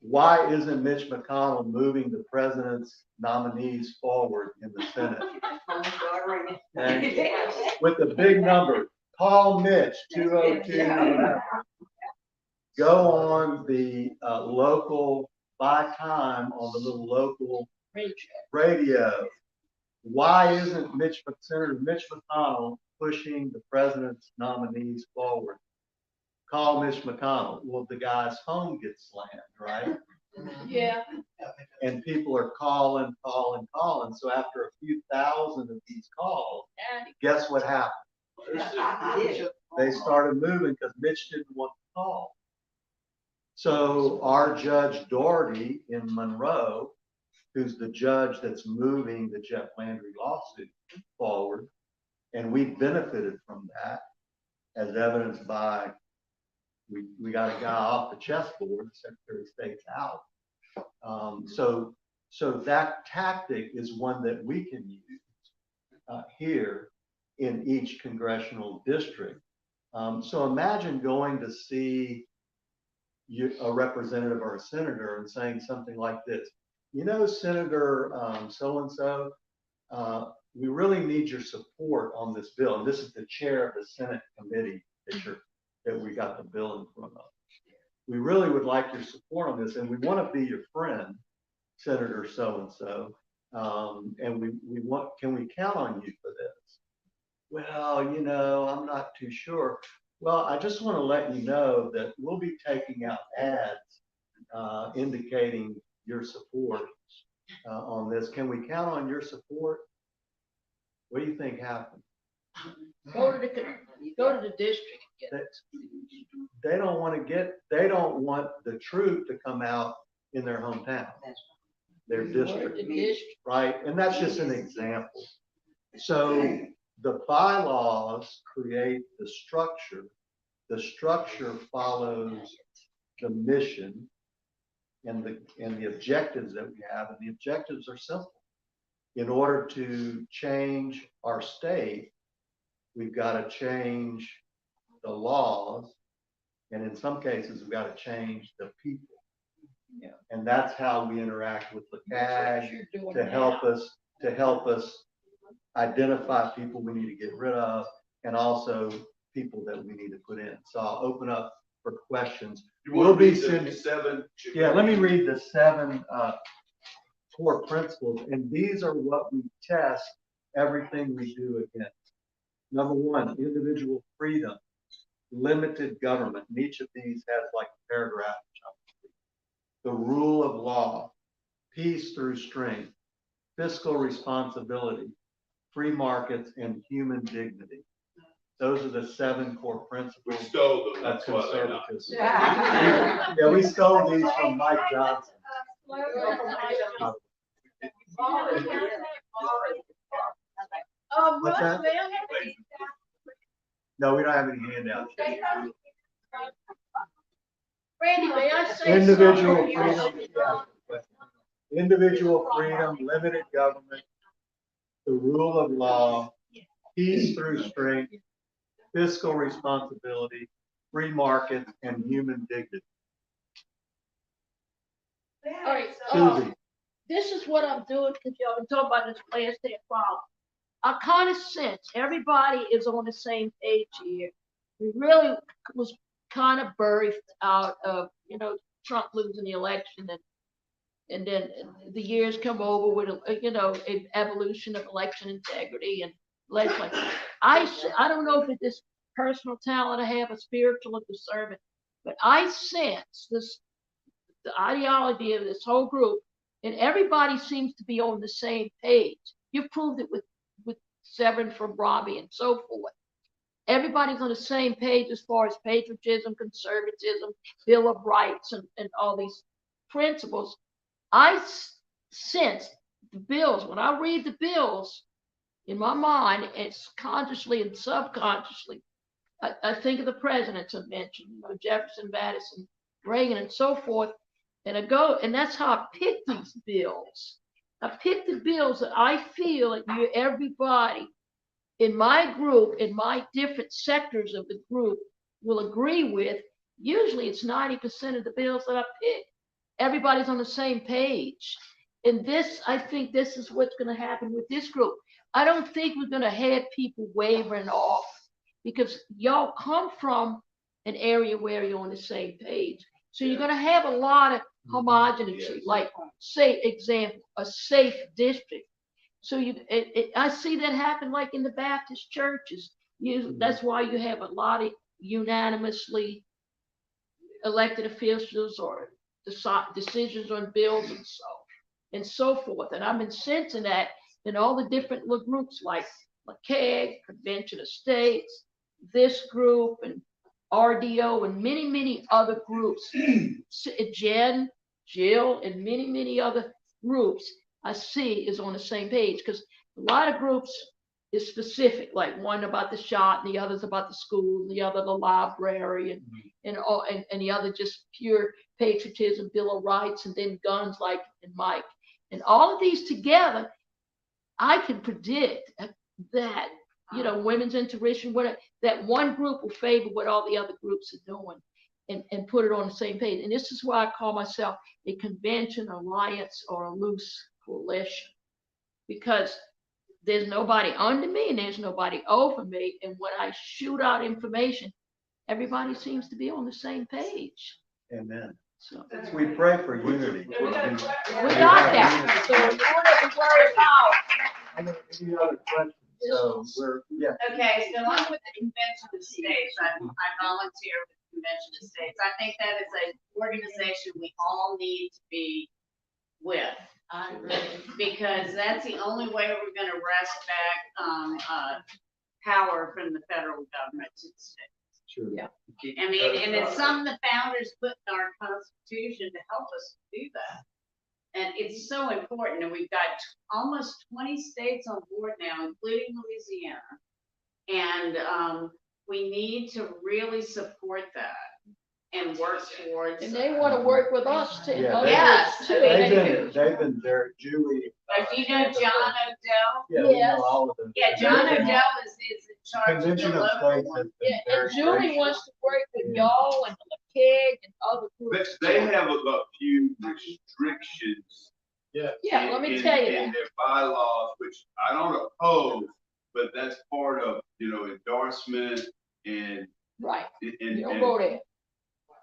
Why isn't Mitch McConnell moving the president's nominees forward in the Senate? And with the big number, call Mitch, 202, whatever. Go on the local, buy time on the little local radio. Why isn't Senator Mitch McConnell pushing the president's nominees forward? Call Mitch McConnell. Well, the guy's phone gets slammed, right? Yeah. And people are calling. So after a few thousand of these calls, guess what happened? They started moving because Mitch didn't want to call. So our Judge Doherty in Monroe, who's the judge that's moving the Jeff Landry lawsuit forward, and we benefited from that, as evidenced by we got a guy off the chessboard, the Secretary of State's out. So that tactic is one that we can use here in each congressional district. So imagine going to see a representative or a senator and saying something like this. You know, Senator so-and-so, we really need your support on this bill. And this is the chair of the Senate committee that we got the bill in front of. We really would like your support on this, and we want to be your friend, Senator so-and-so. And can we count on you for this? Well, you know, I'm not too sure. Well, I just want to let you know that we'll be taking out ads indicating your support on this. Can we count on your support? What do you think happened? Go to the district. They don't want the truth to come out in their hometown, their district, right? And that's just an example. So the bylaws create the structure. The structure follows the mission and the objectives that we have. And the objectives are simple. In order to change our state, we've got to change the laws. And in some cases, we've got to change the people. Yeah. And that's how we interact with the CAG to help us identify people we need to get rid of, and also people that we need to put in. So I'll open up for questions. We'll be sending 7. Yeah, let me read the 7 core principles, and these are what we test everything we do against. Number 1, individual freedom, limited government. And each of these has like a paragraph. The rule of law, peace through strength, fiscal responsibility, free markets, and human dignity. Those are the 7 core principles. We stole them. That's conservatism. Yeah, we stole these from Mike Johnson. What's that? No, we don't have any handouts. Randy, may I say Individual something? freedom. Individual freedom, limited government, the rule of law, peace through strength, fiscal responsibility, free markets, and human dignity. All right, Susie. this is what I'm doing, because y'all been talking about this last day problem. I kind of sense everybody is on the same page here. We really was kind of birthed out of, Trump losing the election and then the years come over with, an evolution of election integrity and legislation. I don't know if it's this personal talent I have, a spiritual discernment, but I sense the ideology of this whole group, and everybody seems to be on the same page. You've proved it with Severin from Robbie and so forth. Everybody's on the same page as far as patriotism, conservatism, Bill of Rights, and all these principles. I sense the bills. When I read the bills, in my mind, it's consciously and subconsciously, I think of the presidents I mentioned, Jefferson, Madison, Reagan, and so forth. And that's how I pick these bills. I pick the bills that I feel that everybody in my group, in my different sectors of the group, will agree with. Usually it's 90% of the bills that I pick. Everybody's on the same page. And I think this is what's going to happen with this group. I don't think we're going to have people wavering off, because y'all come from an area where you're on the same page. So you're going to have a lot of homogeneity, like, say, example, a safe district. So I see that happen like in the Baptist churches. That's why you have a lot of unanimously elected officials or decisions on bills and so forth. And I've been sensing that in all the different little groups like McCaig, Convention of States, this group, and RDO, and many, many other groups. Jen, Jill, and many, many other groups I see is on the same page, because a lot of groups is specific, like one about the shot, and the others about the school, and the other the library, and the other just pure patriotism, Bill of Rights, and then guns, like in Mike. And all of these together, I can predict that, women's intuition, that one group will favor what all the other groups are doing and put it on the same page. And this is why I call myself a convention, alliance, or a loose coalition, because there's nobody under me and there's nobody over me. And when I shoot out information, everybody seems to be on the same page. Amen. So we pray for unity. We got that. So we wouldn't worry about. Any other questions? So Okay, so I'm with the Convention of States. I volunteer with the Convention of States. I think that is an organization we all need to be with. I agree. Because that's the only way we're gonna wrest back, power from the federal government to the states. Sure. Yeah. I mean, and it's something the founders put in our constitution to help us do that. And it's so important, and we've got almost 20 states on board now, including Louisiana. And we need to really support that and work towards. And they want to work with us too. Yeah, Yes, they've been there, Julie. Do you know John Odell? Yeah, we know all of them. Yeah, John Odell is in charge of the Convention of local States one. has been Yeah, very and Julie gracious. wants to work with y'all and the McCaig and other groups. They have a few restrictions. Yeah, let me tell you in that. their bylaws, which I don't oppose, but that's part of, endorsement and. Right. And, You don't and go there.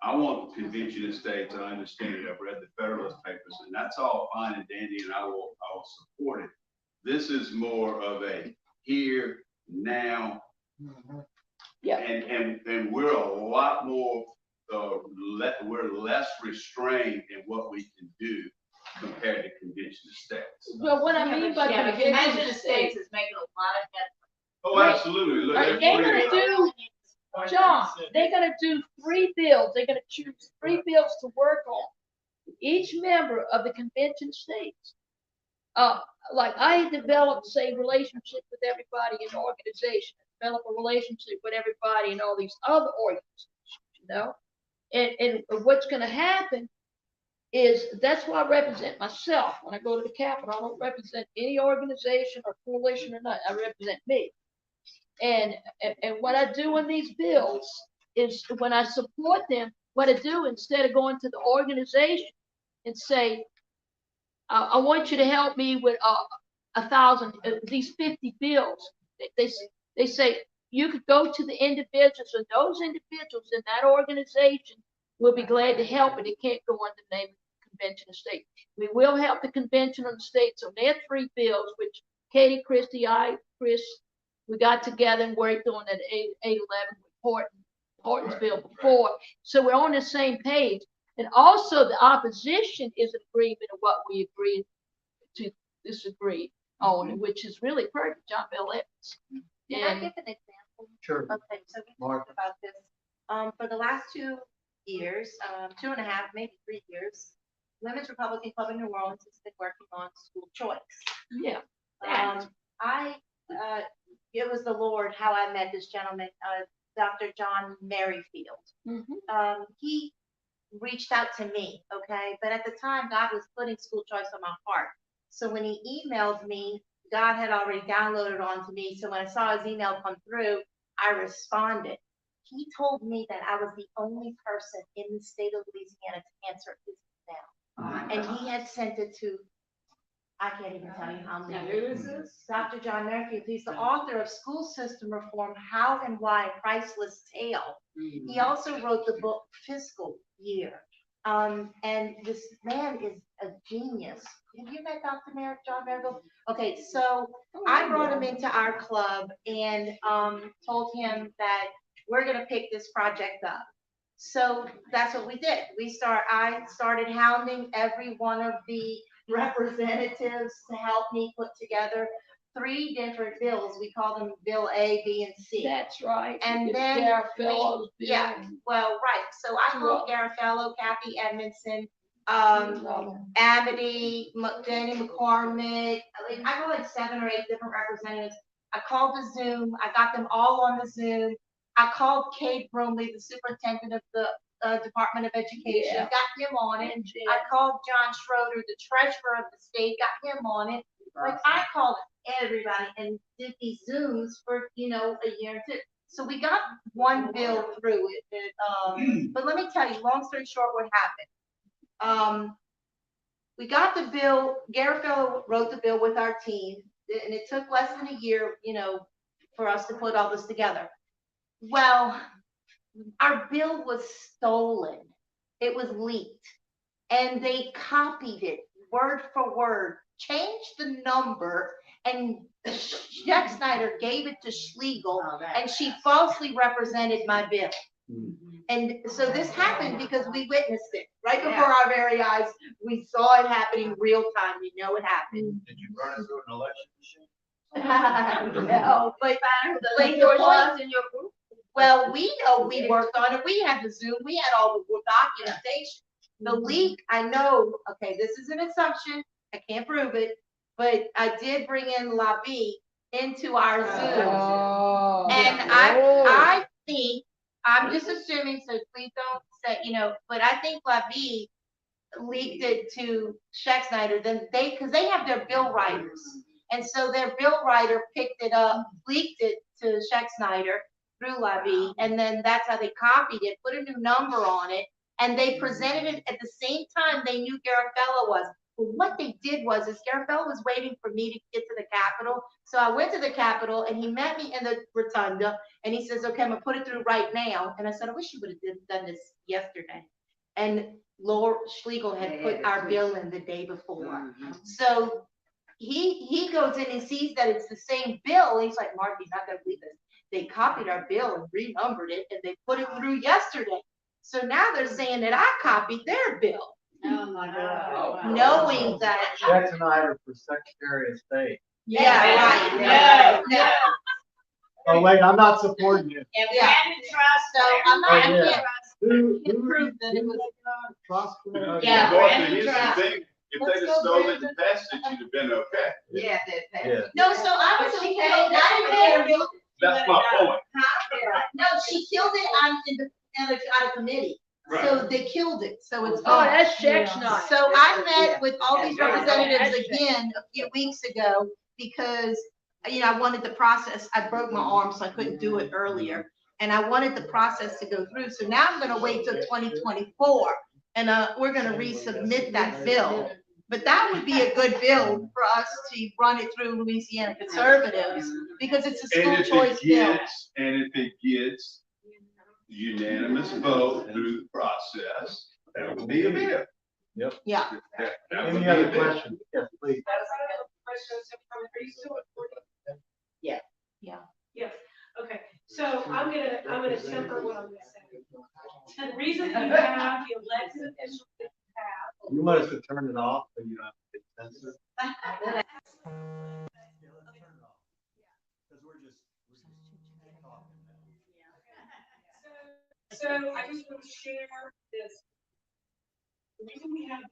I want the Convention of States, and I understand it, I've read the Federalist Papers, and that's all fine and dandy, and I will support it. This is more of a here, now. Yeah. And we're a lot more, we're less restrained in what we can do compared to Convention of States. Well, what I mean by Yeah, the Convention Convention of of States States, is making a lot of headway. Oh, absolutely. Look, they're they're gonna do, John, they're gonna do 3 bills. They're gonna choose 3 bills to work on. Each member of the Convention of States. Like I developed, say, relationship with everybody in the organization, develop a relationship with everybody in all these other organizations, And what's gonna happen is that's why I represent myself. When I go to the Capitol, I don't represent any organization or coalition or not. I represent me. And what I do in these bills is when I support them, what I do instead of going to the organization and say, I want you to help me with 1,000, these 50 bills. They say you could go to the individuals, and those individuals in that organization we'll be glad to help, but it can't go under the name of Convention of States. We will help the Convention of the States on their 3 bills, which Katie, Christie, Chris, we got together and worked on that 811 Horton's bill before. So we're on the same page. And also the opposition is in agreement of what we agreed to disagree on, which is really perfect, John Bell Evans. Can I give an example? Sure. Okay, so we Mark. talked about this. For the last 2 years, 2.5, maybe 3 years, Women's Republican Club in New Orleans has been working on school choice. Yeah. It was the Lord how I met this gentleman, Dr. John Merrifield. He reached out to me, okay? But at the time, God was putting school choice on my heart. So when he emailed me, God had already downloaded onto me. So when I saw his email come through, I responded. He told me that I was the only person in the state of Louisiana to answer his email. And he had sent it to, I can't even tell you how many. Who is this? Dr. John Merrifield. He's the author of School System Reform, How and Why, Priceless Tale. He also wrote the book Fiscal Year. And this man is a genius. Have you met Dr. John Merrifield? Okay, so I brought him into our club and told him that we're gonna pick this project up. So that's what we did. I started hounding every one of the representatives to help me put together 3 different bills. We call them Bill A, B, and C. That's right. And then Garofalo's bill. yeah, well, right. So I called Garofalo, Kathy Edmondson, Amity, Danny McCormick. I called like 7 or 8 different representatives. I called the Zoom. I got them all on the Zoom. I called Kate Bromley, the superintendent of the Department of Education, got him on it. I called John Schroeder, the treasurer of the state, got him on it. Like I called everybody and did these Zooms for, a year or 2. So we got one bill through it. But let me tell you, long story short, what happened. We got the bill, Garofalo wrote the bill with our team, and it took less than a year, for us to put all this together. Well, our bill was stolen. It was leaked. And they copied it word for word, changed the number, and Jack Snyder gave it to Schlegel, and she falsely represented my bill. And so this happened because we witnessed it right before our very eyes. We saw it happening real time. We know it happened. Did you run it through an election machine? No, but In your group? well, we know we worked on it. We had the Zoom. We had all the documentation. The leak, I know, okay, this is an assumption. I can't prove it, but I did bring in La Vie into our Zoom. And I think, I'm just assuming, so please don't say, but I think La Vie leaked it to Sheck Snyder, because they have their bill writers. And so their bill writer picked it up, leaked it to Sheck Snyder through La Vie, and then that's how they copied it, put a new number on it, and they presented it at the same time they knew Garofalo was. But what they did was, Garofalo was waiting for me to get to the Capitol. So I went to the Capitol, and he met me in the rotunda, and he says, okay, I'm gonna put it through right now. And I said, I wish you would have done this yesterday. And Lord Schlegel had put our bill in the day before. So he goes in and sees that it's the same bill. And he's like, Mark, you're not gonna believe this. They copied our bill and renumbered it, and they put it through yesterday. So now they're saying that I copied their bill. Oh my God. Knowing that. Jack Snyder for Secretary of State. Yeah, right. No. Oh, wait, I'm not supporting you. And we had to trust. So I'm not, I can't Who prove that it was. Trust? Yeah, Dorothy, here's Brandon the thing, if they'd have stolen it and passed it, you'd have been okay. Yeah. No, so I was okay. I didn't care. That's my point. No, she killed it out of committee. So they killed it. So it's. Oh, that's Sheck Snyder. So I met with all these representatives again a few weeks ago because, I wanted the process. I broke my arm, so I couldn't do it earlier. And I wanted the process to go through. So now I'm going to wait till 2024 and we're going to resubmit that bill. But that would be a good bill for us to run it through Louisiana Conservatives because it's a school choice bill. And if it gets unanimous vote through the process, that would be a bill. Yep. Yeah. That would Any be a other bill. questions? Yes, please. Yeah. Yeah. Yes, okay, so I'm gonna temper what I'm gonna say. The reason that you have the elected officials that you have. You want us to turn it off so you don't have to censor? So I just want to share this. The reason we have